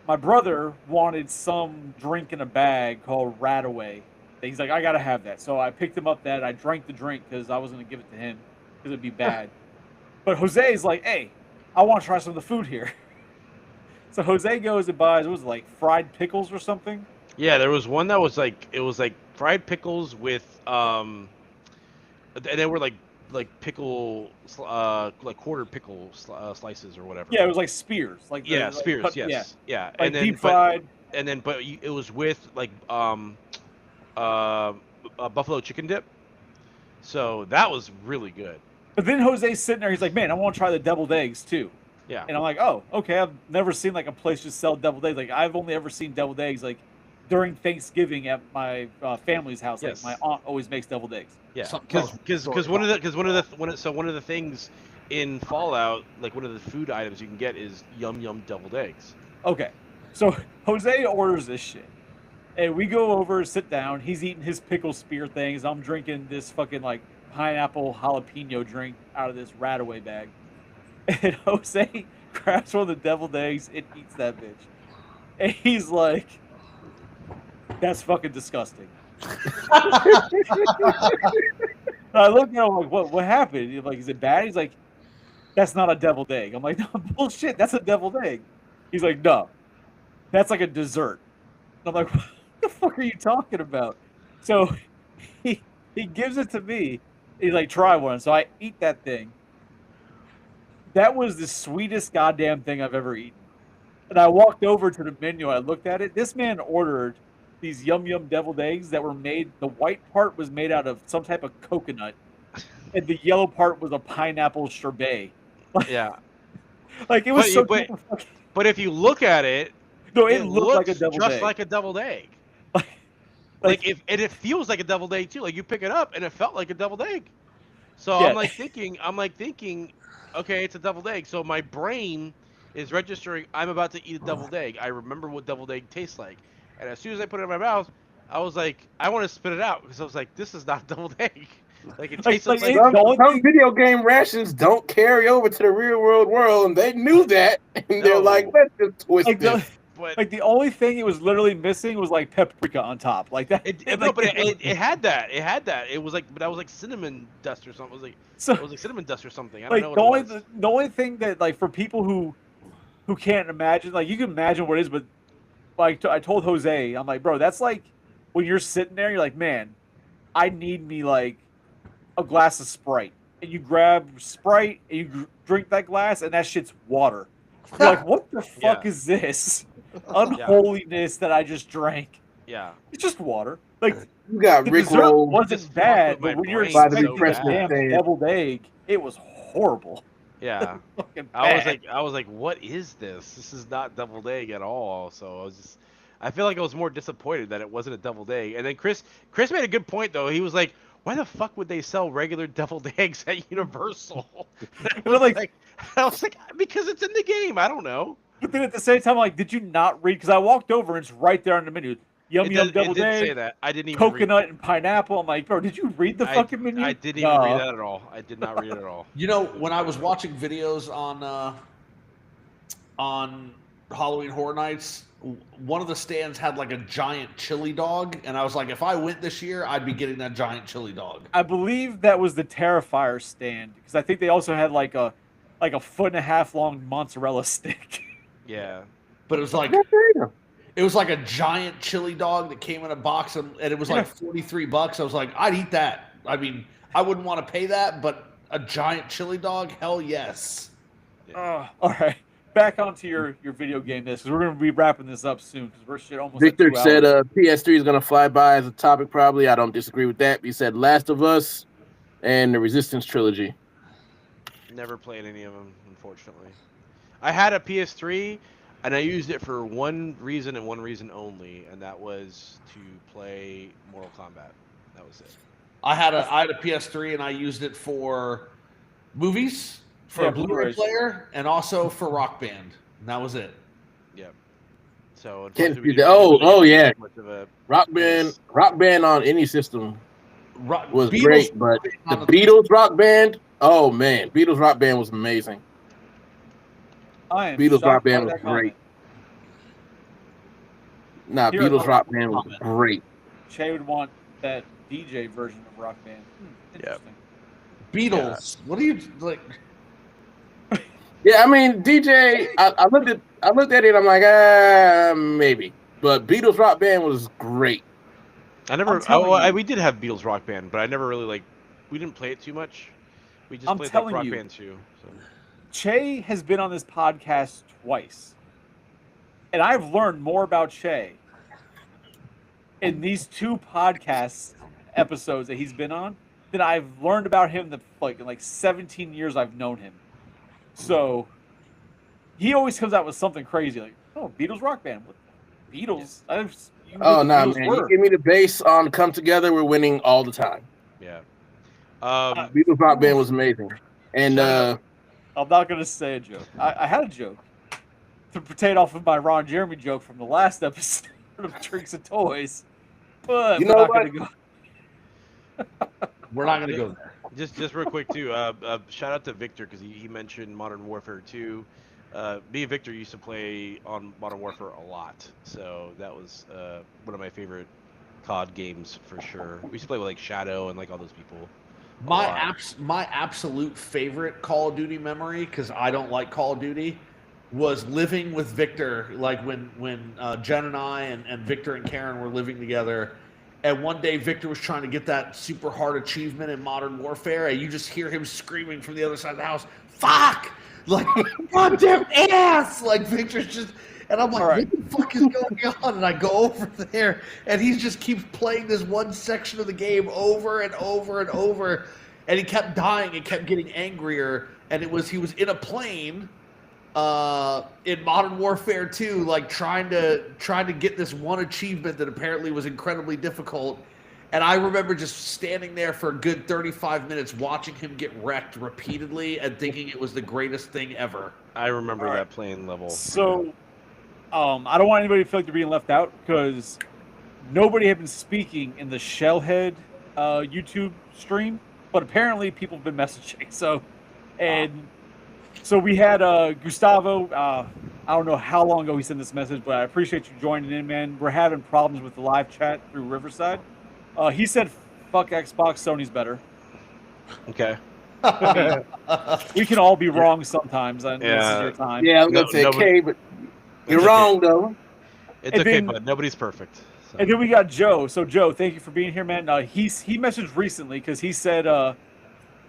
S1: my brother wanted some drink in a bag called Radaway. He's like, I gotta have that. So I picked him up that. I drank the drink because I wasn't gonna give it to him because it'd be bad. But Jose's like, hey, I want to try some of the food here. So Jose goes and buys, what was it, like fried pickles or something?
S3: Yeah, there was one that was like, it was like fried pickles with, and they were like pickle, like quarter pickle slices or whatever.
S1: Yeah, it was like spears.
S3: Spears.
S1: Cut,
S3: yes. Yeah.
S1: Like
S3: and then
S1: deep fried.
S3: But it was with like a buffalo chicken dip. So that was really good.
S1: But then Jose's sitting there. He's like, man, I want to try the deviled eggs too.
S3: Yeah.
S1: And I'm like, oh, okay. I've never seen like a place just sell deviled eggs. Like I've only ever seen deviled eggs like during Thanksgiving at my family's house.
S3: Yes.
S1: Like my aunt always makes deviled eggs.
S3: Yeah. Because one of the things in Fallout, like one of the food items you can get is yum deviled eggs.
S1: Okay. So Jose orders this shit. And we go over, sit down. He's eating his pickle spear things. I'm drinking this fucking like pineapple jalapeno drink out of this Radaway bag. And Jose grabs one of the deviled eggs and eats that bitch. And he's like, that's fucking disgusting. I look at him like, what happened? He's like, is it bad? He's like, that's not a deviled egg. I'm like, no, bullshit, that's a deviled egg. He's like, no, that's like a dessert. And I'm like, what the fuck are you talking about? So he gives it to me. He's like, try one. So I eat that thing. That was the sweetest goddamn thing I've ever eaten. And I walked over to the menu. I looked at it. This man ordered these yum deviled eggs that were made. The white part was made out of some type of coconut, and the yellow part was a pineapple sherbet.
S3: Yeah,
S1: like it was
S3: But if you look at it,
S1: no, it looked like a deviled egg.
S3: Just like a deviled egg. Like it feels like a deviled egg too. Like you pick it up and it felt like a deviled egg. So
S1: Yeah.
S3: I'm like thinking, okay, it's a deviled egg. So my brain is registering I'm about to eat a deviled egg. I remember what deviled egg tastes like, and as soon as I put it in my mouth, I was like, I want to spit it out because I was like, this is not deviled egg. Like it tastes
S1: like
S3: like
S1: it- the only
S4: Some
S1: thing-
S4: video game rations don't carry over to the real world, and they knew that, and they're like,
S3: No.
S4: let's just twist
S1: like the
S4: this.
S3: but
S1: like the only thing it was literally missing was like paprika on top, like that.
S3: no,
S1: Like,
S3: but it had that. It had that. It was like, but that was like cinnamon dust or something.
S1: so
S3: It was like cinnamon dust or something. I don't know
S1: like
S3: what it was.
S1: the only thing that like for people who can't imagine, like you can imagine what it is, but like I told Jose, I'm like, bro, that's like when you're sitting there, you're like, man, I need me like a glass of Sprite, and you grab Sprite and you drink that glass, and that shit's water. You're like, what the fuck
S3: Yeah.
S1: is this unholiness that I just drank?
S3: Yeah.
S1: It's just water. Like
S4: You got
S1: the
S4: Rick
S1: dessert
S4: rolled
S3: Just
S1: wasn't
S3: fucked
S1: bad,
S3: with my
S1: but when you're
S3: brain
S4: By the
S1: expecting
S4: repressed
S1: a damn
S4: stand.
S1: deviled egg, it was horrible.
S3: Yeah.
S1: Fucking
S3: I was
S1: bad.
S3: like, what is this? This is not deviled egg at all. So I feel like I was more disappointed that it wasn't a deviled egg. And then Chris made a good point though. He was like, why the fuck would they sell regular deviled eggs at Universal?
S1: And I'm like,
S3: I was like, because it's in the game. I don't know.
S1: but then at the same time, I'm like, did you not read? Because I walked over and it's right there on the menu. Yum yum
S3: It
S1: deviled
S3: did say
S1: egg,
S3: that. I didn't even
S1: coconut and pineapple. I'm like, bro, did you read the
S3: read.
S1: fucking menu?
S3: I didn't even read
S1: No.
S3: that at all. I did not read it at all.
S2: You know, when I was watching videos on Halloween Horror Nights, one of the stands had like a giant chili dog, and I was like, if I went this year, I'd be getting that giant chili dog.
S1: I believe that was the Terrifier stand because I think they also had like a 1.5 foot long mozzarella stick.
S3: Yeah.
S2: But it was like
S4: Good for you.
S2: it was like a giant chili dog that came in a box, and it was like $43. I was like, I'd eat that. I mean, I wouldn't want to pay that, but a giant chili dog, hell yes.
S1: All right, back onto your video game this because we're gonna be wrapping this up soon because we're shit almost.
S4: Victor
S1: at 2
S4: said
S1: hours.
S4: PS3 is going to fly by as a topic, probably. I don't disagree with that. He said Last of Us and the Resistance trilogy.
S3: Never played any of them, unfortunately. I had a PS3, and I used it for one reason and one reason only, and that was to play Mortal Kombat. That was it.
S2: I had a PS3 and I used it for movies, for
S1: Yeah,
S2: a Blu-ray
S1: Blu-rays.
S2: player, and also for Rock Band. And that was it.
S3: Yep. So
S4: Can't
S3: unfortunately, we
S4: do that.
S3: didn't
S4: Oh,
S3: really
S4: yeah.
S3: have much of a-
S4: Rock Band on any system was
S2: Beatles-
S4: great, but the Beatles Rock Band, oh man, Beatles Rock Band was amazing.
S1: I am
S4: Beatles
S1: shocked
S4: Rock
S1: by
S4: Band was
S1: that comment.
S4: great. Nah,
S1: Here,
S4: Beatles
S1: okay,
S4: Rock Band was
S1: comment.
S4: great.
S1: Shay would want that DJ version of Rock Band. Interesting.
S2: Beatles. What do you like?
S4: Yeah, I mean DJ. I looked at it. I'm like, maybe. But Beatles Rock Band was great.
S3: I never.
S1: I'm telling you.
S3: We did have Beatles Rock Band, but I never really we didn't play it too much. We just
S1: I'm
S3: played
S1: telling
S3: Rock
S1: you.
S3: Band 2. So.
S1: Che has been on this podcast twice, and I've learned more about Che in these 2 podcast episodes that he's been on than I've learned about him in like 17 years I've known him. So he always comes out with something crazy like, "Oh, Beatles Rock Band, what the Beatles." You know
S4: Oh
S1: what the
S4: nah,
S1: Beatles
S4: man! You
S1: were.
S4: give me the bass on "Come Together," we're winning all the time.
S3: Yeah.
S4: Beatles Rock Band was amazing, and
S3: Shout
S1: I'm not gonna say a joke. I had a joke to pertain off of my Ron Jeremy joke from the last episode of Drinks and Toys, but
S4: You
S1: we're
S4: know
S1: not
S4: what?
S1: gonna go.
S2: We're not gonna go there.
S3: just real quick too. Shout out to Victor because he mentioned Modern Warfare 2. Me and Victor used to play on Modern Warfare a lot, so that was one of my favorite COD games for sure. We used to play with like Shadow and like all those people.
S2: My absolute favorite Call of Duty memory, because I don't like Call of Duty, was living with Victor. Like when Jen and I and Victor and Karen were living together, and one day Victor was trying to get that super hard achievement in Modern Warfare, and you just hear him screaming from the other side of the house, "Fuck!" Like, goddamn ass! Like Victor's just. And I'm like,
S1: Right.
S2: what the fuck is going on? And I go over there, and he just keeps playing this one section of the game over and over and over. And he kept dying and kept getting angrier. And he was in a plane in Modern Warfare 2, like trying to get this one achievement that apparently was incredibly difficult. And I remember just standing there for a good 35 minutes watching him get wrecked repeatedly and thinking it was the greatest thing ever.
S3: I remember
S1: All right.
S3: that playing level.
S1: So, I don't want anybody to feel like they're being left out because nobody had been speaking in the Shellhead YouTube stream, but apparently people have been messaging. So we had Gustavo. I don't know how long ago he sent this message, but I appreciate you joining in, man. We're having problems with the live chat through Riverside. He said, "Fuck Xbox, Sony's better."
S3: Okay.
S1: I mean, we can all be wrong sometimes, and this is
S3: Yeah.
S1: your time.
S4: Yeah, I was gonna say K, but you're wrong though.
S3: It's
S1: And
S3: okay,
S1: then-
S3: but nobody's perfect. So.
S1: And then we got Joe. So Joe, thank you for being here, man. He messaged recently because he said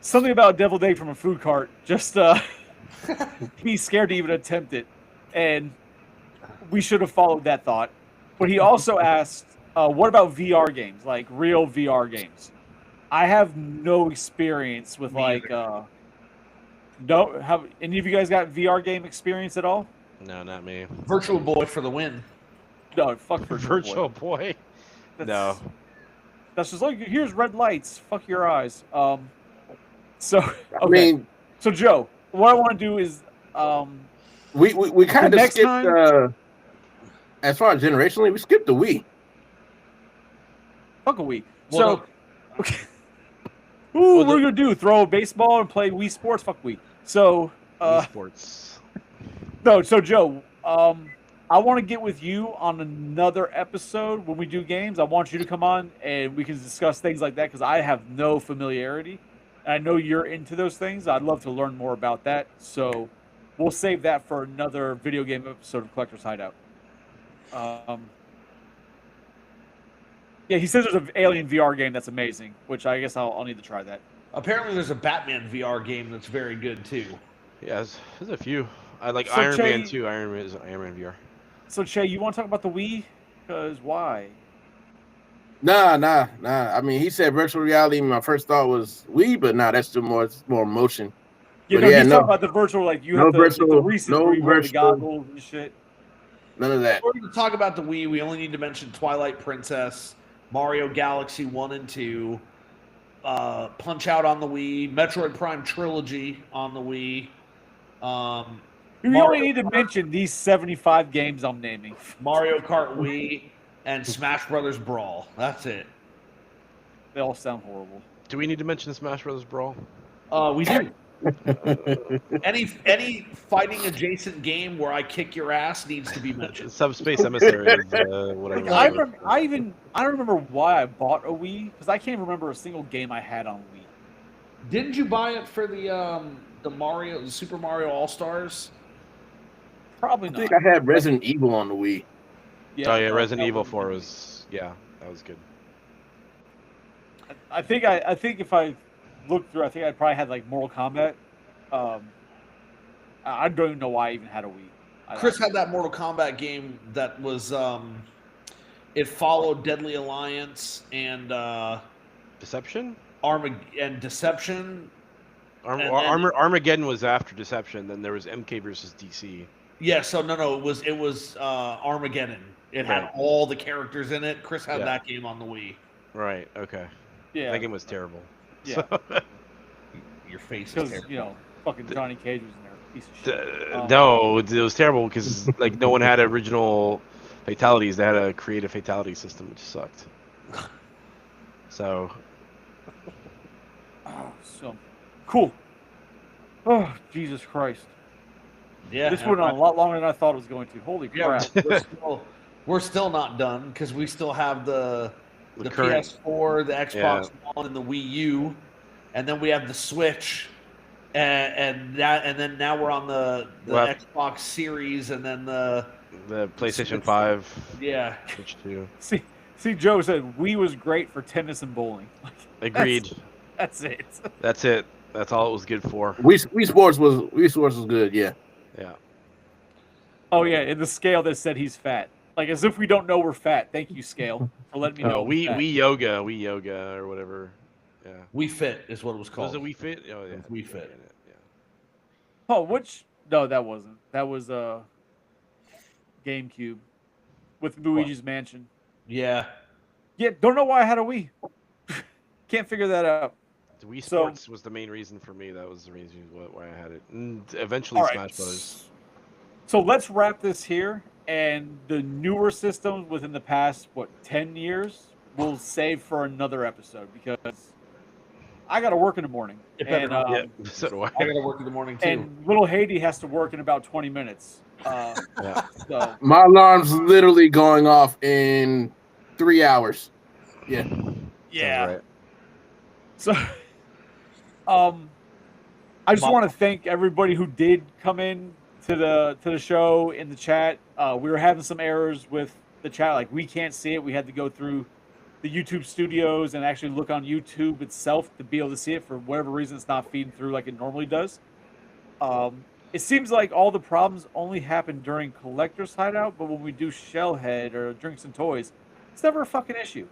S1: something about deviled egg from a food cart. Just he's scared to even attempt it, and we should have followed that thought. But he also asked, "What about VR games, like real VR games?" I have no experience with no. Have any of you guys got VR game experience at all?
S3: No, not me.
S2: Virtual Boy for the win.
S1: No, fuck
S3: Virtual Boy. No.
S1: That's just like, here's red lights. Fuck your eyes. So okay.
S4: I mean,
S1: So Joe, what I want to do is
S4: we kind of
S1: next
S4: skipped
S1: time-
S4: as far as generationally, we skipped the Wii.
S1: fuck a Wii.
S2: Well,
S1: So okay. Ooh, what are we gonna do? Throw a baseball and play Wii Sports? Fuck Wii. So
S3: Esports.
S1: no, so Joe, I want to get with you on another episode when we do games. I want you to come on and we can discuss things like that because I have no familiarity. And I know you're into those things. I'd love to learn more about that. So we'll save that for another video game episode of Collector's Hideout. Yeah, he says there's an Alien VR game that's amazing, which I guess I'll need to try that.
S2: Apparently, there's a Batman VR game that's very good too.
S3: Yeah, there's a few. I like
S1: So
S3: Iron
S1: Che-
S3: Man too. Iron Man VR.
S1: So Che, you want to talk about the Wii? Because why?
S4: Nah. I mean, he said virtual reality. My first thought was Wii, but nah, that's still more motion.
S1: You
S4: But
S1: know,
S4: yeah,
S1: he's
S4: no.
S1: talking about the virtual, like you
S4: No
S1: have the
S4: virtual-
S1: recent
S4: no
S1: where you wear the
S4: virtual-
S1: goggles and shit.
S4: None of that.
S2: We're going to talk about the Wii. We only need to mention Twilight Princess, Mario Galaxy 1 and 2, Punch Out on the Wii, Metroid Prime Trilogy on the Wii.
S1: We only need to mention these 75 games I'm naming.
S2: Mario Kart Wii, and Smash Brothers Brawl. That's it.
S1: They all sound horrible.
S3: Do we need to mention Smash Brothers Brawl?
S2: We do. Any fighting adjacent game where I kick your ass needs to be mentioned.
S3: Subspace Emissary is what
S1: Like,
S3: I
S1: I
S3: remember.
S1: don't remember why I bought a Wii because I can't remember a single game I had on Wii.
S2: Didn't you buy it for the Super Mario All Stars?
S1: Probably
S4: I
S1: not.
S4: think I had Resident Evil on the Wii.
S3: Oh yeah,
S1: that
S3: Resident Evil
S1: was-
S3: 4 was that was good.
S1: I think if I looked through, I think I probably had like Mortal Kombat. I don't even know why I even had a Wii.
S2: Chris had that Mortal Kombat game that was it followed Deadly Alliance and
S3: Deception?
S2: and Deception. And then-
S3: Armageddon was after Deception. Then there was MK versus DC.
S2: Yeah, so no, it was Armageddon. It had
S3: Right.
S2: all the characters in it. Chris had
S3: Yeah.
S2: that game on the Wii.
S3: Right. Okay.
S1: Yeah,
S3: That game was terrible.
S1: Yeah.
S3: So-
S2: Your face is
S1: because
S2: terrible.
S1: fucking Johnny Cage was in there, piece of shit.
S3: No, it was terrible because like no one had original fatalities. They had a creative fatality system, which sucked. So
S1: Oh, so cool. Oh, Jesus Christ!
S2: Yeah,
S1: This went on a lot longer than I thought it was going to. Holy
S2: Yeah,
S1: crap!
S2: we're still not done because we still have the
S3: current-
S2: PS4, the Xbox One, and the Wii U, and then we have the Switch, and then now we're on the
S3: Well,
S2: Xbox Series, and then the
S3: PlayStation
S2: Switch.
S3: 5,
S2: yeah.
S3: Switch 2.
S1: See, Joe said Wii was great for tennis and bowling.
S3: Agreed.
S1: That's it.
S3: That's it. That's all it was good for.
S4: Wii Sports was good. Yeah.
S3: Yeah.
S1: Oh yeah, in the scale that said he's fat. Like as if we don't know we're fat. Thank you, scale, for letting me know.
S3: We
S1: we're fat.
S3: Wii Yoga or whatever. Yeah.
S2: Wii Fit is what it was called.
S3: Was it Wii Fit? Oh yeah.
S2: Wii Fit.
S3: Yeah.
S1: Oh, which? No, that wasn't. That was GameCube with Luigi's Mansion.
S2: Yeah.
S1: Yeah, don't know why I had a Wii. Can't figure that out.
S3: The Wii
S1: So-
S3: Sports was the main reason for me. That was the reason why I had it. And eventually
S1: All right.
S3: Smash Brothers.
S1: So let's wrap this here. And the newer systems within the past, 10 years, we'll save for another episode because I got to work in the morning.
S2: It better
S1: And,
S2: not.
S3: Yeah, so do I.
S2: I gotta work in the morning too.
S1: and little Haiti has to work in about 20 minutes.
S3: Yeah.
S1: So
S4: My alarm's literally going off in 3 hours. Yeah.
S1: yeah.
S3: Sounds right.
S1: So, I just
S2: Mom-
S1: want to thank everybody who did come in to the show in the chat. We were having some errors with the chat, like we can't see it. We had to go through the YouTube studios and actually look on YouTube itself to be able to see it. For whatever reason, it's not feeding through like it normally does. It seems like all the problems only happen during Collector's Hideout, but when we do Shellhead or Drinks and Toys, it's never a fucking issue.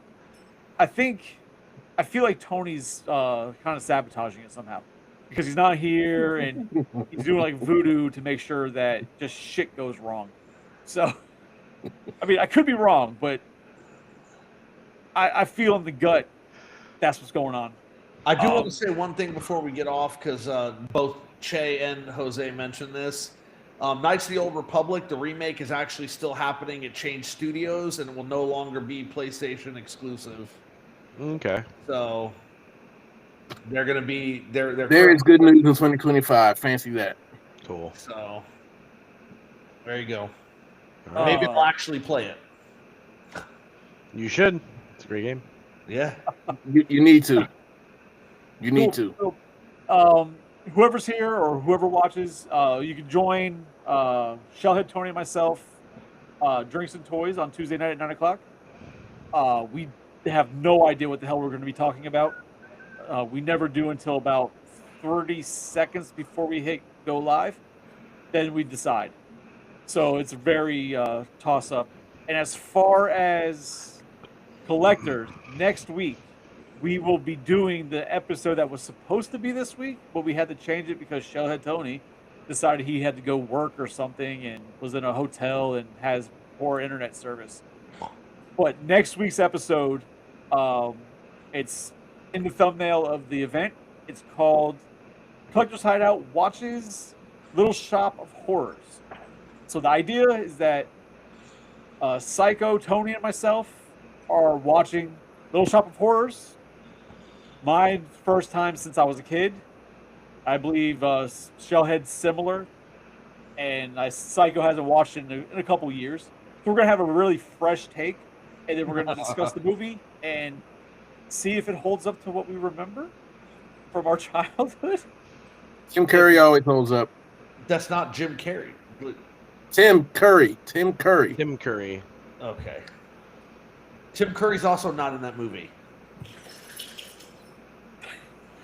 S1: I feel like Tony's kind of sabotaging it somehow because he's not here and he's doing like voodoo to make sure that just shit goes wrong. So, I mean, I could be wrong, but I feel in the gut that's what's going on.
S2: I do want to say one thing before we get off, because both Che and Jose mentioned this. Knights of the Old Republic, the remake is actually still happening at Change Studios and will no longer be PlayStation exclusive.
S3: Okay.
S2: So they're going to be
S4: There is good news in 2025. Fancy that.
S3: Cool.
S2: So there you go.
S3: All right.
S2: Maybe we'll actually play it.
S3: You should. It's a great game.
S2: Yeah.
S4: You need to. You need to.
S1: So, whoever's here or whoever watches, you can join Shellhead, Tony, and myself, Drinks and Toys on Tuesday night at 9 o'clock. We have no idea what the hell we're going to be talking about. We never do until about 30 seconds before we hit go live. Then we decide. So it's very toss up. And as far as collectors, next week, we will be doing the episode that was supposed to be this week, but we had to change it because Shellhead Tony decided he had to go work or something and was in a hotel and has poor internet service. But next week's episode, it's in the thumbnail of the event. It's called Collector's Hideout Watches Little Shop of Horrors. So the idea is that Psycho, Tony, and myself are watching Little Shop of Horrors. My first time since I was a kid. I believe Shellhead's similar, and Psycho hasn't watched it in a couple years. So we're gonna have a really fresh take, and then we're gonna discuss the movie and see if it holds up to what we remember from our childhood.
S4: Tim Curry always holds up.
S2: That's not Jim Carrey.
S4: Tim Curry. Tim Curry.
S3: Tim Curry.
S2: Okay. Tim Curry's also not in that movie.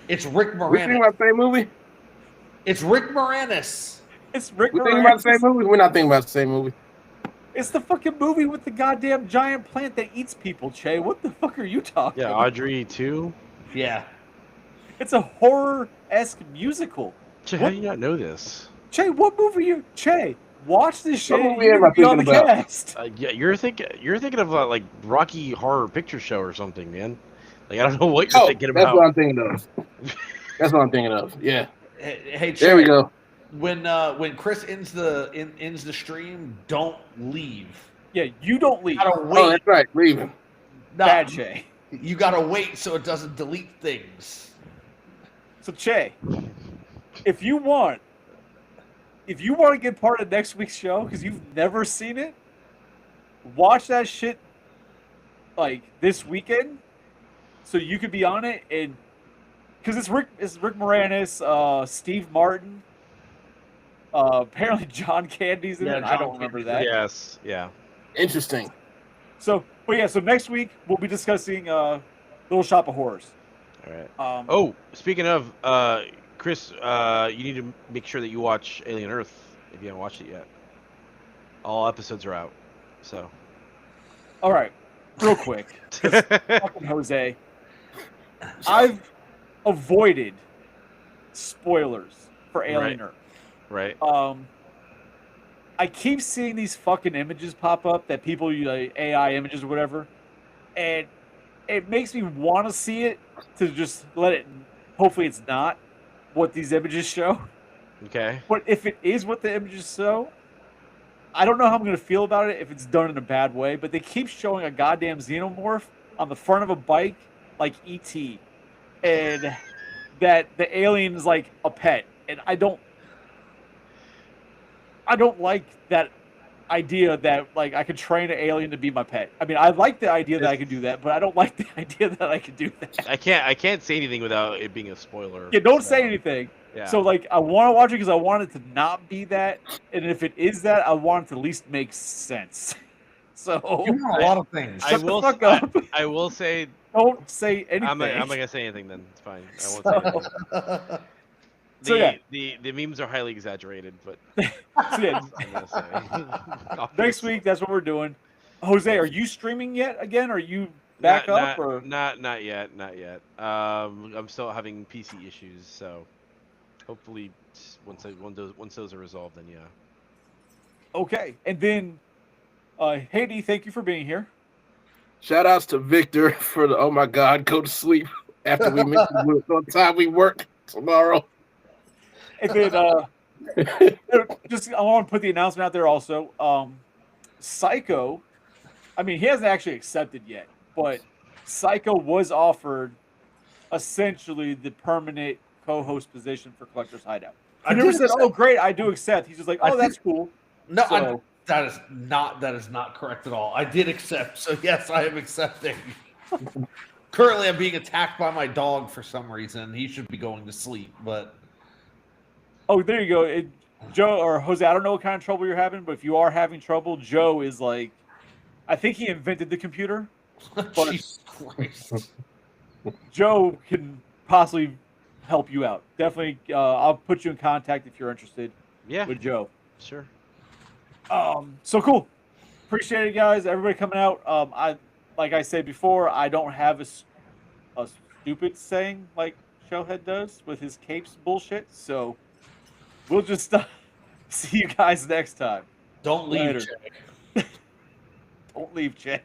S2: It's Rick
S4: We thinking
S2: Moranis.
S4: about the same movie?
S2: It's Rick Moranis.
S1: It's Rick
S4: We thinking about the
S1: Moranis.
S4: same movie? We're not thinking about the same movie.
S1: It's the fucking movie with the goddamn giant plant that eats people, Che. What the fuck are you talking
S3: Yeah,
S1: about?
S3: Audrey too.
S2: Yeah.
S1: It's a horror-esque musical.
S3: Che, how do you not know this?
S1: Che, what movie you... Che, watch this shit.
S4: What movie
S1: You're
S4: am I
S1: gonna be on the
S4: thinking about?
S1: cast.
S3: Yeah, you're thinking of like Rocky Horror Picture Show or something, man. Like I don't know what you're
S4: Oh,
S3: thinking
S4: that's
S3: about.
S4: what I'm thinking of. That's what I'm thinking of. Yeah.
S2: Hey,
S4: There we
S2: Che,
S4: go.
S2: When Chris ends the stream, don't leave.
S1: Yeah, you don't leave.
S2: You gotta
S4: Oh,
S2: wait.
S4: that's right. Leaving.
S2: Nah,
S1: Bad Che.
S2: you gotta wait so it doesn't delete things.
S1: So Che, if you want to get part of next week's show because you've never seen it, watch that shit like this weekend, so you could be on it. And because it's Rick Moranis, Steve Martin, apparently John Candy's in
S2: Yeah,
S1: it. I
S2: John
S1: don't remember
S2: Candy's
S1: that.
S3: Yes, yeah.
S4: Interesting.
S1: So, but yeah, so next week we'll be discussing Little Shop of Horrors.
S3: All right.
S1: Oh,
S3: Speaking of, Chris, you need to make sure that you watch Alien Earth if you haven't watched it yet. All episodes are out, so.
S1: all right, real quick, fucking Jose. I've avoided spoilers for Alien Earth.
S3: Right.
S1: I keep seeing these fucking images pop up that people use, like AI images or whatever, and it makes me want to see it to just let it. Hopefully, it's not what these images show.
S3: Okay.
S1: But if it is what the images show, I don't know how I'm going to feel about it if it's done in a bad way. But they keep showing a goddamn xenomorph on the front of a bike, like ET, and that the alien is like a pet, and I don't like that idea that like I could train an alien to be my pet. I mean, I like the idea that I could do that, but I don't like the idea that I could do that.
S3: I can't say anything without it being a spoiler.
S1: Yeah, don't say anything.
S3: Yeah.
S1: So like, I want to watch it because I want it to not be that, and if it is that, I want it to at least make sense. So
S5: You want a lot of things.
S1: Shut the fuck up.
S3: I will say.
S1: Don't say anything.
S3: I'm not gonna say anything then. It's fine. I won't say anything.
S1: So, yeah.
S3: The memes are highly exaggerated, but
S1: So, yeah,
S3: I'm gonna say.
S1: next week, that's what we're doing. Jose, are you streaming yet again? Are you back up or
S3: not yet. I'm still having PC issues, so hopefully once those are resolved, then yeah.
S1: okay? And then, Haiti, thank you for being here.
S4: Shout outs to Victor for the, oh my God, go to sleep after we make on time we work tomorrow.
S1: And then, just I want to put the announcement out there also. Psycho, I mean, he hasn't actually accepted yet, but Psycho was offered essentially the permanent co-host position for Collector's Hideout. I never said, "Oh, great, I do accept." He's just like, "Oh, that's cool."
S5: No,
S1: So-
S5: that is not correct at all. I did accept, so yes, I am accepting. Currently, I'm being attacked by my dog for some reason. He should be going to sleep, but
S1: Oh, there you go. Joe or Jose, I don't know what kind of trouble you're having, but if you are having trouble, Joe is like, I think he invented the computer. But
S5: Jesus Christ.
S1: Joe can possibly help you out. Definitely, I'll put you in contact if you're interested
S3: Yeah.
S1: with Joe.
S3: Sure.
S1: So cool. Appreciate it, guys. Everybody coming out. Like I said before, I don't have a stupid saying like Showhead does with his capes bullshit. So we'll just see you guys next time.
S5: Don't leave,
S1: Later.
S5: Jay.
S1: Don't leave, Jay.